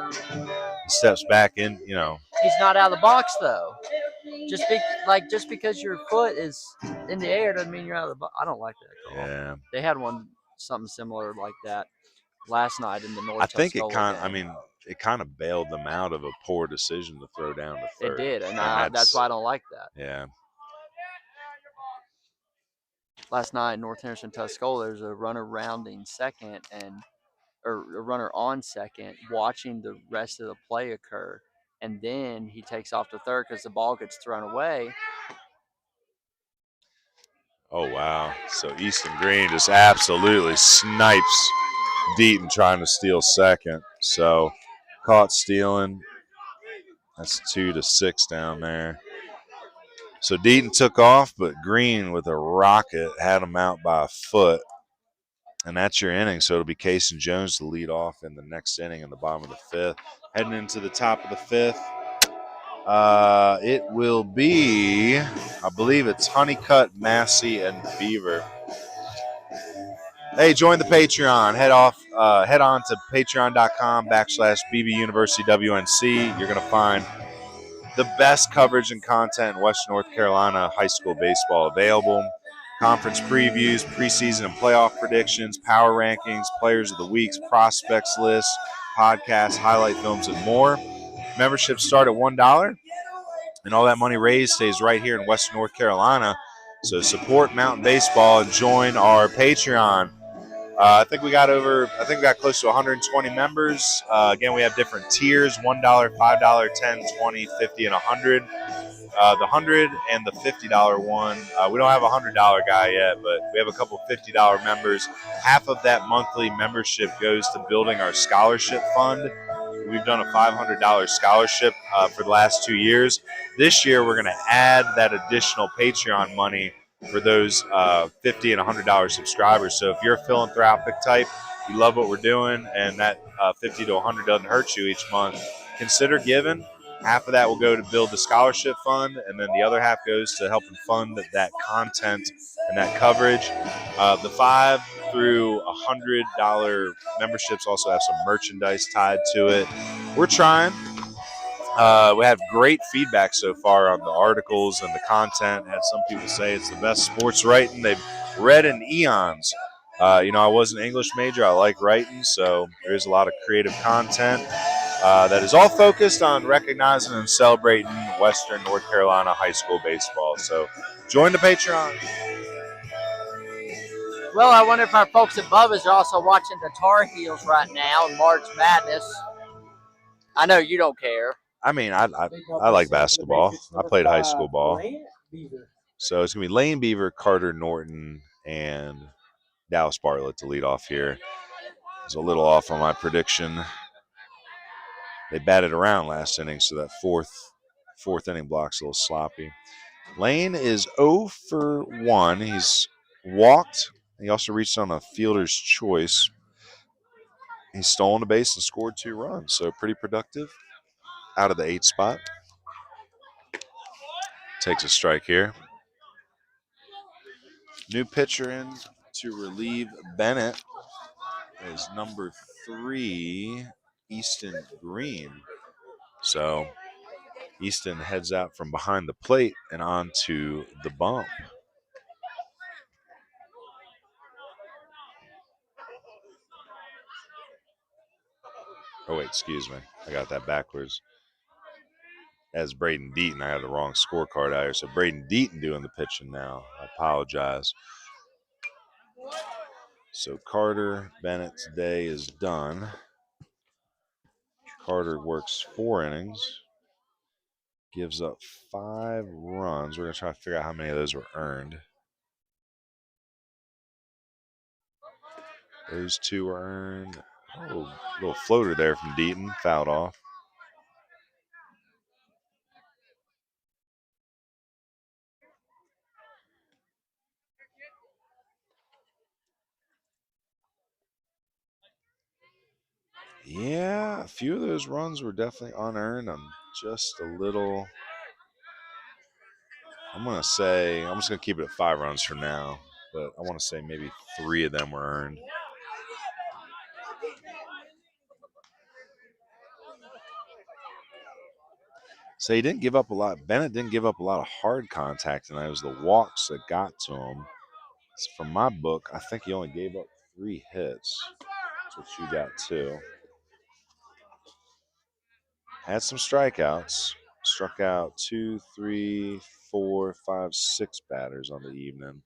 Speaker 1: Steps back in, you know.
Speaker 2: He's not out of the box though. Just because your foot is in the air doesn't mean you're out of the box. I don't like that call.
Speaker 1: Yeah.
Speaker 2: They had something similar like that last night in the North.
Speaker 1: I think it kind of bailed them out of a poor decision to throw down to third.
Speaker 2: It did, and that's why I don't like that.
Speaker 1: Yeah.
Speaker 2: Last night, North Henderson Tuscola, there's a runner rounding second or a runner on second, watching the rest of the play occur, and then he takes off to third because the ball gets thrown away.
Speaker 1: Oh wow! So Easton Green just absolutely snipes Deaton trying to steal second. So caught stealing. That's 2-6 down there. So Deaton took off, but Green with a rocket had him out by a foot. And that's your inning. So it'll be Case and Jones to lead off in the next inning in the bottom of the 5th. Heading into the top of the 5th. It will be, I believe it's Honeycutt, Massey, and Beaver. Hey, join the Patreon. Head on to patreon.com/BB University WNC. You're going to find the best coverage and content in Western North Carolina high school baseball available. Conference previews, preseason and playoff predictions, power rankings, players of the weeks, prospects lists, podcasts, highlight films, and more. Memberships start at $1, and all that money raised stays right here in Western North Carolina. So support Mountain Baseball and join our Patreon. I think we got close to 120 members. Again, we have different tiers: $1, $5, $10, $20, $50, and $100. The $100 and the $50 one. We don't have a $100 guy yet, but we have a couple $50 members. Half of that monthly membership goes to building our scholarship fund. We've done a $500 scholarship for the last 2 years. This year, we're going to add that additional Patreon money for those $50 and $100 subscribers. So if you're a philanthropic type, you love what we're doing, and that $50 to $100 doesn't hurt you each month, consider giving. Half of that will go to build the scholarship fund, and then the other half goes to helping fund that content and that coverage. The $5 through $100 memberships also have some merchandise tied to it. We're trying. We have great feedback so far on the articles and the content. Had some people say it's the best sports writing they've read in eons. I was an English major. I like writing, so there's a lot of creative content that is all focused on recognizing and celebrating Western North Carolina high school baseball. So join the Patreon.
Speaker 2: Well, I wonder if our folks above us are also watching the Tar Heels right now in March Madness. I know you don't care.
Speaker 1: I mean, I like basketball. I played high school ball. So it's going to be Lane Beaver, Carter Norton, and Dallas Bartlett to lead off here. I was a little off on my prediction. They batted around last inning, so that fourth inning block's a little sloppy. Lane is 0 for 1. He's walked. He also reached on a fielder's choice. He's stolen a base and scored 2 runs, so pretty productive out of the 8th spot. Takes a strike here. New pitcher in to relieve Bennett is number 3, Easton Green. So Easton heads out from behind the plate and onto the bump. Oh, wait, excuse me. I got that backwards. As Braden Deaton, I had the wrong scorecard out here. So Braden Deaton doing the pitching now. I apologize. So Carter Bennett's day is done. Carter works 4 innings. Gives up 5 runs. We're going to try to figure out how many of those were earned. Those 2 were earned. Oh, little floater there from Deaton. Fouled off. Yeah, a few of those runs were definitely unearned. I'm just a little. I'm just going to keep it at 5 runs for now. But I want to say maybe 3 of them were earned. So he didn't give up a lot. Bennett didn't give up a lot of hard contact, and it was the walks that got to him. So from my book, I think he only gave up 3 hits. That's what you got too. Had some strikeouts. Struck out 2, 3, 4, 5, 6 batters on the evening.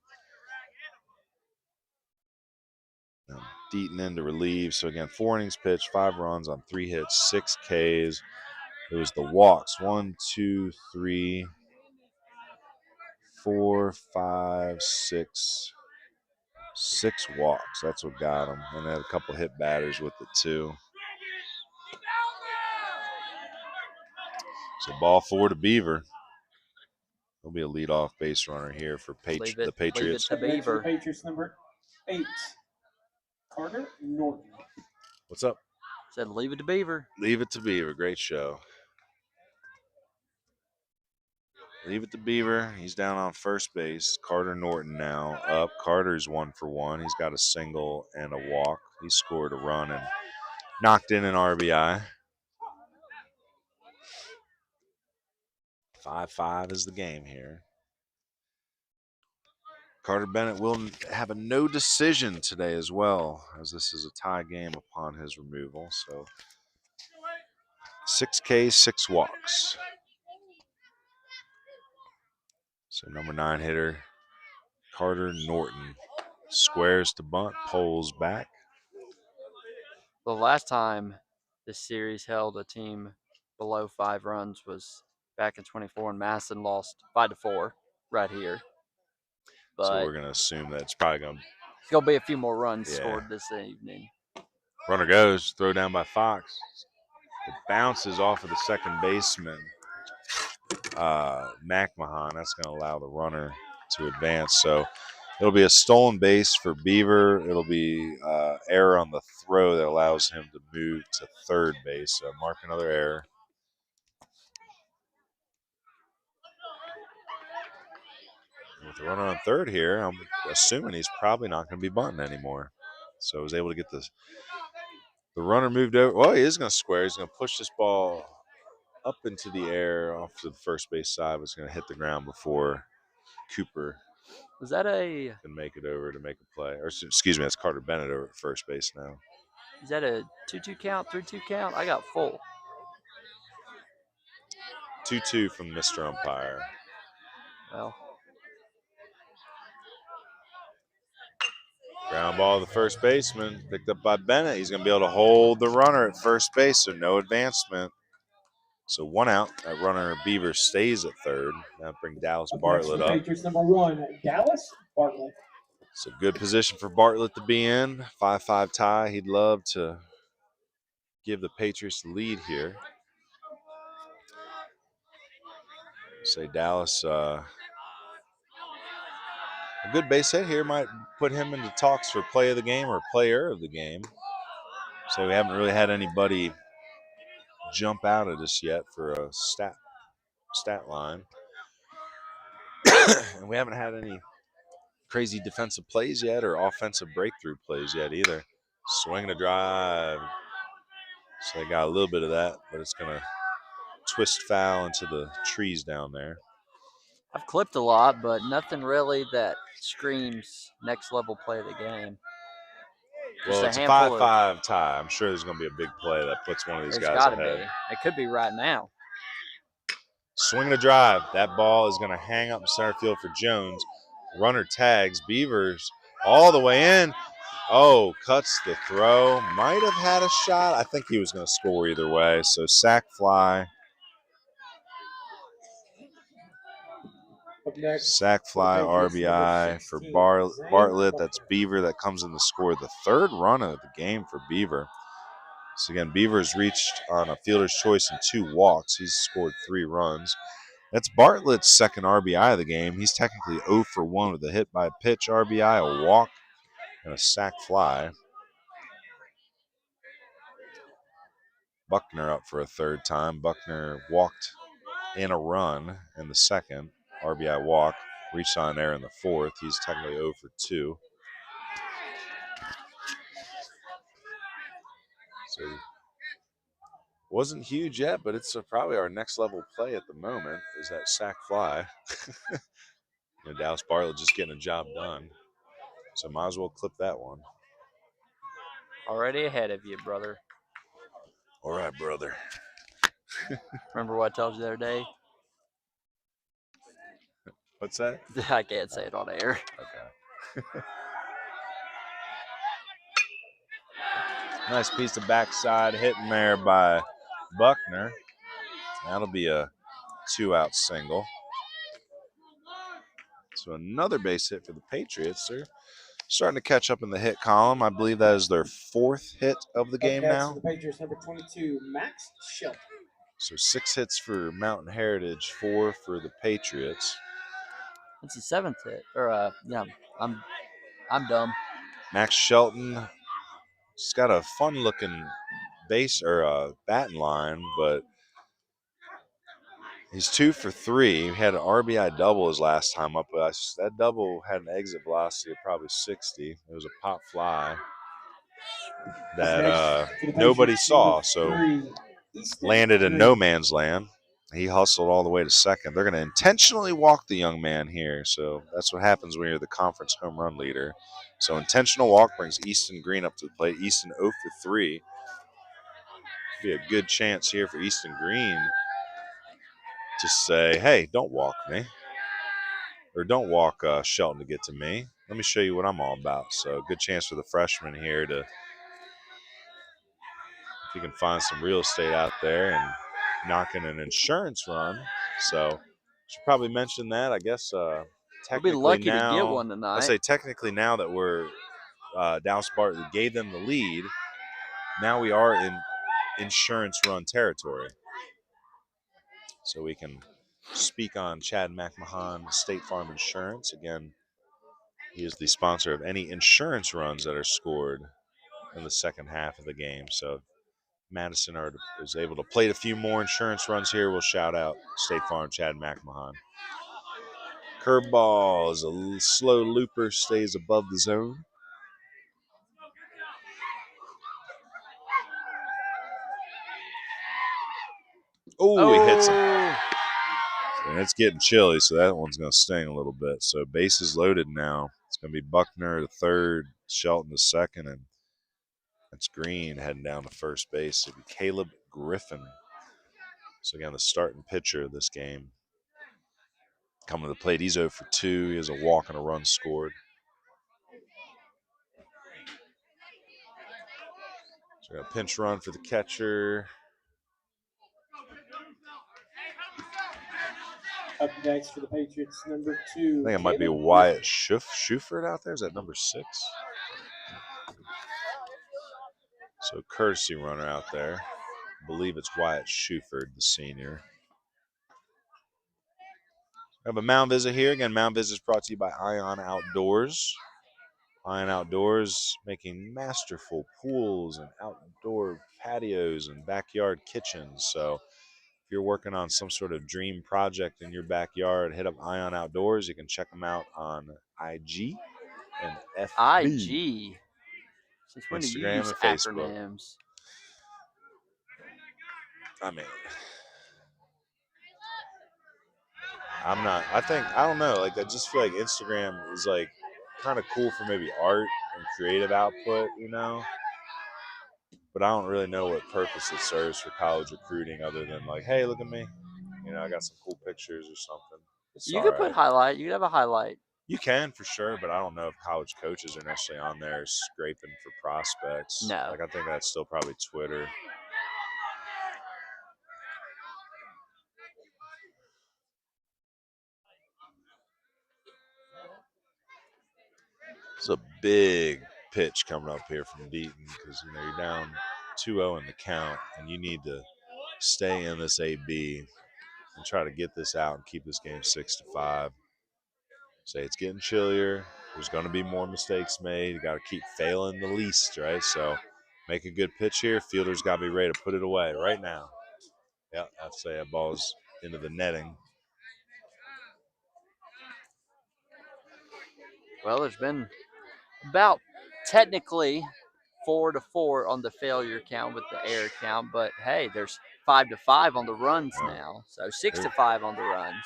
Speaker 1: Now, Deaton in to relieve. So again, 4 innings pitched, 5 runs on 3 hits, 6 Ks. It was the walks. 1, 2, 3, 4, 5, 6. 6 walks. That's what got him. And had a couple hit batters with it too. So ball 4 to Beaver. There'll be a leadoff base runner here for the Patriots.
Speaker 2: Leave it to Beaver.
Speaker 5: Patriots number 8, Carter Norton.
Speaker 1: What's up?
Speaker 2: Said leave it to Beaver.
Speaker 1: Leave it to Beaver. Great show. Leave it to Beaver. He's down on first base. Carter Norton now up. Carter's 1 for 1. He's got a single and a walk. He scored a run and knocked in an RBI. 5-5 is the game here. Carter Bennett will have a no decision today as well, as this is a tie game upon his removal. So 6 Ks, 6 walks. So number 9 hitter, Carter Norton, squares to bunt, pulls back.
Speaker 2: The last time this series held a team below 5 runs was back in 24, and Madison lost 5-4 right here. But
Speaker 1: so we're going to assume that it's probably going
Speaker 2: to be a few more runs scored this evening.
Speaker 1: Runner goes, throw down by Fox. It bounces off of the second baseman, McMahon. That's going to allow the runner to advance. So it'll be a stolen base for Beaver. It'll be error on the throw that allows him to move to third base. So mark another error. With the runner on third here, I'm assuming he's probably not going to be bunting anymore. So I was able to get the runner moved over. Well, he is going to square. He's going to push this ball up into the air off to the first base side, but it's going to hit the ground before Cooper can make it over to make a play. Or excuse me, that's Carter Bennett over at first base now.
Speaker 2: Is that a 2-2 count, 3-2 count? I got full.
Speaker 1: 2-2 from Mr. Umpire.
Speaker 2: Well,
Speaker 1: Ground ball to the first baseman, picked up by Bennett. He's going to be able to hold the runner at first base, so no advancement. So 1 out. That runner, Beaver, stays at third. Now bring Dallas Bartlett up.
Speaker 5: Patriots number 1, Dallas Bartlett.
Speaker 1: It's a good position for Bartlett to be in. 5-5 tie. He'd love to give the Patriots the lead here. Say Dallas, a good base hit here might put him into talks for play of the game or player of the game. So we haven't really had anybody jump out at us yet for a stat line. And we haven't had any crazy defensive plays yet or offensive breakthrough plays yet either. Swing and a drive. So they got a little bit of that, but it's going to twist foul into the trees down there.
Speaker 2: I've clipped a lot, but nothing really that screams next level play of the game.
Speaker 1: Well, it's a 5-5 tie. I'm sure there's going to be a big play that puts one of these guys ahead.
Speaker 2: Be. It could be right now.
Speaker 1: Swing and a drive. That ball is going to hang up in center field for Jones. Runner tags. Beavers all the way in. Oh, cuts the throw. Might have had a shot. I think he was going to score either way. So sack fly. Sack fly, RBI for Bartlett. That's Beaver that comes in to score the third run of the game for Beaver. So again, Beaver's reached on a fielder's choice and 2 walks. He's scored 3 runs. That's Bartlett's second RBI of the game. He's technically 0 for 1 with a hit by pitch RBI, a walk, and a sack fly. Buckner up for a third time. Buckner walked in a run in the second. RBI walk. Reached on there in the fourth. He's technically 0 for 2. So wasn't huge yet, but it's probably our next level play at the moment is that sack fly. Dallas Bartlett just getting a job done. So might as well clip that one.
Speaker 2: Already ahead of you, brother.
Speaker 1: All right, brother.
Speaker 2: Remember what I told you the other day?
Speaker 1: What's that?
Speaker 2: I can't say it on air.
Speaker 1: Okay. Nice piece of backside hitting there by Buckner. That'll be a 2-out single. So another base hit for the Patriots. They're starting to catch up in the hit column. I believe that is their 4th hit of the game now.
Speaker 5: The Patriots number 22, Max Shelton.
Speaker 1: So 6 hits for Mountain Heritage, 4 for the Patriots.
Speaker 2: It's the 7th hit. Or yeah, I'm dumb.
Speaker 1: Max Shelton, he's got a fun-looking base or batting line, but he's 2 for 3. He had an RBI double his last time up. But that double had an exit velocity of probably 60. It was a pop fly that nobody saw, so landed in no man's land. He hustled all the way to second. They're going to intentionally walk the young man here, so that's what happens when you're the conference home run leader. So intentional walk brings Easton Green up to the plate. Easton 0 for 3. Be a good chance here for Easton Green to say, hey, don't walk me. Or don't walk Shelton to get to me. Let me show you what I'm all about. So good chance for the freshman here to, if he can find some real estate out there and knock in an insurance run. So should probably mention that. I guess technically
Speaker 2: we'll be lucky
Speaker 1: now,
Speaker 2: to get one tonight.
Speaker 1: I say technically now that we're Dallas Bartlett gave them the lead, now we are in insurance run territory. So we can speak on Chad McMahon State Farm Insurance. Again, he is the sponsor of any insurance runs that are scored in the second half of the game. So if Madison is able to plate a few more insurance runs here, we'll shout out State Farm Chad McMahon. Curveball is a slow looper, stays above the zone. Oh, he hits him. And it's getting chilly, so that one's going to sting a little bit. So bases loaded now. It's going to be Buckner to third, Shelton to second, and that's Green heading down to first base. It'll be Caleb Griffin. So again, the starting pitcher of this game. Coming to the plate, he's 0 for 2. He has a walk and a run scored. So we got a pinch run for the catcher.
Speaker 5: Up next for the Patriots, number 2.
Speaker 1: I think it might be
Speaker 5: Kevin
Speaker 1: Wyatt Schufert out there. Is that number 6? So courtesy runner out there. I believe it's Wyatt Schufert, the senior. We have a mound visit here. Again, mound visit is brought to you by Ion Outdoors. Ion Outdoors making masterful pools and outdoor patios and backyard kitchens. So if you're working on some sort of dream project in your backyard, hit up Ion Outdoors. You can check them out on IG and FB.
Speaker 2: IG. Since when do you
Speaker 1: Instagram
Speaker 2: use
Speaker 1: and Facebook.
Speaker 2: acronyms?
Speaker 1: I mean, I don't know. Like, I just feel like Instagram is like kind of cool for maybe art and creative output, you know? But I don't really know what purpose it serves for college recruiting other than like, hey, look at me. You know, I got some cool pictures or something. It's
Speaker 2: You could put
Speaker 1: alright.
Speaker 2: highlight. You could have a highlight.
Speaker 1: You can for sure, but I don't know if college coaches are necessarily on there scraping for prospects.
Speaker 2: No.
Speaker 1: Like, I think that's still probably Twitter. It's a big pitch coming up here from Deaton because, you know, you're down 2-0 in the count and you need to stay in this AB and try to get this out and keep this game 6-5. Say it's getting chillier. There's going to be more mistakes made. You got to keep failing the least, right? So make a good pitch here. Fielder's got to be ready to put it away right now. Yeah, I have to say that ball's into the netting.
Speaker 2: Well, there's been about technically 4-4 on the failure count with the error count, but hey, there's 5-5 on the runs now. So 6-5 on the runs.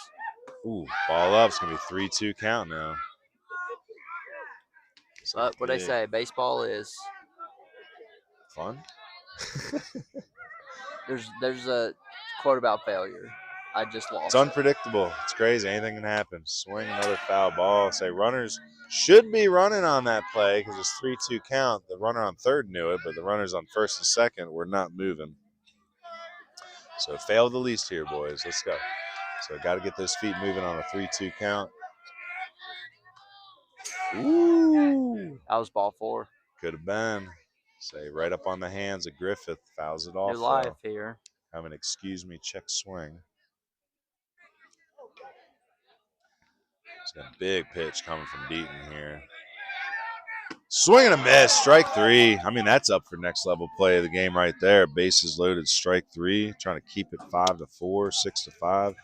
Speaker 1: Ooh, ball up. It's going to be 3-2 count now.
Speaker 2: But what they say, baseball is
Speaker 1: fun.
Speaker 2: There's a quote about failure. I just lost.
Speaker 1: It's unpredictable. It's crazy. Anything can happen. Swing another foul ball. Say runners should be running on that play because it's 3-2 count. The runner on third knew it, but the runners on first and second were not moving. So fail the least here, boys. Let's go. So got to get those feet moving on a 3-2 count. Ooh.
Speaker 2: That was ball 4.
Speaker 1: Could have been. Say right up on the hands of Griffith. Fouls it off.
Speaker 2: New life here.
Speaker 1: Have an excuse me check swing. It's a big pitch coming from Deaton here. Swing and a miss, strike 3. I mean, that's up for next level play of the game right there. Bases loaded, strike 3. Trying to keep it 5-4, 6-5.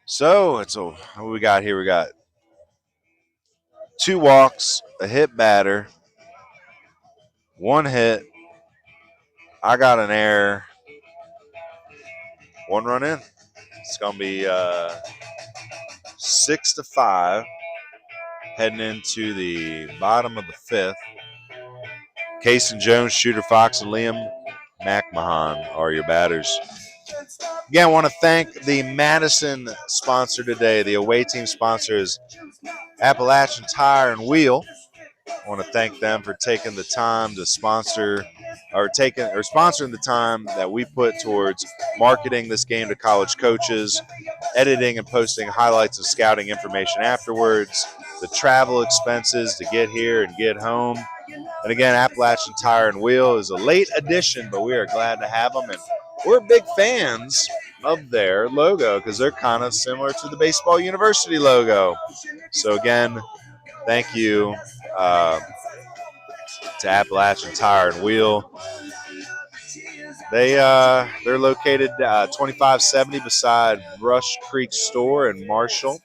Speaker 1: So what we got here? We got 2 walks, a hit batter, 1 hit. I got an error. 1 run in. It's gonna be 6-5. Heading into the bottom of the 5th. Case and Jones, Shooter Fox, and Liam McMahon are your batters. Again, I want to thank the Madison sponsor today. The away team sponsor is Appalachian Tire and Wheel. I want to thank them for taking the time to sponsor sponsoring the time that we put towards marketing this game to college coaches, editing and posting highlights and scouting information afterwards, the travel expenses to get here and get home. And again, Appalachian Tire and Wheel is a late addition, but we are glad to have them. And we're big fans of their logo because they're kind of similar to the Baseball University logo. So again, thank you to Appalachian Tire and Wheel. They're located 2570 beside Brush Creek Store in Marshall.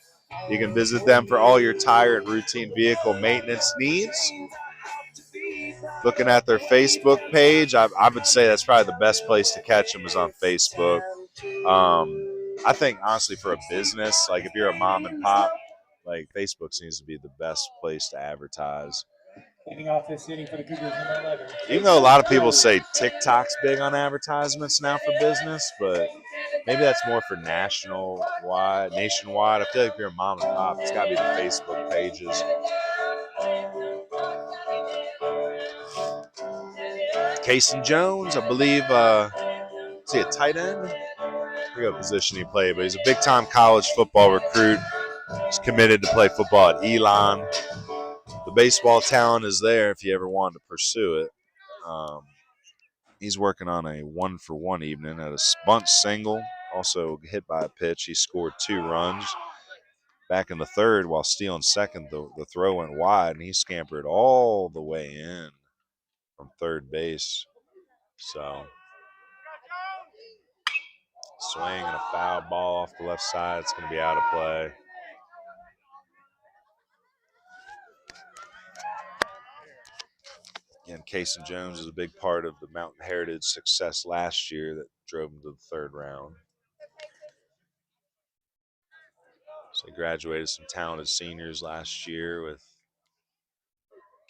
Speaker 1: You can visit them for all your tire and routine vehicle maintenance needs. Looking at their Facebook page, I would say that's probably the best place to catch them is on Facebook. I think, honestly, for a business, like if you're a mom and pop, like Facebook seems to be the best place to advertise.
Speaker 5: Leading off this inning for the Cougars, number 11.
Speaker 1: Even though a lot of people say TikTok's big on advertisements now for business, but maybe that's more for nationwide. I feel like if you're a mom and pop, it's got to be the Facebook pages. Casey Jones, I believe, is he a tight end? I forget what position he played, but he's a big-time college football recruit. He's committed to play football at Elon. The baseball talent is there if you ever wanted to pursue it. He's working on a 1-for-1 evening at a bunt single, also hit by a pitch. He scored 2 runs. Back in the third, while stealing second, the throw went wide, and he scampered all the way in from third base. So, swing and a foul ball off the left side. It's going to be out of play. Again, Casey Jones is a big part of the Mountain Heritage success last year that drove him to the third round. So they graduated some talented seniors last year with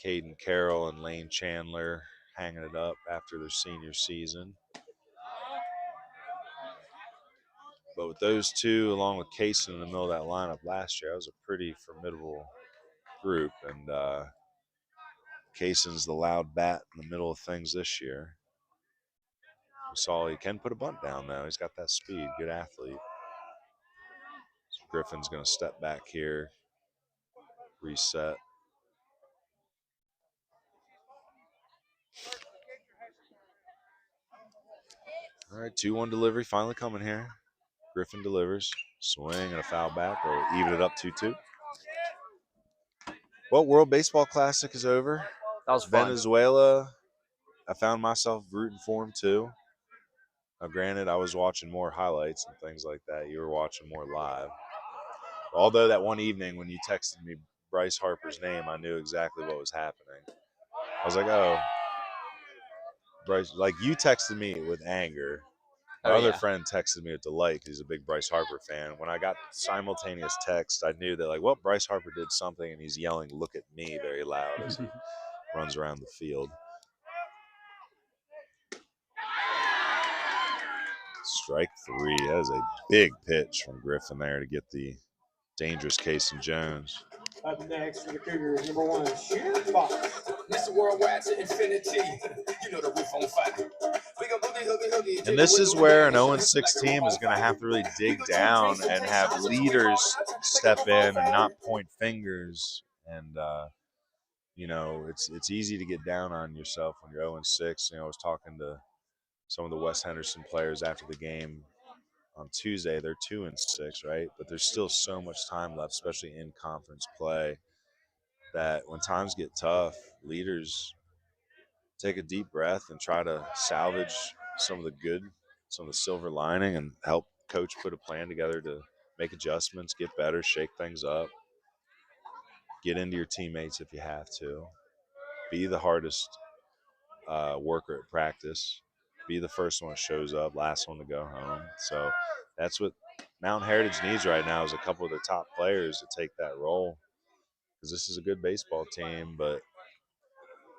Speaker 1: Caden Carroll and Lane Chandler hanging it up after their senior season. But with those two, along with Casey in the middle of that lineup last year, that was a pretty formidable group. And Cason's the loud bat in the middle of things this year. We saw he can put a bunt down, though. He's got that speed, good athlete. So Griffin's going to step back here, reset. All right, 2-1 delivery finally coming here. Griffin delivers, swing and a foul back, or even it up 2-2. Well, World Baseball Classic is over.
Speaker 2: That was fun.
Speaker 1: Venezuela, I found myself rooting for him too. Now, granted, I was watching more highlights and things like that. You were watching more live. Although that one evening when you texted me Bryce Harper's name, I knew exactly what was happening. I was like, oh, Bryce, like you texted me with anger. My other friend texted me with delight because he's a big Bryce Harper fan. When I got simultaneous text, I knew that, like, well, Bryce Harper did something, and he's yelling, "Look at me," very loud as he runs around the field. Strike 3. That is a big pitch from Griffin there to get the dangerous Casey Jones.
Speaker 5: Up next for the Cougars, number 1, Shooter Fox.
Speaker 6: Mr. Worldwide to infinity. You know the roof on fire.
Speaker 1: And this is where an 0-6 team is going to have to really dig down and have leaders step in and not point fingers. And, you know, it's easy to get down on yourself when you're 0-6. You know, I was talking to some of the West Henderson players after the game on Tuesday. They're 2-6, right? But there's still so much time left, especially in conference play, that when times get tough, leaders take a deep breath and try to salvage some of the good, some of the silver lining, and help coach put a plan together to make adjustments, get better, shake things up, get into your teammates if you have to, be the hardest worker at practice, be the first one that shows up, last one to go home. So that's what Mountain Heritage needs right now, is a couple of their top players to take that role, because this is a good baseball team, but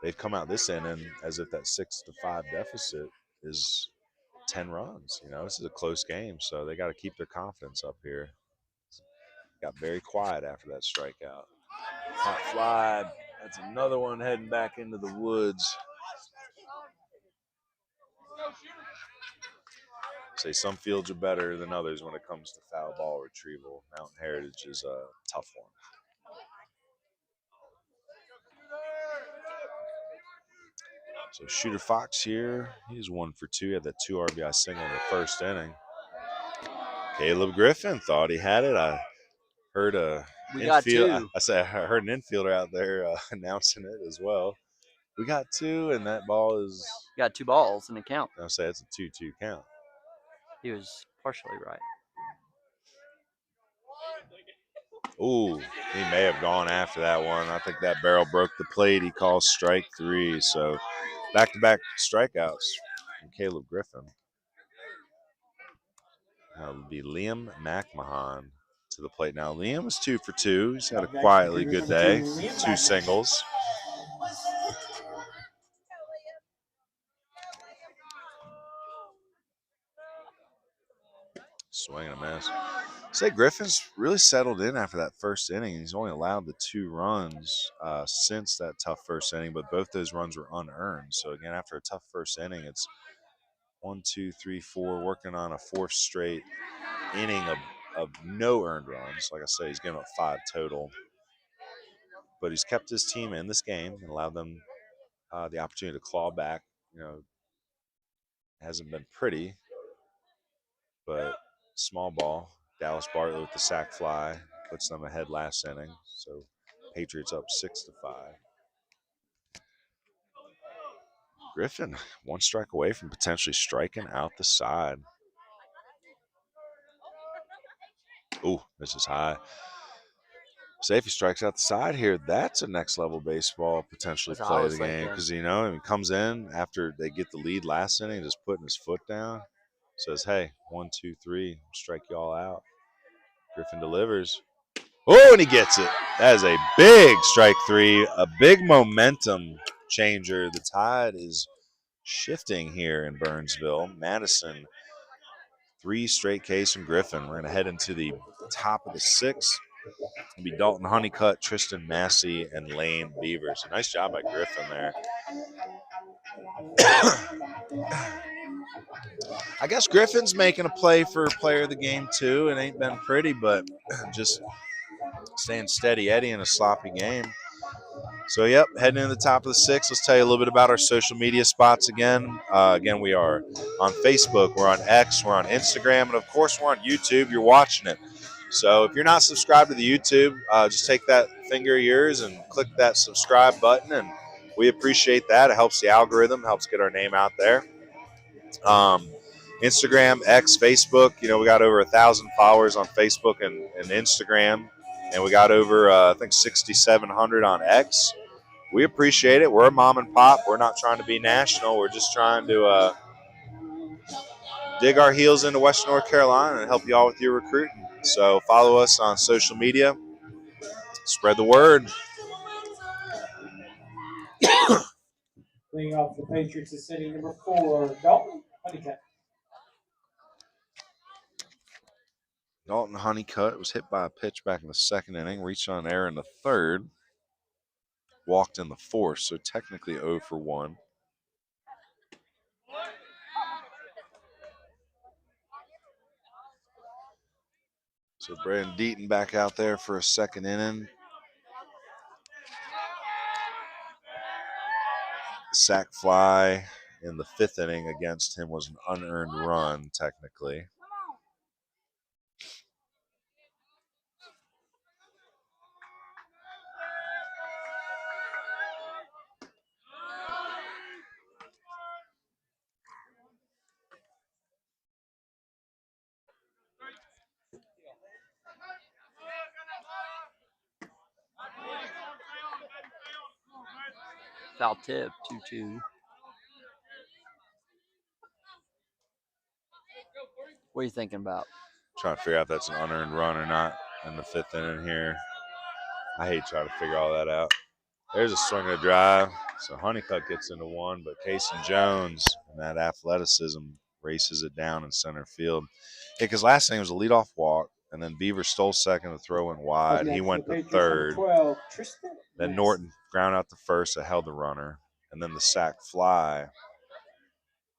Speaker 1: they've come out this inning as if that 6-5 deficit is 10 runs. You know, this is a close game, so they got to keep their confidence up here. Got very quiet after that strikeout. Hot fly. That's another one heading back into the woods. Say some fields are better than others when it comes to foul ball retrieval. Mountain Heritage is a tough one. So Shooter Fox here, he's 1 for 2. He had that 2 RBI single in the first inning. Caleb Griffin thought he had it. I heard I heard an infielder out there announcing it as well. We got 2, and that ball is.
Speaker 2: Got 2 balls in the count.
Speaker 1: I'll say it's a 2-2 count.
Speaker 2: He was partially right.
Speaker 1: Ooh, he may have gone after that one. I think that barrel broke the plate. He calls strike 3. So back-to-back strikeouts from Caleb Griffin. That would be Liam McMahon to the plate now. Liam is 2 for 2. He's had a quietly good day. 2 singles. Swing and a miss. say Griffin's really settled in after that first inning. He's only allowed the 2 runs since that tough first inning, but both those runs were unearned. So again, after a tough first inning, it's 1, 2, 3, 4, working on a 4th straight inning of no earned runs. Like I said, he's given up 5 total, but he's kept his team in this game and allowed them the opportunity to claw back. You know, hasn't been pretty, but small ball. Dallas Bartlett with the sac fly puts them ahead last inning. So Patriots up 6-5. Griffin 1 strike away from potentially striking out the side. Ooh, this is high. Say if he strikes out the side here, that's a next level baseball potentially
Speaker 2: That's what I
Speaker 1: play of
Speaker 2: was
Speaker 1: the game,
Speaker 2: thinking.
Speaker 1: because you know he comes in after they get the lead last inning, just putting his foot down, says, "Hey, 1, 2, 3, strike you all out." Griffin delivers. Oh, and he gets it. That is a big strike 3, a big momentum changer. The tide is shifting here in Burnsville. Madison, 3 straight Ks from Griffin. We're going to head into the top of the 6th. It'll be Dalton Honeycutt, Tristan Massey, and Lane Beavers. A nice job by Griffin there. I guess Griffin's making a play for player of the game too. It ain't been pretty, but just staying steady Eddie in a sloppy game. So, yep, heading into the top of the 6th. Let's tell you a little bit about our social media spots again. Again, we are on Facebook, we're on X, we're on Instagram, and, of course, we're on YouTube. You're watching it. So if you're not subscribed to the YouTube, just take that finger of yours and click that subscribe button, and we appreciate that. It helps the algorithm, helps get our name out there. Instagram, X, Facebook, you know, we got over 1,000 followers on Facebook and Instagram, and we got over, I think, 6,700 on X. We appreciate it. We're a mom and pop. We're not trying to be national. We're just trying to dig our heels into Western North Carolina and help you all with your recruiting. So follow us on social media. Spread the word.
Speaker 5: Leading off the Patriots is setting number 4, Dalton Honeycutt.
Speaker 1: Dalton Honeycutt was hit by a pitch back in the 2nd inning, reached on air in the 3rd, walked in the 4th, so technically 0 for 1. So Brandon Deaton back out there for a 2nd inning. Sac fly in the 5th inning against him was an unearned run, technically.
Speaker 2: Foul tip, 2-2. What are you thinking about?
Speaker 1: Trying to figure out if that's an unearned run or not in the 5th inning here. I hate trying to figure all that out. There's a swing and a drive. So Honeycutt gets into 1, but Kason Jones and that athleticism races it down in center field. Yeah, because last inning was a leadoff walk, and then Beaver stole 2nd to throw in wide. He went to 3rd.
Speaker 5: 12,
Speaker 1: Then Norton ground out to 1st that held the runner, and then the sac fly.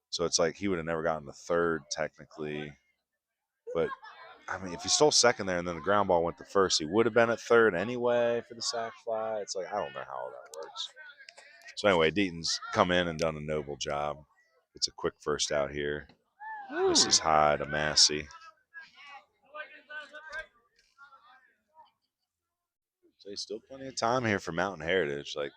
Speaker 1: So it's like he would have never gotten to 3rd technically. But, I mean, if he stole 2nd there and then the ground ball went to 1st, he would have been at 3rd anyway for the sac fly. It's like, I don't know how all that works. So anyway, Deaton's come in and done a noble job. It's a quick first out here.
Speaker 2: Ooh.
Speaker 1: This is high to Massey. So there's still plenty of time here for Mountain Heritage. Like,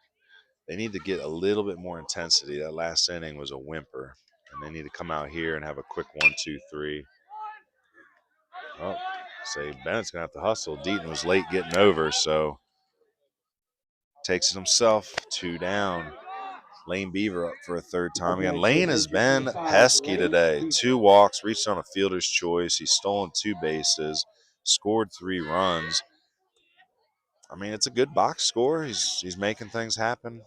Speaker 1: they need to get a little bit more intensity. That last inning was a whimper, and they need to come out here and have a quick 1, 2, 3. Oh, say Bennett's gonna have to hustle. Deaton was late getting over, so takes it himself. 2 down. Lane Beaver up for a 3rd time again. Lane has been pesky today. 2 walks, reached on a fielder's choice. He's stolen 2 bases, scored 3 runs. I mean, it's a good box score. He's making things happen.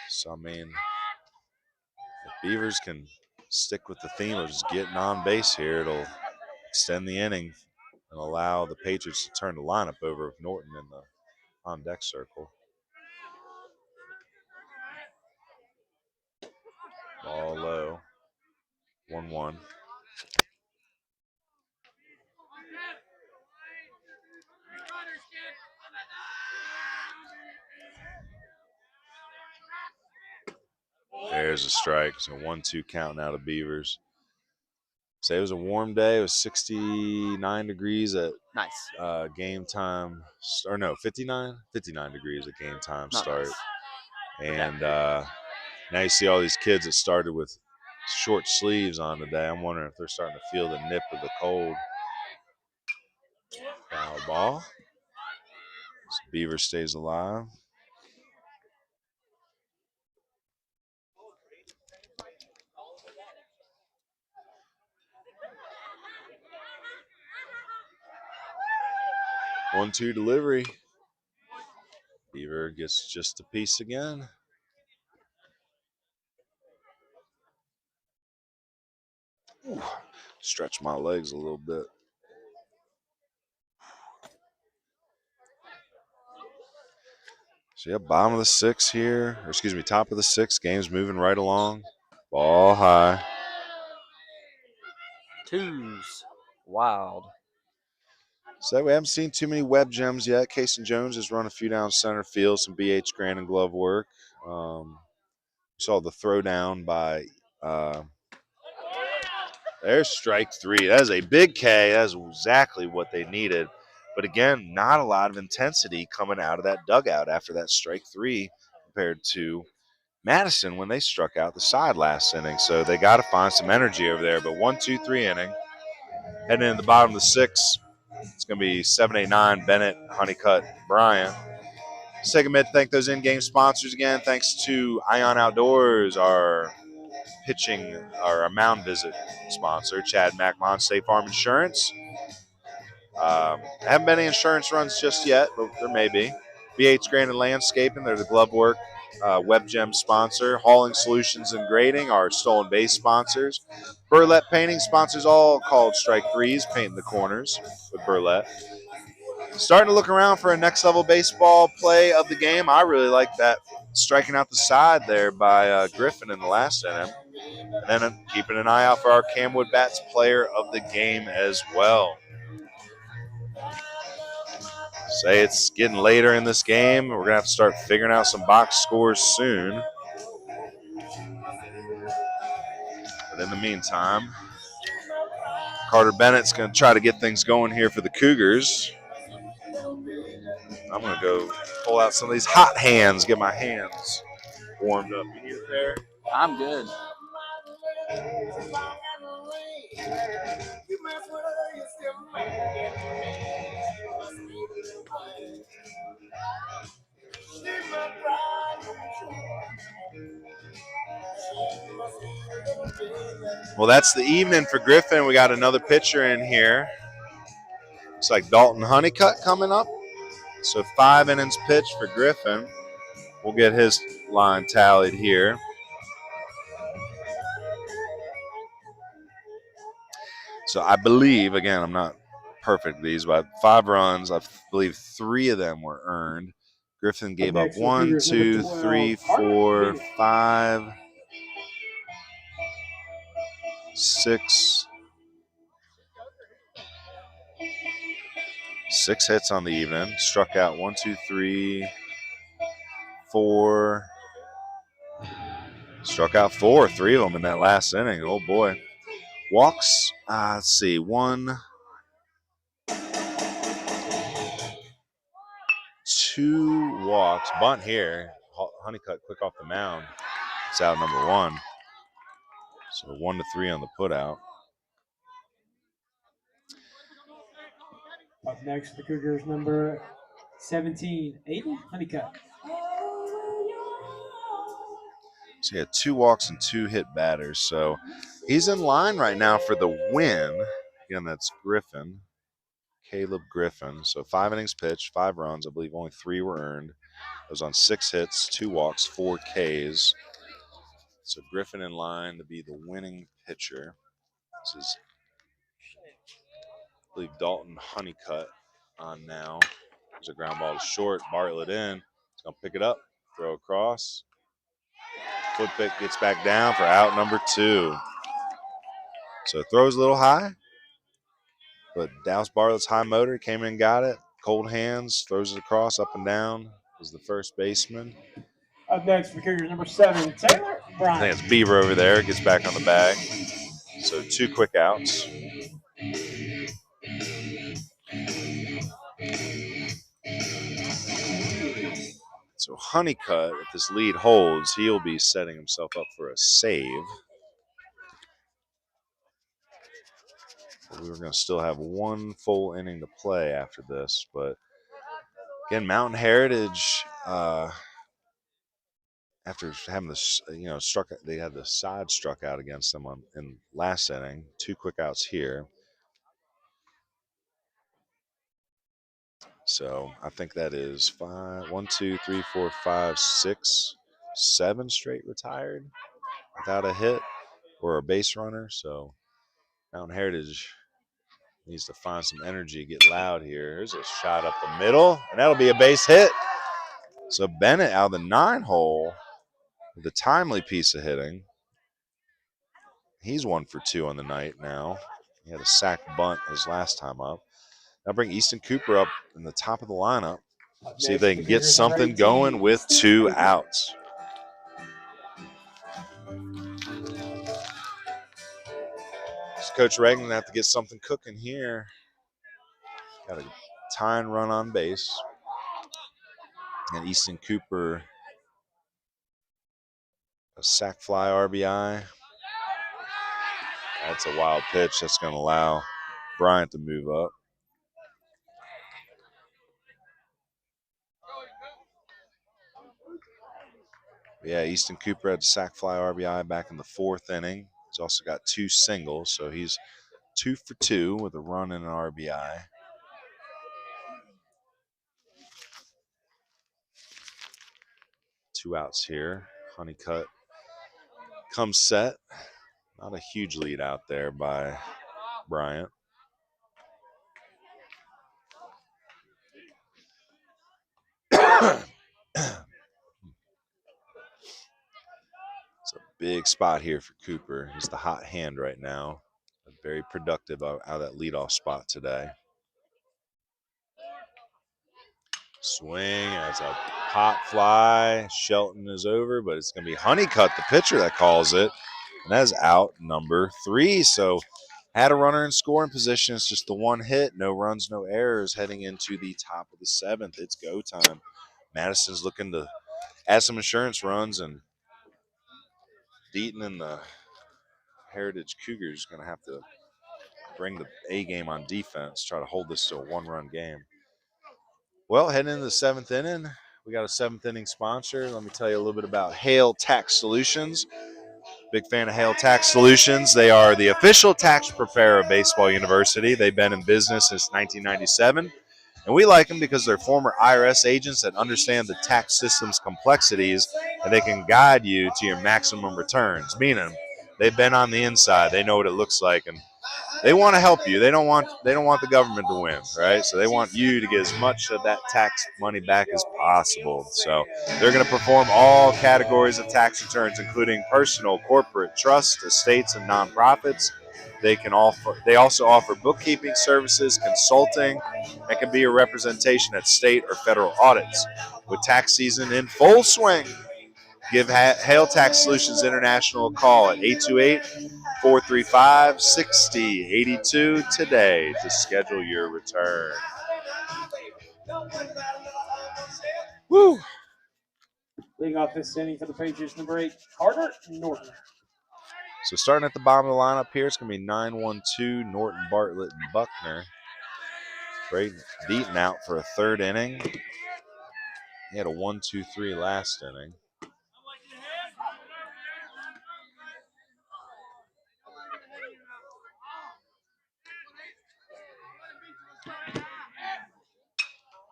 Speaker 1: So, I mean, Beavers can stick with the theme of just getting on base here. It'll extend the inning and allow the Patriots to turn the lineup over with Norton in the on-deck circle. Ball low. 1-1. There's a strike. So 1-2 count now to Beavers. Say it was a warm day. It was 69 degrees at
Speaker 2: Nice.
Speaker 1: game time. Or no, 59 degrees at game time
Speaker 2: Not
Speaker 1: start.
Speaker 2: nice.
Speaker 1: And now you see all these kids that started with short sleeves on today. I'm wondering if they're starting to feel the nip of the cold. Foul ball. So Beaver stays alive. One-two delivery. Beaver gets just a piece again. Ooh, stretch my legs a little bit. So yeah, bottom of the sixth here, or excuse me, top of the sixth. Game's moving right along. Ball high.
Speaker 2: Twos. Wild.
Speaker 1: So we haven't seen too many web gems yet. Kason Jones has run a few down center field, some BH Granning glove work. Saw the throw down by there's strike three. That is a big K. That is exactly what they needed. But again, not a lot of intensity coming out of that dugout after that strike three compared to Madison when they struck out the side last inning. So they got to find some energy over there. But 1-2-3 inning. Heading into the bottom of the sixth. It's going to be 7, 8, 9, Bennett, Honeycutt, Bryant. Let's take a minute to thank those in-game sponsors again. Thanks to Ion Outdoors, our mound visit sponsor, Chad McMahon, State Farm Insurance. Haven't been any insurance runs just yet, but there may be. BH Granning Landscaping, they're the glove work web gem sponsor. Hauling Solutions and Grading, our stolen base sponsors. Burlett Painting sponsors all called Strike Threes, painting the corners with Burlett. Starting to look around for a next level baseball play of the game. I really like that striking out the side there by Griffin in the last inning. And then keeping an eye out for our CamWood Bats player of the game as well. Say it's getting later in this game. We're going to have to start figuring out some box scores soon. But in the meantime, Carter Bennett's going to try to get things going here for the Cougars. I'm going to go pull out some of these hot hands, get my hands warmed up. You need a pair?
Speaker 2: I'm good.
Speaker 1: Well, that's the evening for Griffin. We got another pitcher in here. Looks like Dalton Honeycutt coming up. So 5 innings pitched for Griffin. We'll get his line tallied here. So I believe, again, I'm not perfect at these, but 5 runs. I believe 3 of them were earned. Griffin gave up 1, 2, 3, 4, 5, 6. 6 hits on the evening. Struck out 1, 2, 3, 4. Struck out 4, 3 of them in that last inning. Oh, boy. Walks, let's see, 1, 2 walks. Bunt here. Honeycutt quick off the mound. It's out number 1. So 1-3 on the putout.
Speaker 5: Up next, the Cougars number 17, Aiden Honeycutt.
Speaker 1: So he had 2 walks and 2 hit batters. So he's in line right now for the win. Again, that's Griffin, Caleb Griffin. So 5 innings pitched, 5 runs. I believe only 3 were earned. It was on 6 hits, 2 walks, 4 Ks. So Griffin in line to be the winning pitcher. This is, I believe, Dalton Honeycutt on now. There's a ground ball to short. Bartlett in. He's going to pick it up, throw across. Foot pick gets back down for out number 2. So throws a little high, but Dallas Bartlett's high motor came in and got it. Cold hands, throws it across, up and down. Is the first baseman.
Speaker 5: Up next for Cougars number 7, Taylor
Speaker 1: I
Speaker 5: Bryant.
Speaker 1: think it's Bieber over there. Gets back on the bag. So 2 quick outs. So Honeycutt, if this lead holds, he'll be setting himself up for a save. But we were going to still have 1 full inning to play after this. But again, Mountain Heritage, after having this, they had the side struck out against them in last inning. 2 quick outs here. So I think that is 1, 2, 3, 4, 5, 6, 7 straight retired without a hit or a base runner. So Mountain Heritage needs to find some energy, get loud here. Here's a shot up the middle, and that'll be a base hit. So Bennett out of the 9 hole with a timely piece of hitting. He's 1 for 2 on the night now. He had a sack bunt his last time up. Now bring Easton Cooper up in the top of the lineup. See if they can get something going with 2 outs. So Coach Reagan will have to get something cooking here. Got a tying run on base. And Easton Cooper, a sac fly RBI. That's a wild pitch. That's going to allow Bryant to move up. Yeah, Easton Cooper had a sac fly RBI back in the 4th inning. He's also got 2 singles, so he's 2 for 2 with a run and an RBI. Two outs here. Honeycutt comes set. Not a huge lead out there by Bryant. It's a big spot here for Cooper. He's the hot hand right now. Very productive out of that leadoff spot today. Swing, that's a pop fly. Shelton is over, but it's going to be Honeycutt, the pitcher, that calls it. And that is out number 3. So had a runner in scoring position. It's just the 1 hit. No runs, no errors heading into the top of the 7th. It's go time. Madison's looking to add some insurance runs, and Deaton and the Heritage Cougars going to have to bring the A game on defense, try to hold this to a 1-run game. Well, heading into the 7th inning, we got a 7th inning sponsor. Let me tell you a little bit about Hale Tax Solutions. Big fan of Hale Tax Solutions. They are the official tax preparer of Baseball University. They've been in business since 1997. And we like them because they're former IRS agents that understand the tax system's complexities, and they can guide you to your maximum returns. Meaning, they've been on the inside. They know what it looks like, and they want to help you. They don't want the government to win, right? So they want you to get as much of that tax money back as possible. So they're going to perform all categories of tax returns, including personal, corporate, trust, estates, and nonprofits. They also offer bookkeeping services, consulting, and can be a representation at state or federal audits. With tax season in full swing, give Hale Tax Solutions International a call at 828-435-6082 today to schedule your return. Woo!
Speaker 5: Leading off this inning for the Patriots, number 8, Carter Norton.
Speaker 1: So starting at the bottom of the lineup here, it's going to be 9-1-2, Norton, Bartlett, and Buckner. Braden Deaton out for a 3rd inning. He had a 1-2-3 last inning.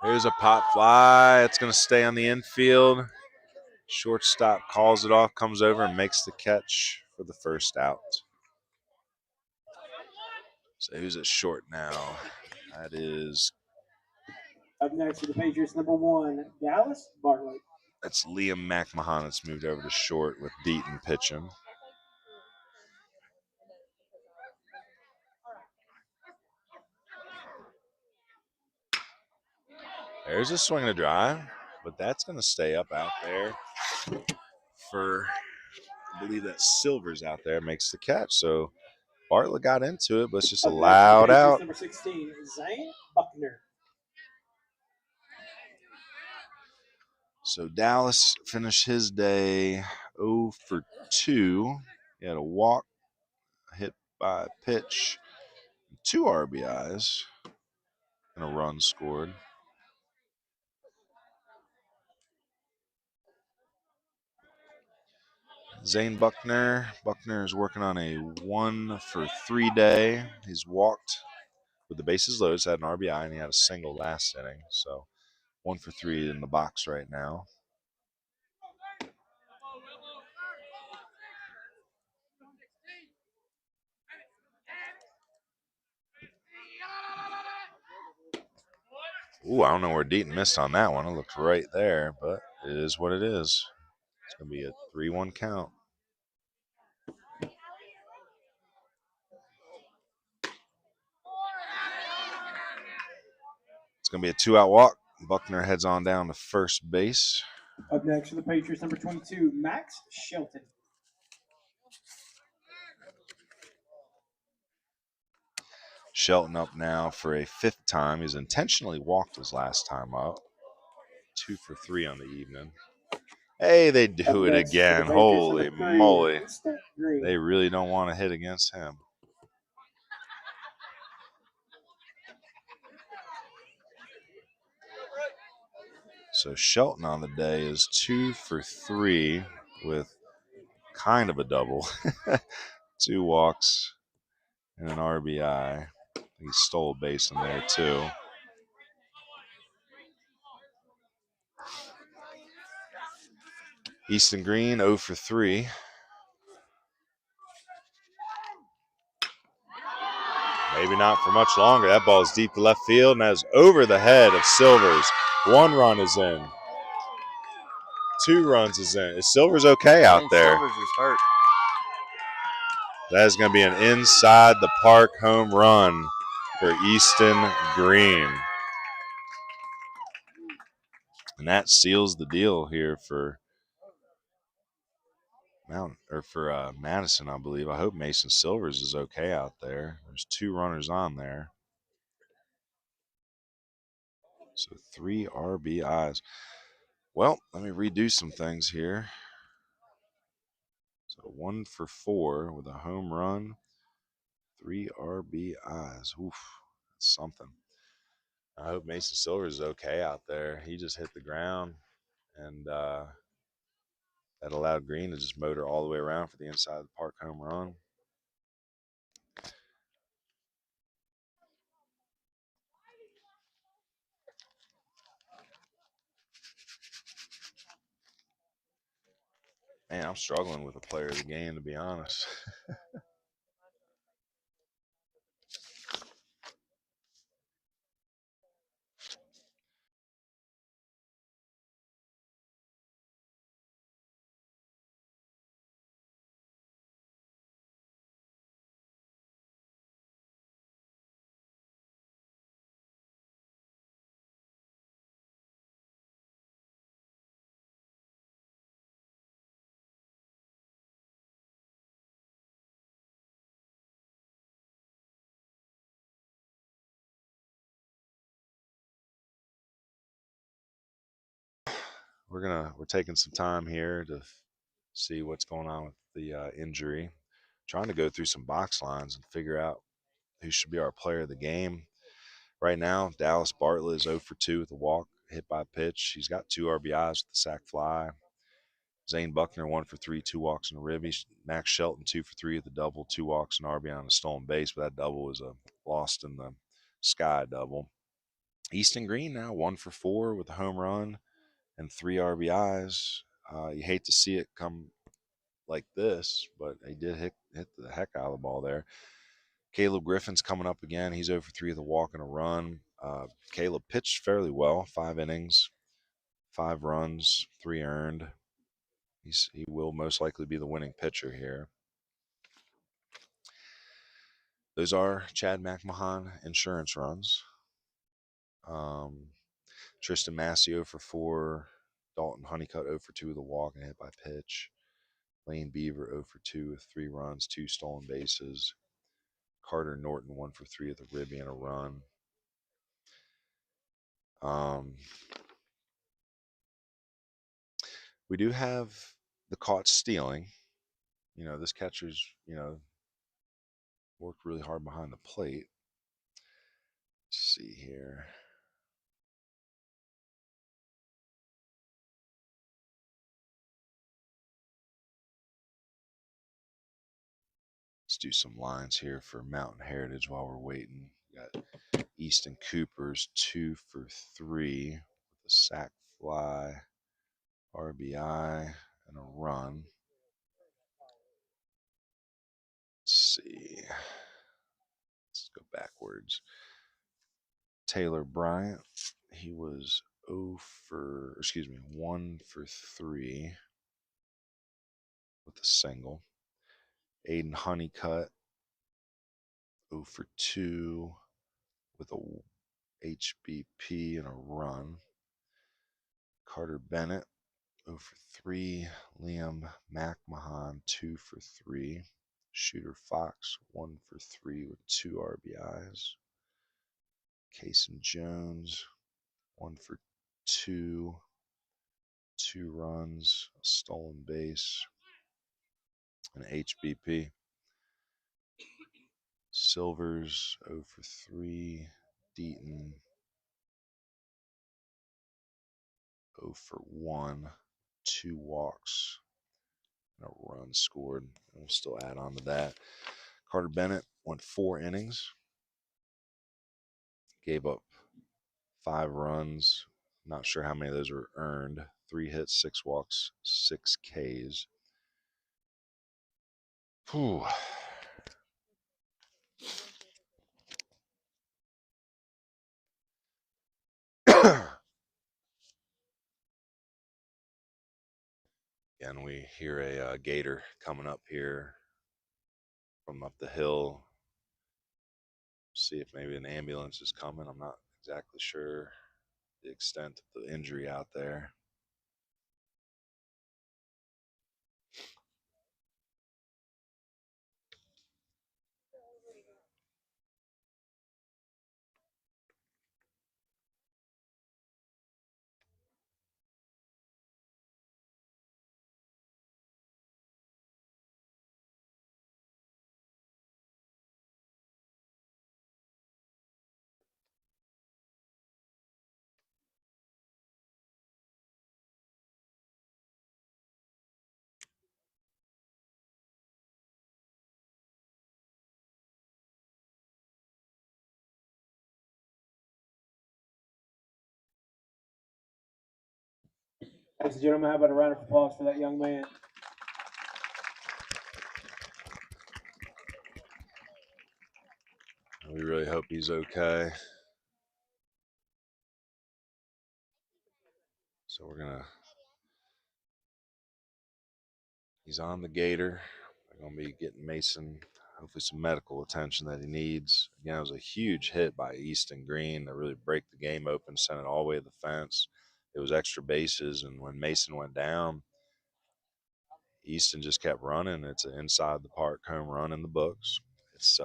Speaker 1: Here's a pop fly. It's going to stay on the infield. Shortstop calls it off, comes over and makes the catch for the first out. So who's at short now? That is,
Speaker 5: Up next for the Patriots, number 1, Dallas Bartlett.
Speaker 1: that's Liam McMahon that's moved over to short with Deaton pitching. There's a swing and a drive, but that's going to stay up out there for, I believe that Silver's out there, makes the catch. So Bartlett got into it, but it's just a loud out.
Speaker 5: Number 16, Zane Buckner.
Speaker 1: So Dallas finished his day 0 for 2. He had a walk, a hit by a pitch, 2 RBIs, and a run scored. Zane Buckner. Buckner is working on a 1 for 3 day. He's walked with the bases loaded, had an RBI, and he had a single last inning. So 1 for 3 in the box right now. Ooh, I don't know where Deaton missed on that one. It looked right there, but it is what it is. It's going to be a 3-1 count. It's going to be a 2-out walk. Buckner heads on down to first base.
Speaker 5: Up next for the Patriots, number 22, Max Shelton.
Speaker 1: Shelton up now for a 5th time. He's intentionally walked his last time up. 2 for 3 on the evening. Hey, they do it again. Holy moly. They really don't want to hit against him. So Shelton on the day is 2 for 3 with kind of a double. 2 walks and an RBI. He stole a base in there too. Easton Green 0 for 3. Maybe not for much longer. That ball is deep to left field, and that is over the head of Silvers. 1 run is in. 2 runs is in. Is Silvers okay out there?
Speaker 2: Silvers is hurt.
Speaker 1: That is going to be an inside the park home run for Easton Green. And that seals the deal here for Madison, I believe. I hope Mason Silvers is okay out there. There's 2 runners on there. So 3 RBIs. Well, let me redo some things here. So 1 for 4 with a home run. 3 RBIs. Oof, that's something. I hope Mason Silvers is okay out there. He just hit the ground, and that allowed Green to just motor all the way around for the inside of the park home run. Man, I'm struggling with a player of the game, to be honest. We're taking some time here to see what's going on with the injury. Trying to go through some box lines and figure out who should be our player of the game. Right now, Dallas Bartlett is 0 for 2 with a walk, hit by a pitch. He's got 2 RBIs with the sac fly. Zane Buckner 1 for 3, 2 walks and a ribby. Max Shelton 2 for 3 with a double, 2 walks and RBI on a stolen base, but that double was a lost in the sky double. Easton Green now 1 for 4 with a home run and 3 RBIs. You hate to see it come like this, but he did hit the heck out of the ball there. Caleb Griffin's coming up again. He's over 3 with a walk and a run. Caleb pitched fairly well, 5 innings, 5 runs, 3 earned. He will most likely be the winning pitcher here. Those are Chad McMahon insurance runs. Tristan Massey 0 for 4. Dalton Honeycutt 0 for 2 with a walk and hit by pitch. Lane Beaver 0 for 2 with 3 runs, 2 stolen bases. Carter Norton 1 for 3 with a ribby and a run. We do have the caught stealing. You know, this catcher's, you know, worked really hard behind the plate. Let's see here. Let's do some lines here for Mountain Heritage while we're waiting. We got Easton Cooper's 2 for 3 with a sac fly, RBI, and a run. Let's see. Let's go backwards. Taylor Bryant, he was 1 for 3 with a single. Aiden Honeycutt, 0 for 2 with a HBP and a run. Carter Bennett, 0 for 3. Liam McMahon, 2 for 3. Shooter Fox, 1 for 3 with 2 RBIs. Cason Jones, 1 for 2, 2 runs, a stolen base, an HBP. Silvers 0 for 3. Deaton 0 for 1. 2 walks and a run scored. And we'll still add on to that. Carter Bennett went 4 innings. Gave up 5 runs. Not sure how many of those were earned. 3 hits, 6 walks, 6 Ks. Whew. And we hear a gator coming up here from up the hill. See if maybe an ambulance is coming. I'm not exactly sure the extent of the injury out there.
Speaker 5: Ladies and gentlemen, how about a round of applause for that young man?
Speaker 1: We really hope he's okay. So we're going to, he's on the gator. We're going to be getting Mason hopefully some medical attention that he needs. Again, it was a huge hit by Easton Green to really break the game open, send it all the way to the fence. It was extra bases, and when Mason went down, Easton just kept running. It's an inside the park home run in the books. It's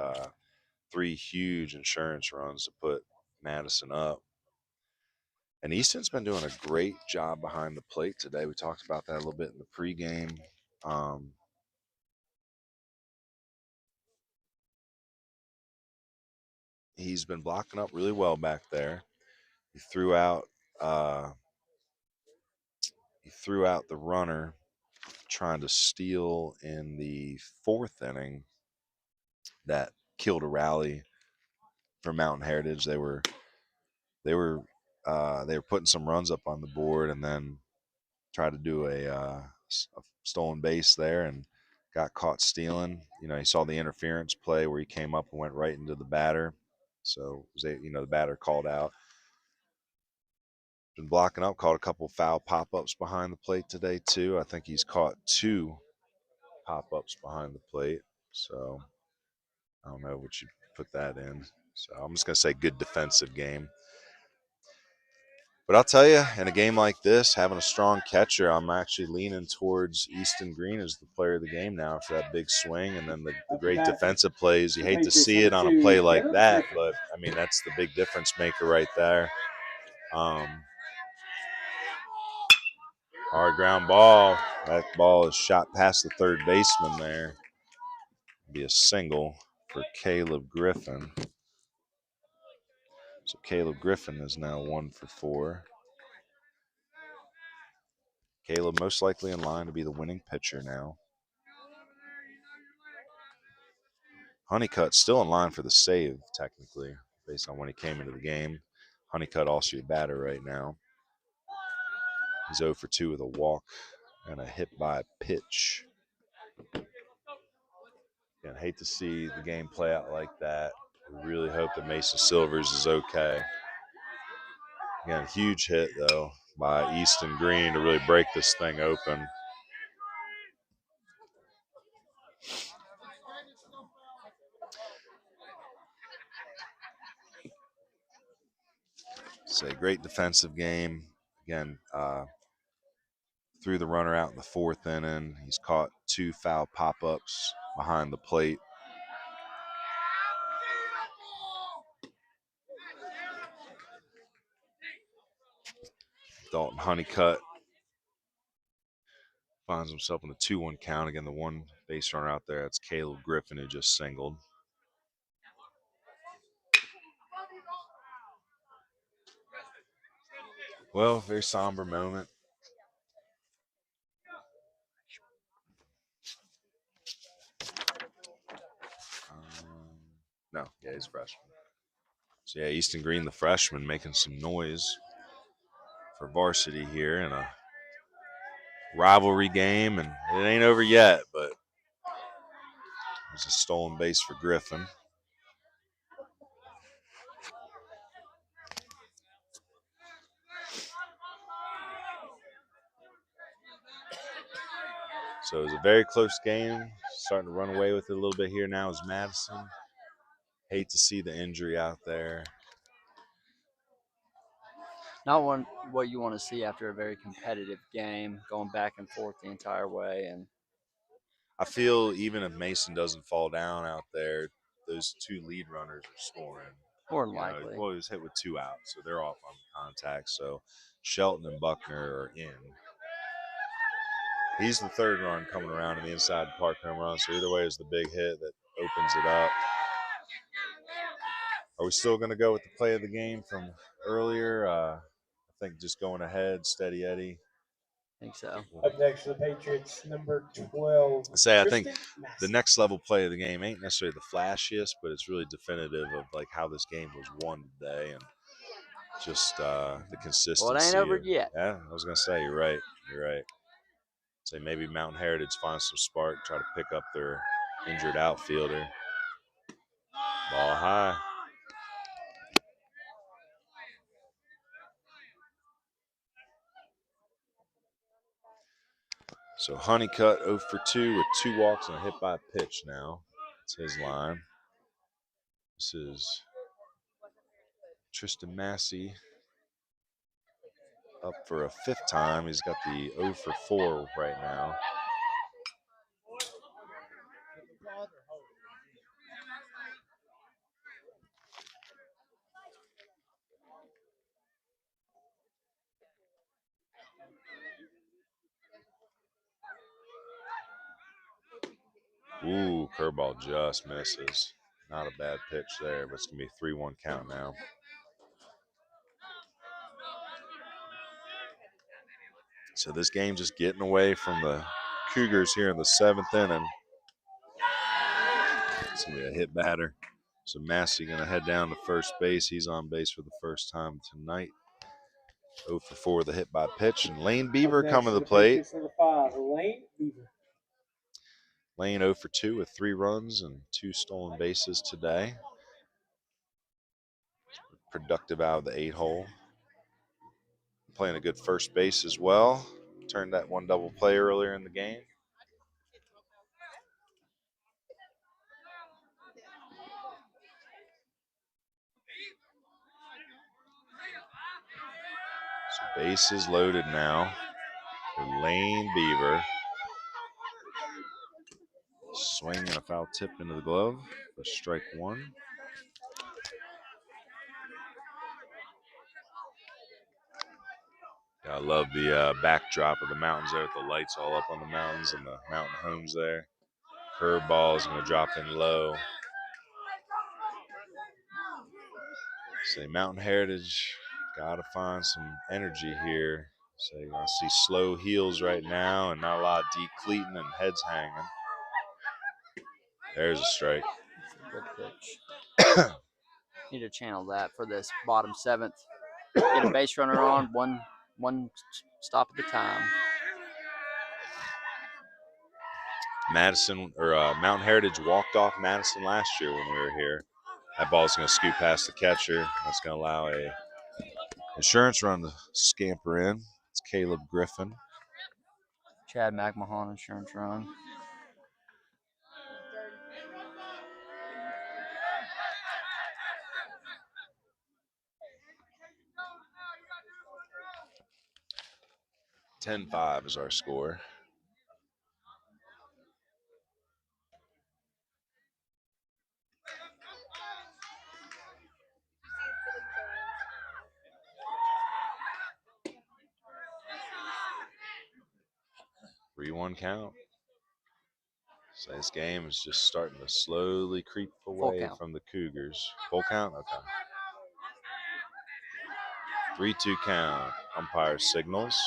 Speaker 1: 3 huge insurance runs to put Madison up. And Easton's been doing a great job behind the plate today. We talked about that a little bit in the pregame. He's been blocking up really well back there. He threw out the runner trying to steal in the 4th inning that killed a rally for Mountain Heritage. They were putting some runs up on the board, and then
Speaker 7: tried to do a stolen base there and got caught stealing. You know, he saw the interference play where he came up and went right into the batter. So, the batter called out. Been blocking up, caught a couple foul pop-ups behind the plate today too. I think he's caught 2 pop-ups behind the plate. So, I don't know what you put that in. So, I'm just going to say good defensive game. But I'll tell you, in a game like this, having a strong catcher, I'm actually leaning towards Easton Green as the player of the game now for that big swing. And then the great defensive plays. You hate to see it on a play like that, but, I mean, that's the big difference maker right there. Hard ground ball. That ball is shot past the third baseman there. Be a single for Caleb Griffin. So Caleb Griffin is now 1 for 4. Caleb most likely in line to be the winning pitcher now. Honeycutt still in line for the save, technically, based on when he came into the game. Honeycutt also your batter right now. He's 0 for 2 with a walk and a hit by pitch. Again, hate to see the game play out like that. We really hope that Mason Silvers is okay. Again, huge hit, though, by Easton Green to really break this thing open. It's a great defensive game. Again, threw the runner out in the 4th inning. He's caught 2 foul pop-ups behind the plate. Dalton Honeycutt finds himself in a 2-1 count. Again, the one base runner out there, that's Caleb Griffin, who just singled. Well, very somber moment. No, yeah, he's a freshman. So, yeah, Easton Green, the freshman, making some noise for varsity here in a rivalry game, and it ain't over yet, but there's a stolen base for Griffin. So it was a very close game. Starting to run away with it a little bit here now is Madison. Hate to see the injury out there.
Speaker 2: Not what you want to see after a very competitive game, going back and forth the entire way. And
Speaker 7: I feel even if Mason doesn't fall down out there, those 2 lead runners are scoring.
Speaker 2: More than likely.
Speaker 7: Well, he was hit with 2 outs, so they're off on contact. So Shelton and Buckner are in. He's the 3rd run coming around in the inside park home run. So either way is the big hit that opens it up. Are we still going to go with the play of the game from earlier? I think just going ahead, steady Eddie.
Speaker 2: I think so.
Speaker 5: Up next for the Patriots, number 12.
Speaker 7: I think the next level play of the game ain't necessarily the flashiest, but it's really definitive of like how this game was won today and just the consistency.
Speaker 2: Well, it ain't over yet.
Speaker 7: Yeah, I was gonna say you're right. Say maybe Mountain Heritage finds some spark, try to pick up their injured outfielder. Ball high. So Honeycutt 0 for 2 with 2 walks and a hit by pitch now. That's his line. This is Tristan Massey up for a 5th time. He's got the 0 for 4 right now. Ooh, curveball just misses. Not a bad pitch there, but it's going to be a 3-1 count now. So this game just getting away from the Cougars here in the 7th inning. It's going to be a hit batter. So Massey going to head down to first base. He's on base for the first time tonight. 0 for 4 with a hit by pitch, and Lane Beaver
Speaker 5: Up next
Speaker 7: coming to
Speaker 5: for
Speaker 7: the plate.
Speaker 5: Patriots, number 5, Lane Beaver.
Speaker 7: Lane 0 for 2 with 3 runs and 2 stolen bases today. Productive out of the 8-hole. Playing a good first base as well. Turned that 1 double play earlier in the game. So bases loaded now for Lane Beaver. Swing and a foul tip into the glove for strike 1. I love the backdrop of the mountains there with the lights all up on the mountains and the mountain homes there. Curveball is going to drop in low. Say Mountain Heritage, got to find some energy here. So I see slow heels right now and not a lot of deep cleating and heads hanging. There's a strike.
Speaker 2: Good pitch. Need to channel that for this bottom 7th. Get a base runner on, one stop at a time.
Speaker 7: Madison or Mountain Heritage walked off Madison last year when we were here. That ball's going to scoot past the catcher. That's going to allow a insurance run to scamper in. It's Caleb Griffin.
Speaker 2: Chad McMahon insurance run.
Speaker 7: (10-5) is our score. (3-1) count. So this game is just starting to slowly creep away from the Cougars. Full count? Okay. 3-2 count. Umpire signals.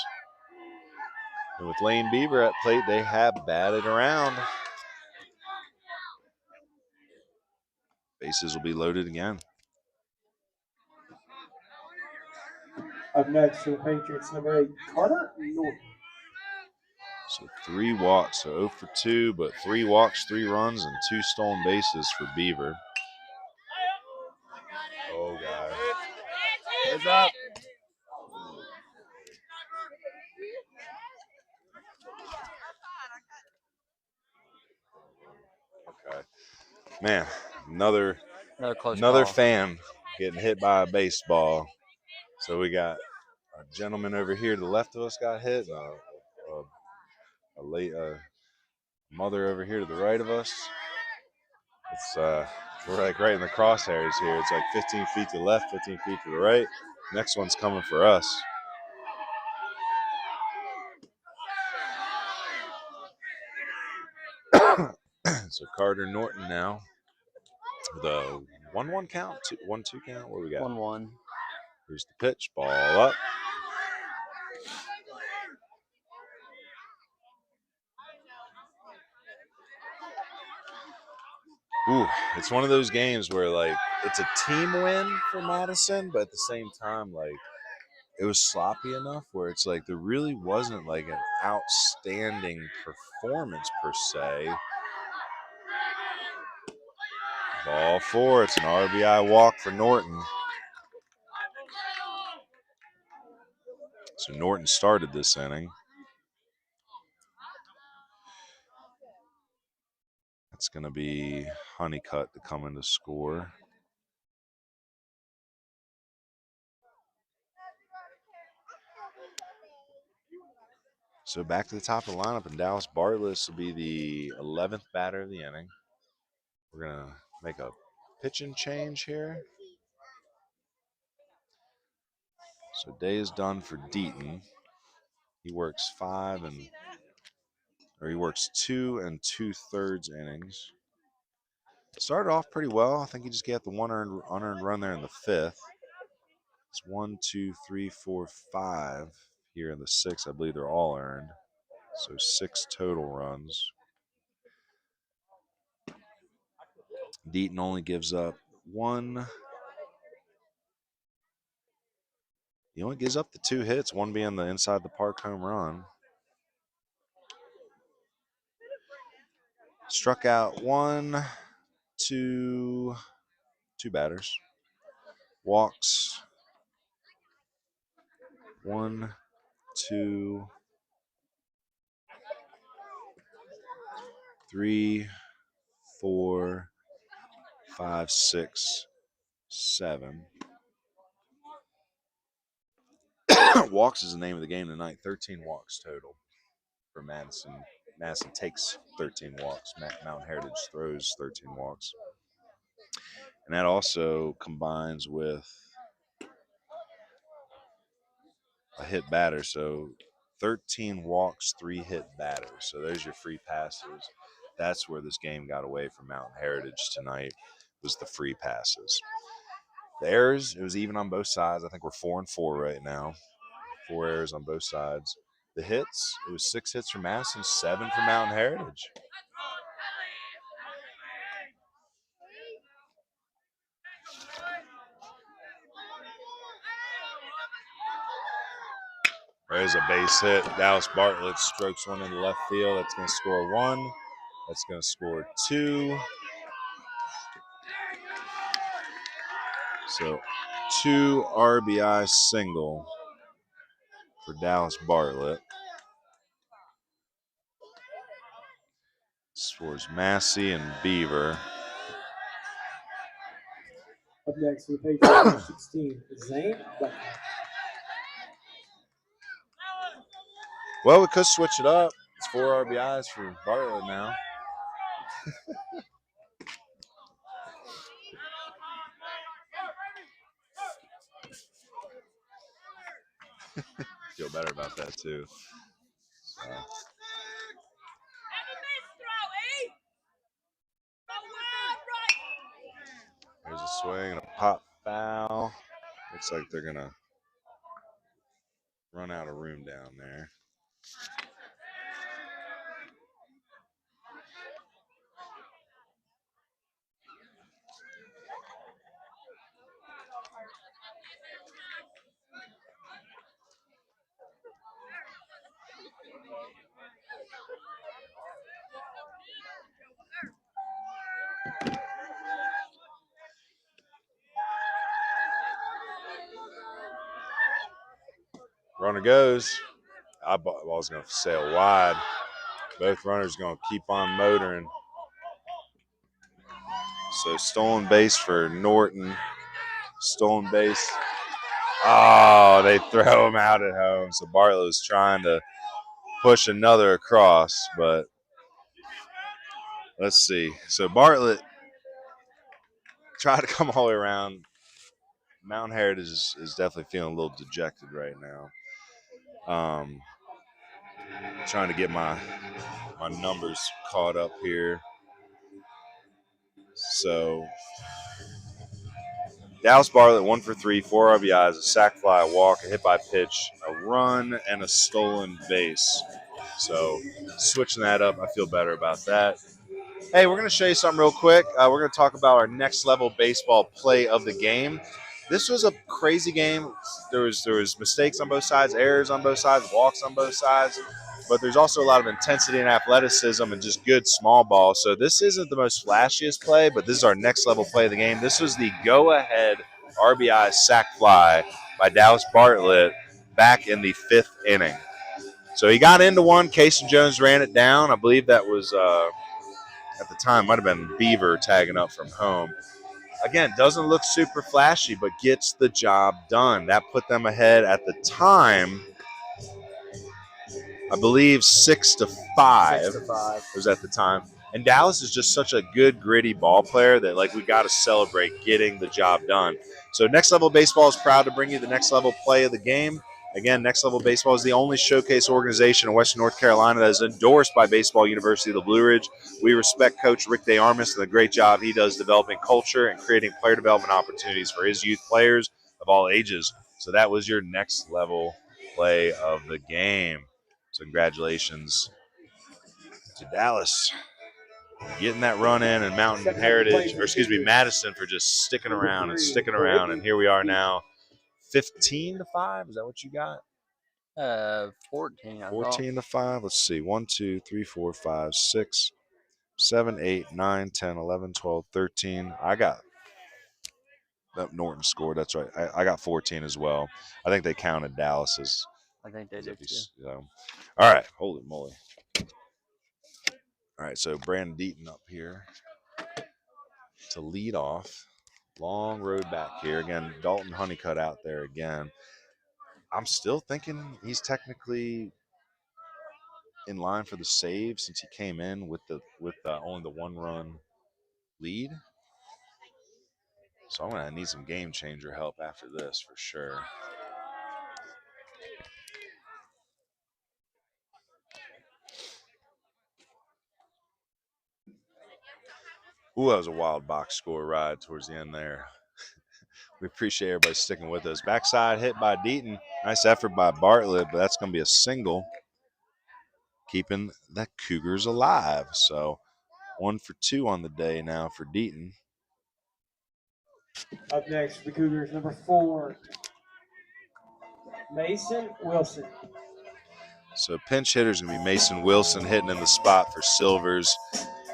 Speaker 7: And with Lane Beaver at plate, they have batted around. Bases will be loaded again.
Speaker 5: Up next for the Patriots, number 8, Carter Norton.
Speaker 7: So 3 walks, so 0 for 2, but 3 walks, 3 runs, and 2 stolen bases for Beaver. Oh, God.
Speaker 3: Heads up.
Speaker 7: Okay. Man, another
Speaker 2: close
Speaker 7: fan getting hit by a baseball. So we got a gentleman over here to the left of us got hit, a mother over here to the right of us. It's we're like right in the crosshairs here. It's like 15 feet to the left, 15 feet to the right. Next one's coming for us. So Carter Norton now with a 1-1 count, 1-2 count. What do we got?
Speaker 2: 1-1.
Speaker 7: Here's the pitch, ball up. Ooh, it's one of those games where like it's a team win for Madison, but at the same time, like it was sloppy enough where it's like there really wasn't like an outstanding performance per se. Ball 4, it's an RBI walk for Norton. So Norton started this inning. It's going to be Honeycutt to come in to score. So back to the top of the lineup, and Dallas Bartlett will be the 11th batter of the inning. We're going to make a pitching change here. So day is done for Deaton. He works 2 2/3 innings. Started off pretty well. I think he just got the one unearned run there in the 5th. It's 1, 2, 3, 4, 5 here in the 6th. I believe they're all earned. So 6 total runs. Deaton only gives up 1
Speaker 1: He only gives up the 2 hits, one being the inside the park home run. Struck out 1, 2 batters. Walks 1, 2, 3, 4, 5, 6, 7. Walks is the name of the game tonight. 13 walks total for Madison. Madison takes 13 walks. Mountain Heritage throws 13 walks. And that also combines with a hit batter. So 13 walks, 3 hit batters. So there's your free passes. That's where this game got away from Mountain Heritage tonight, was the free passes. The errors, it was even on both sides. I think we're 4-4 right now. 4 errors on both sides. The hits, it was 6 hits for Madison, 7 for Mountain Heritage. There's a base hit. Dallas Bartlett strokes one into left field. That's going to score 1. That's going to score 2. So 2 RBI single for Dallas Bartlett. Scores Massey and Beaver.
Speaker 5: Up next for the Patriots, 16, Zane Buckner.
Speaker 1: Well, we could switch it up. It's 4 RBIs for Bartlett now. Feel better about that too. So. There's a swing and a pop foul. Looks like they're gonna run out of room down there. Runner goes. I was going to sail wide. Both runners going to keep on motoring. So stolen base for Norton. Stolen base. Oh, they throw him out at home. So Bartlett was trying to push another across, but let's see. So Bartlett tried to come all the way around. Mountain Heritage is definitely feeling a little dejected right now. Trying to get my numbers caught up here. So Dallas Bartlett 1 for 3, 4 RBIs, a sac fly, a walk, a hit by pitch, a run, and a stolen base. So switching that up, I feel better about that. Hey, we're going to show you something real quick. We're going to talk about our next level baseball play of the game. This was a crazy game. There was mistakes on both sides, errors on both sides, walks on both sides, but there's also a lot of intensity and athleticism and just good small ball. So this isn't the most flashiest play, but this is our next level play of the game. This was the go-ahead RBI sac fly by Dallas Bartlett back in the 5th inning. So he got into one. Casey Jones ran it down. I believe that was at the time might have been Beaver tagging up from home. Again, doesn't look super flashy, but gets the job done. That put them ahead at the time, I believe 6-5.
Speaker 2: 6-5
Speaker 1: was at the time. And Dallas is just such a good, gritty ball player that, like, we got to celebrate getting the job done. So Next Level Baseball is proud to bring you the next level play of the game. Again, Next Level Baseball is the only showcase organization in Western North Carolina that is endorsed by Baseball University of the Blue Ridge. We respect Coach Rick DeArmas and the great job he does developing culture and creating player development opportunities for his youth players of all ages. So that was your next level play of the game. So congratulations to Dallas getting that run in, and Mountain Heritage, or excuse me, Madison for just sticking around and sticking around. And here we are now, 15-5. Is that what you got?
Speaker 2: 14. I thought.
Speaker 1: 14-5. Let's see. 1, 2, 3, 4, 5, 6, 7, 8, 9, 10, 11, 12, 13. I got that Norton scored. That's right. I got 14 as well. I think they counted Dallas as.
Speaker 2: I think they did too.
Speaker 1: All right. Holy moly. All right. So Brandon Deaton up here to lead off. Long road back here. Again, Dalton Honeycutt out there again. I'm still thinking he's technically in line for the save since he came in with only the 1-run lead. So I'm going to need some game changer help after this for sure. Ooh, that was a wild box score ride towards the end there. We appreciate everybody sticking with us. Backside hit by Deaton. Nice effort by Bartlett, but that's going to be a single, keeping the Cougars alive. So 1 for 2 on the day now for Deaton.
Speaker 5: Up next for the Cougars, number 4, Mason Wilson.
Speaker 1: So pinch hitter's going to be Mason Wilson hitting in the spot for Silvers.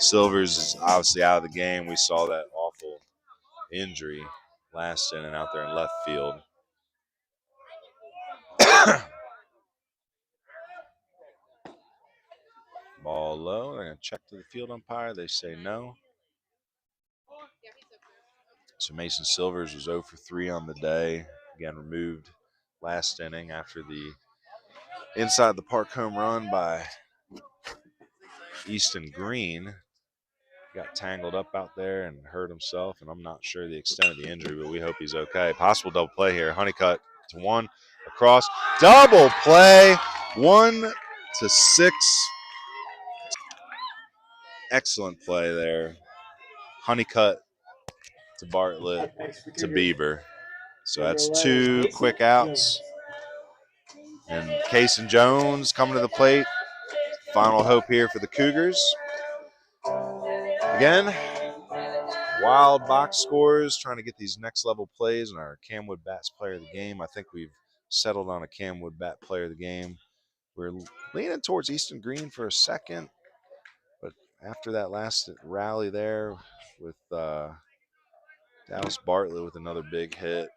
Speaker 1: Silvers is obviously out of the game. We saw that awful injury last inning out there in left field. Ball low. They're going to check to the field umpire. They say no. So Mason Silvers was 0 for 3 on the day. Again, removed last inning after the inside the park home run by Easton Green. Got tangled up out there and hurt himself, and I'm not sure the extent of the injury, but we hope he's okay. Possible double play here. Honeycutt to 1, across. Double play, 1 to 6. Excellent play there. Honeycutt to Bartlett to Beaver. So that's 2 quick outs. And Case and Jones coming to the plate. Final hope here for the Cougars. Again, wild box scores, trying to get these next level plays in our CamWood Bats player of the game. I think we've settled on a CamWood Bat player of the game. We're leaning towards Easton Green for a second, but after that last rally there with Dallas Bartlett with another big hit,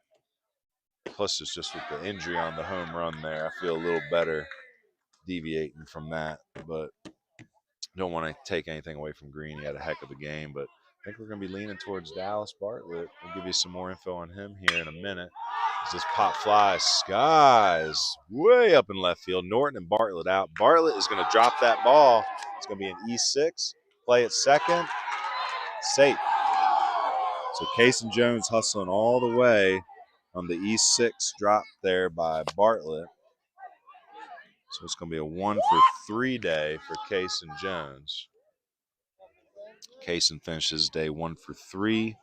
Speaker 1: plus it's just with the injury on the home run there, I feel a little better deviating from that, but don't want to take anything away from Green. He had a heck of a game, but I think we're going to be leaning towards Dallas Bartlett. We'll give you some more info on him here in a minute. As this pop fly skies way up in left field. Norton and Bartlett out. Bartlett is going to drop that ball. It's going to be an E6. Play at second. Safe. So Case and Jones hustling all the way on the E6 drop there by Bartlett. So it's going to be a 1 for 3 day for Case and Jones. Case finishes day 1 for 3.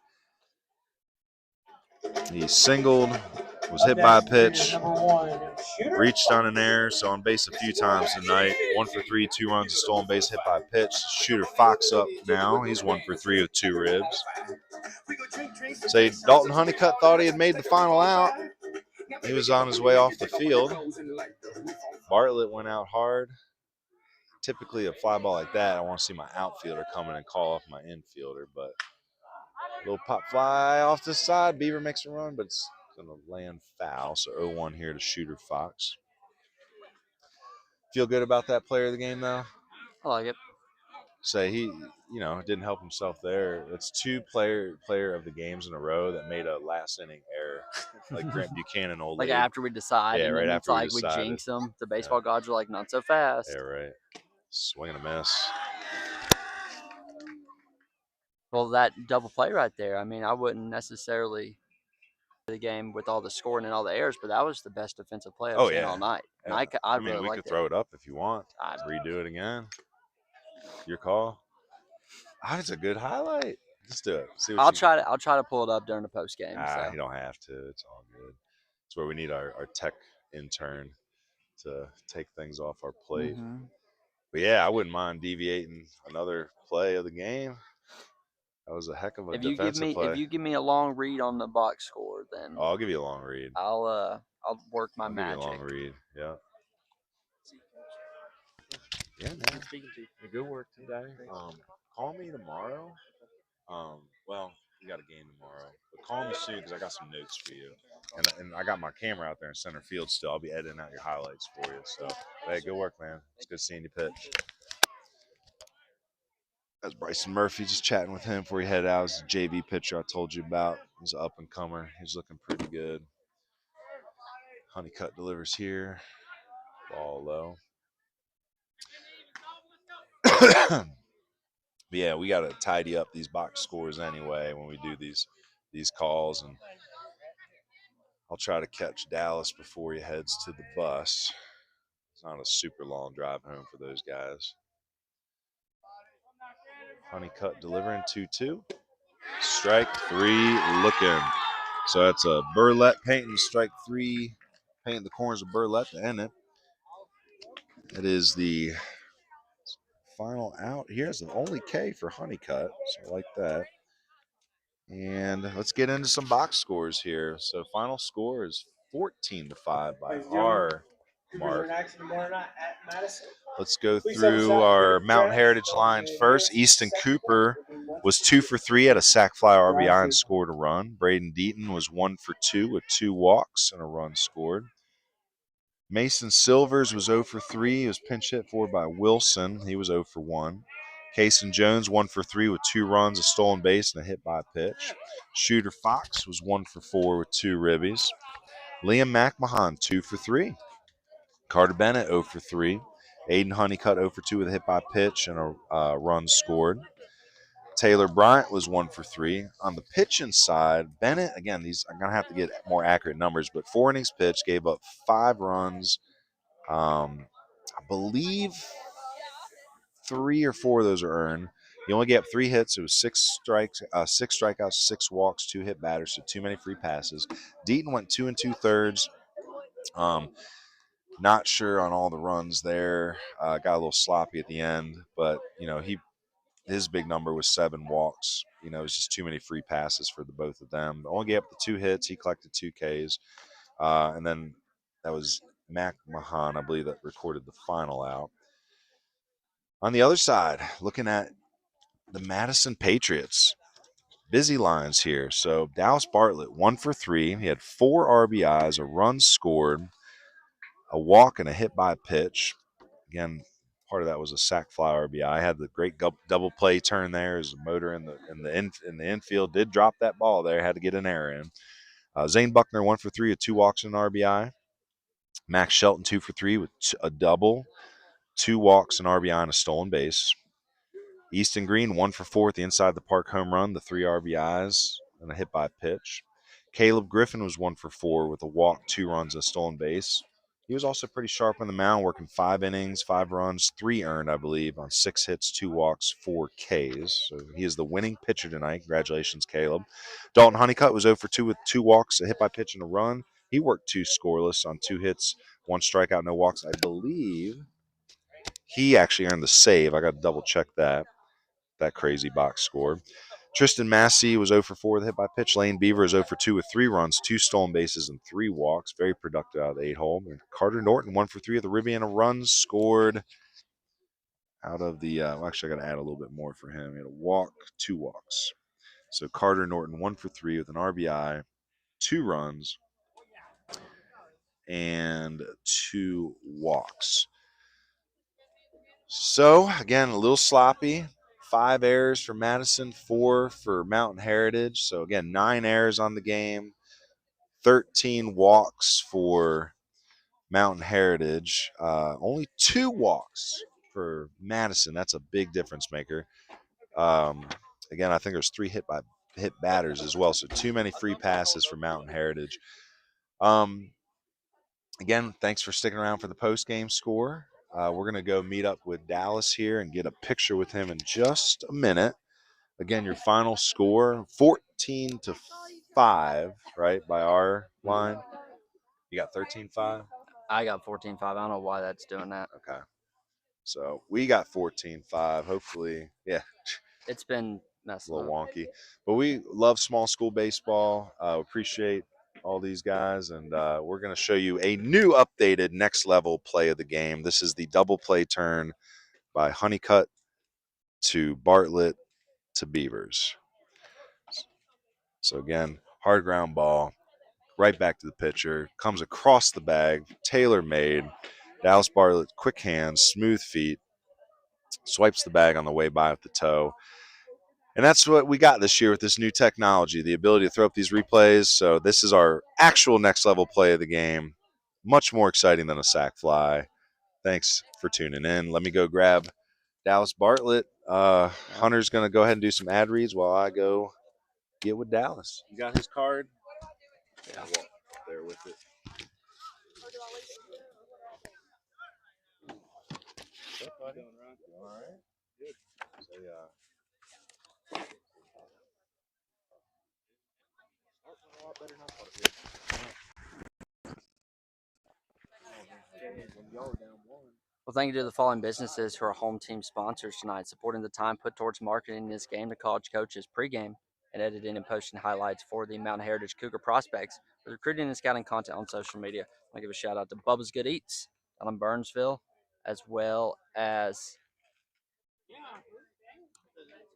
Speaker 1: He singled, was hit by a pitch, reached on an error, so on base a few times tonight. 1 for 3, 2 runs, a stolen base, hit by a pitch. Shooter Fox up now. He's 1 for 3 with 2 ribs. Say Dalton Honeycutt thought he had made the final out. He was on his way off the field. Bartlett went out hard. Typically a fly ball like that, I want to see my outfielder come in and call off my infielder, but little pop fly off the side. Beaver makes a run, but it's going to land foul. So 0-1 here to Shooter Fox. Feel good about that player of the game, though?
Speaker 2: I like it.
Speaker 1: Say he, didn't help himself there. It's 2 player of the games in a row that made a last inning error, like Grant Buchanan, old
Speaker 2: like
Speaker 1: league.
Speaker 2: after we decide,
Speaker 1: yeah,
Speaker 2: and
Speaker 1: right
Speaker 2: then
Speaker 1: after
Speaker 2: it's like we jinx them. The baseball
Speaker 1: Yeah.
Speaker 2: gods are like, not so fast.
Speaker 1: Yeah, right. Swing and a miss.
Speaker 2: Well, that double play right there, I mean, I wouldn't necessarily the game with all the scoring and all the errors, but that was the best defensive play I've seen all night. And
Speaker 1: Yeah.
Speaker 2: I
Speaker 1: mean,
Speaker 2: really
Speaker 1: we
Speaker 2: liked
Speaker 1: could throw it up if you want.
Speaker 2: I'd
Speaker 1: redo it again. Your call. It's a good highlight. Let's do it. See what
Speaker 2: I'll try to pull it up during the post game.
Speaker 1: You don't have to. It's all good. It's where we need our tech intern to take things off our plate.
Speaker 2: Mm-hmm.
Speaker 1: But yeah, I wouldn't mind deviating another play of the game. That was a heck of a defensive play.
Speaker 2: If you give me a long read on the box score, then
Speaker 1: I'll give you a long read.
Speaker 2: I'll work my
Speaker 1: I'll give you a
Speaker 2: magic.
Speaker 1: long read. Yeah. Yeah, man. Good work today. Call me tomorrow. Well, we got a game tomorrow, but call me soon because I got some notes for you. And I got my camera out there in center field still. I'll be editing out your highlights for you. So, hey, good work, man. It's good seeing you pitch. That's Bryson Murphy, just chatting with him before he headed out. It's the JV pitcher I told you about. He's an up-and-comer. He's looking pretty good. Honeycutt delivers here. Ball low. But yeah, we got to tidy up these box scores anyway when we do these calls. And I'll try to catch Dallas before he heads to the bus. It's not a super long drive home for those guys. Honeycutt delivering 2-2. Strike 3 looking. So that's a Burlett Painting, strike 3. Painting the corners of Burlett to end it. It is the final out. Here's the only K for Honeycutt, so I like that. And let's get into some box scores here. So final score is 14-5 by our mark. Let's go through our Mountain Heritage lines first. Easton Cooper was 2 for 3 at a sac fly RBI and scored a run. Braden Deaton was 1 for 2 with 2 walks and a run scored. Mason Silvers was 0 for 3. He was pinch hit for by Wilson. He was 0 for 1. Kaysen Jones 1 for 3 with 2 runs, a stolen base, and a hit by pitch. Shooter Fox was 1 for 4 with 2 ribbies. Liam McMahon 2 for 3. Carter Bennett 0 for 3. Aiden Honeycutt 0 for 2 with a hit by pitch and a run scored. Taylor Bryant was 1 for 3. On the pitching side, Bennett, again, I'm going to have to get more accurate numbers, but 4 innings pitched, gave up 5 runs. I believe 3 or 4 of those are earned. He only gave up 3 hits. It was 6 strikeouts, 6 walks, 2 hit batters, so too many free passes. Deaton went 2 2/3. Not sure on all the runs there. Got a little sloppy at the end, but his big number was 7 walks. It was just too many free passes for the both of them. Only gave up the 2 hits. He collected 2 Ks. And then that was McMahon, I believe, that recorded the final out. On the other side, looking at the Madison Patriots, busy lines here. So Dallas Bartlett, 1 for 3. He had 4 RBIs, a run scored, a walk, and a hit by pitch. Again, part of that was a sac fly RBI. Had the great double play turn there as a motor in the infield. Did drop that ball there. Had to get an error in. Zane Buckner 1 for 3 with 2 walks and an RBI. Max Shelton 2 for 3 with a double, 2 walks, an RBI, and a stolen base. Easton Green 1 for 4 at the inside the park home run, the 3 RBIs, and a hit by pitch. Caleb Griffin was 1 for 4 with a walk, 2 runs, and a stolen base. He was also pretty sharp on the mound, working 5 innings, 5 runs, 3 earned, I believe, on 6 hits, 2 walks, 4 Ks. So he is the winning pitcher tonight. Congratulations, Caleb. Dalton Honeycutt was 0 for 2 with 2 walks, a hit by pitch, and a run. He worked 2 scoreless on 2 hits, 1 strikeout, no walks. I believe he actually earned the save. I got to double check that crazy box score. Tristan Massey was 0 for 4 with a hit by pitch. Lane Beaver is 0 for 2 with 3 runs, 2 stolen bases, and 3 walks. Very productive out of the 8-hole. And Carter Norton 1 for 3 with a ribby and a run scored out of the actually, I got to add a little bit more for him. He had a walk, 2 walks. So Carter Norton 1 for 3 with an RBI, 2 runs, and 2 walks. So, again, a little sloppy. 5 errors for Madison, 4 for Mountain Heritage. So, again, 9 errors on the game, 13 walks for Mountain Heritage. Only 2 walks for Madison. That's a big difference maker. Again, I think there's 3 hit batters as well. So, too many free passes for Mountain Heritage. Again, thanks for sticking around for the post-game score. We're going to go meet up with Dallas here and get a picture with him in just a minute. Again, your final score, 14-5, right, by our line. You got 13-5?
Speaker 2: I got 14-5. I don't know why that's doing that.
Speaker 1: Okay. So we got 14-5. Hopefully, yeah.
Speaker 2: It's been messed
Speaker 1: a little
Speaker 2: up.
Speaker 1: wonky. But we love small school baseball. Appreciate all these guys, and we're going to show you a new updated next level play of the game. This is the double play turn by Honeycutt to Bartlett to Beavers. So again, hard ground ball, right back to the pitcher, comes across the bag, tailor-made. Dallas Bartlett, quick hands, smooth feet, swipes the bag on the way by with the toe. And that's what we got this year with this new technology, the ability to throw up these replays. So this is our actual next level play of the game. Much more exciting than a sack fly. Thanks for tuning in. Let me go grab Dallas Bartlett. Hunter's going to go ahead and do some ad reads while I go get with Dallas. You got his card? Yeah, well, there with it. All right. Good. So,
Speaker 2: Well, thank you to the following businesses who are home team sponsors tonight, supporting the time put towards marketing this game to college coaches pregame and editing and posting highlights for the Mountain Heritage Cougar prospects, with recruiting and scouting content on social media. I want to give a shout out to Bubba's Good Eats down in Burnsville, as well as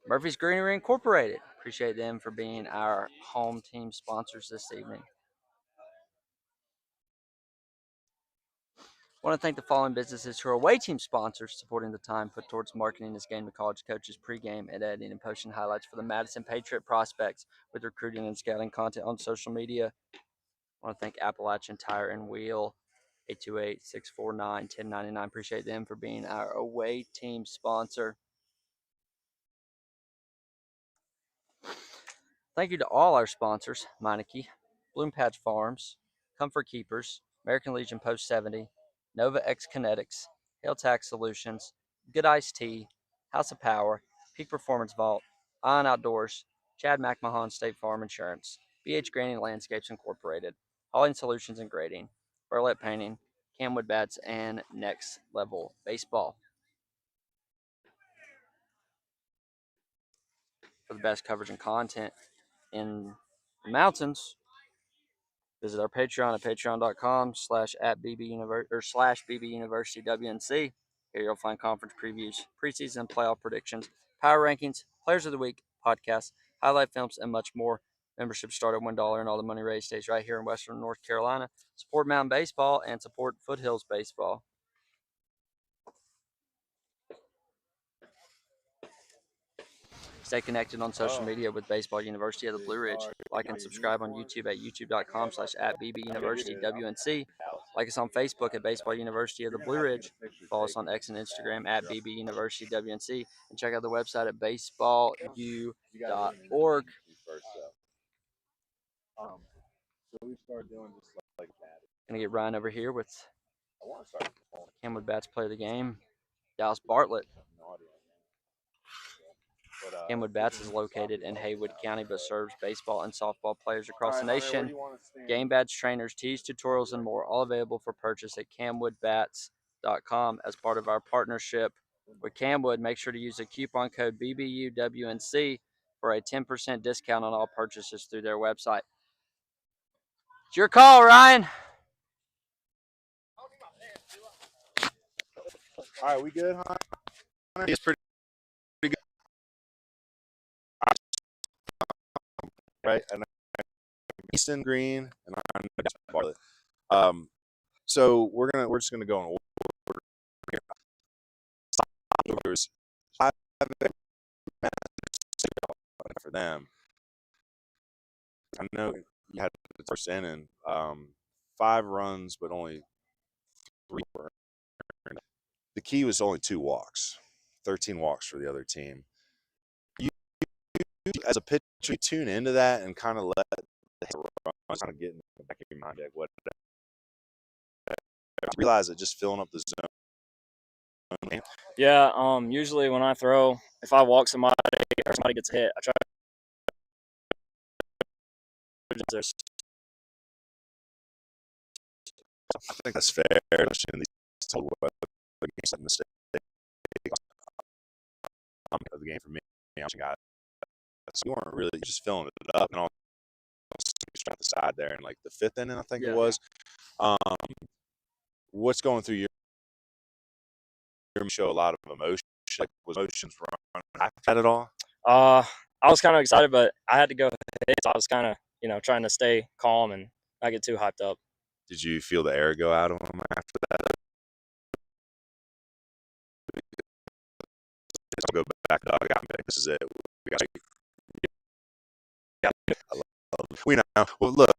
Speaker 2: Murphy's Greenery Incorporated. Appreciate them for being our home team sponsors this evening. I want to thank the following businesses who are away team sponsors, supporting the time put towards marketing this game to college coaches pregame and editing and posting highlights for the Madison Patriot prospects, with recruiting and scouting content on social media. I want to thank Appalachian Tire and Wheel, 828-649-1099. Appreciate them for being our away team sponsor. Thank you to all our sponsors: Meineke, Bloom Patch Farms, Comfort Keepers, American Legion Post 70, Nova X Kinectics, Hale Tax Solutions, Good Iced Tea, House of Power, Peak Performance Vault, Ion Outdoors, Chad McMahon State Farm Insurance, Granning Landscapes Incorporated, Hauling Solutions and Grading, Burlett Painting, CamWood Bats, and Next Level Baseball. For the best coverage and content in the mountains, visit our Patreon at patreon.com/BBUniversity Here you'll find conference previews, preseason playoff predictions, power rankings, players of the week, podcasts, highlight films, and much more. Membership start at $1, and all the money raised stays right here in Western North Carolina. Support Mountain Baseball and support Foothills Baseball. Stay connected on social media with Baseball University of the Blue Ridge. Like and subscribe on YouTube at youtube.com/@BBUniversityWNC. Like us on Facebook at Baseball University of the Blue Ridge. Follow us on X and Instagram at BBUniversityWNC. And check out the website at baseballu.org. Gonna get Ryan over here with CamWood Bats player of the game, Dallas Bartlett. CamWood Bats is located in Haywood County, but serves baseball and softball players across the nation. Game badge, trainers, tees, tutorials, and more, all available for purchase at CamWoodBats.com. As part of our partnership with CamWood, make sure to use the coupon code BBUWNC for a 10% discount on all purchases through their website. It's your call, Ryan.
Speaker 1: all right, we good, huh? It's pretty good. Right, and Easton Green and I'm Bartlett. So we're just gonna go in order here. There's 5 for them. I know you had the first inning, 5 runs, but only 3 were earned. The key was only 2 walks, 13 walks for the other team. You as a pitcher, you tune into that and kind of let the runs kind of get in the back of your mind. Like, what? I realize that just filling up the zone.
Speaker 9: Yeah, usually when I throw, if I walk somebody or somebody gets hit, I try to
Speaker 1: I think that's fair, especially in these total mistake of the game for me. Guys, so you weren't really just filling it up, and all on the side there in like the 5th inning, I think
Speaker 9: Yeah,
Speaker 1: it was. What's going through your show? A lot of emotion. Like, was emotions running after that at all?
Speaker 9: I was kind of excited, but I had to go hit, so I was kind of, trying to stay calm and not get too hyped up.
Speaker 1: Did you feel the air go out of him after that? I'll go back to dugout. This is it. We know. Well, look,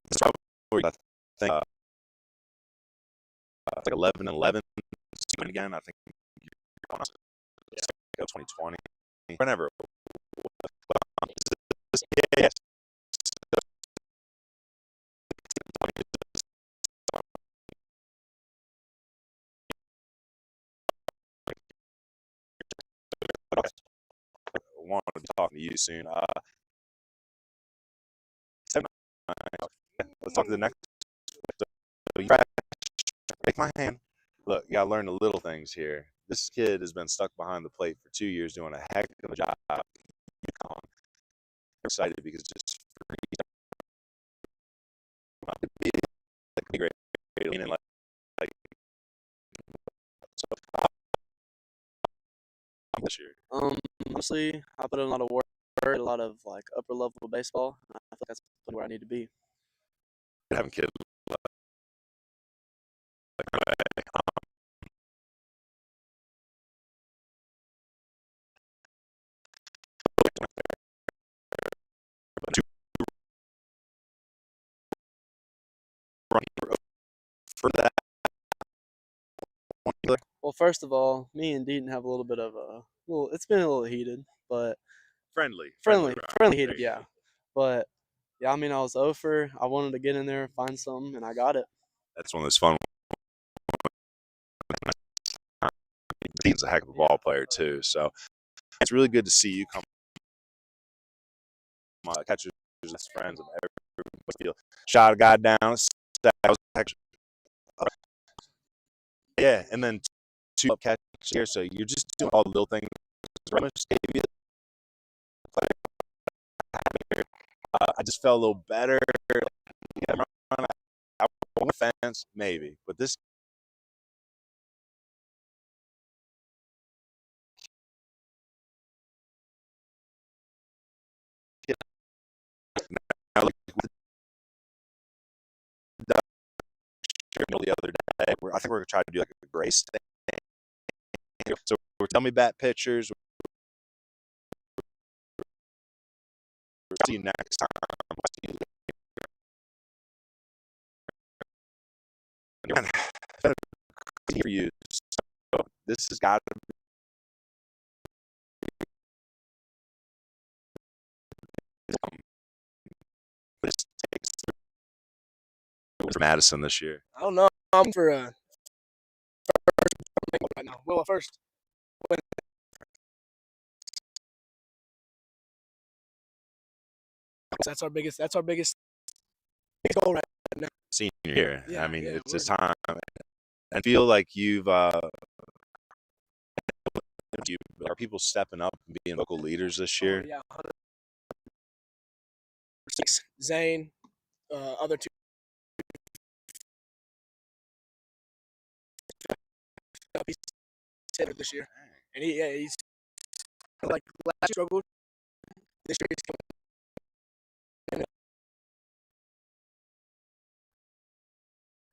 Speaker 1: it's probably, I think, like 11-11 again. I think 2020. Whenever. Yes. I wanted to be talking to you soon. Let's talk to the next. So you take my hand. Look, you gotta learn the little things here. This kid has been stuck behind the plate for 2 years doing a heck of a job. I'm excited because just for to be great and like so this year.
Speaker 10: Honestly, I put in a lot of work, a lot of like upper level baseball. I feel like that's where I need to be.
Speaker 1: Having kids. For that.
Speaker 10: Well, first of all, me and Deaton have a little bit of it's been a little heated, but
Speaker 1: friendly
Speaker 10: heated, yeah. But yeah, I mean, I was 0 for. I wanted to get in there, find something, and I got it.
Speaker 1: That's one of those fun. Deaton's a heck of a ball player too, so it's really good to see you come. Catchers, best friends of every shot a guy down. Yeah, and then 2 catches here, so you're just doing all the little things. I just felt a little better. Fans, maybe, but this. The other day, I think we're gonna try to do like a gray stain. So tell me bat pictures. We'll see you next time. For you, so this has got to be. For Madison this year.
Speaker 11: I don't know. I'm for right now. Well, first. That's our biggest goal right now.
Speaker 1: Senior year.
Speaker 11: Yeah,
Speaker 1: I mean,
Speaker 11: yeah,
Speaker 1: it's a time, and feel like you've. Are people stepping up and being local leaders this year?
Speaker 11: Oh, yeah. 6, Zane, other 2. He's this year, and he's like last year struggled. This year he's coming.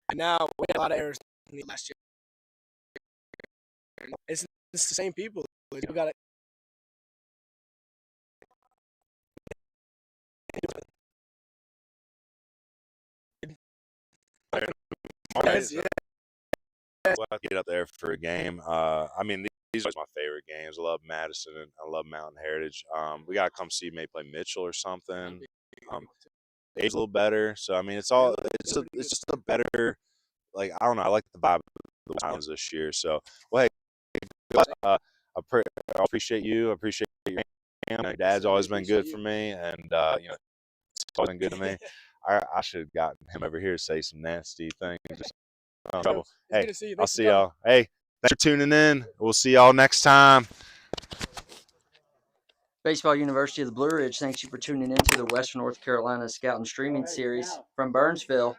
Speaker 11: And now we had a lot of errors last year. It's the same people. We got it.
Speaker 1: Yeah. We'll have to get up there for a game. I mean, these are my favorite games. I love Madison and I love Mountain Heritage. We gotta come see maybe play Mitchell or something. Age a little better, so I mean, it's just a better. Like, I don't know. I like the vibe of the Islands this year. So, well, hey, I appreciate you. I appreciate your family. Dad's always been good for me, and it's always been good to me. I should have gotten him over here to say some nasty things. Trouble. Hey, I'll see y'all. Hey, thanks for tuning in. We'll see y'all next time.
Speaker 2: Baseball University of the Blue Ridge thanks you for tuning into the Western North Carolina Scout and Streaming Series from Burnsville,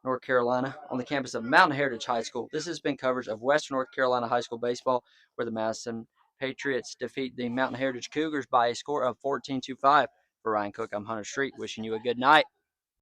Speaker 2: North Carolina, on the campus of Mountain Heritage High School. This has been coverage of Western North Carolina high school baseball, where the Madison Patriots defeat the Mountain Heritage Cougars by a score of 14-5. For Ryan Cook, I'm Hunter Street, wishing you a good night.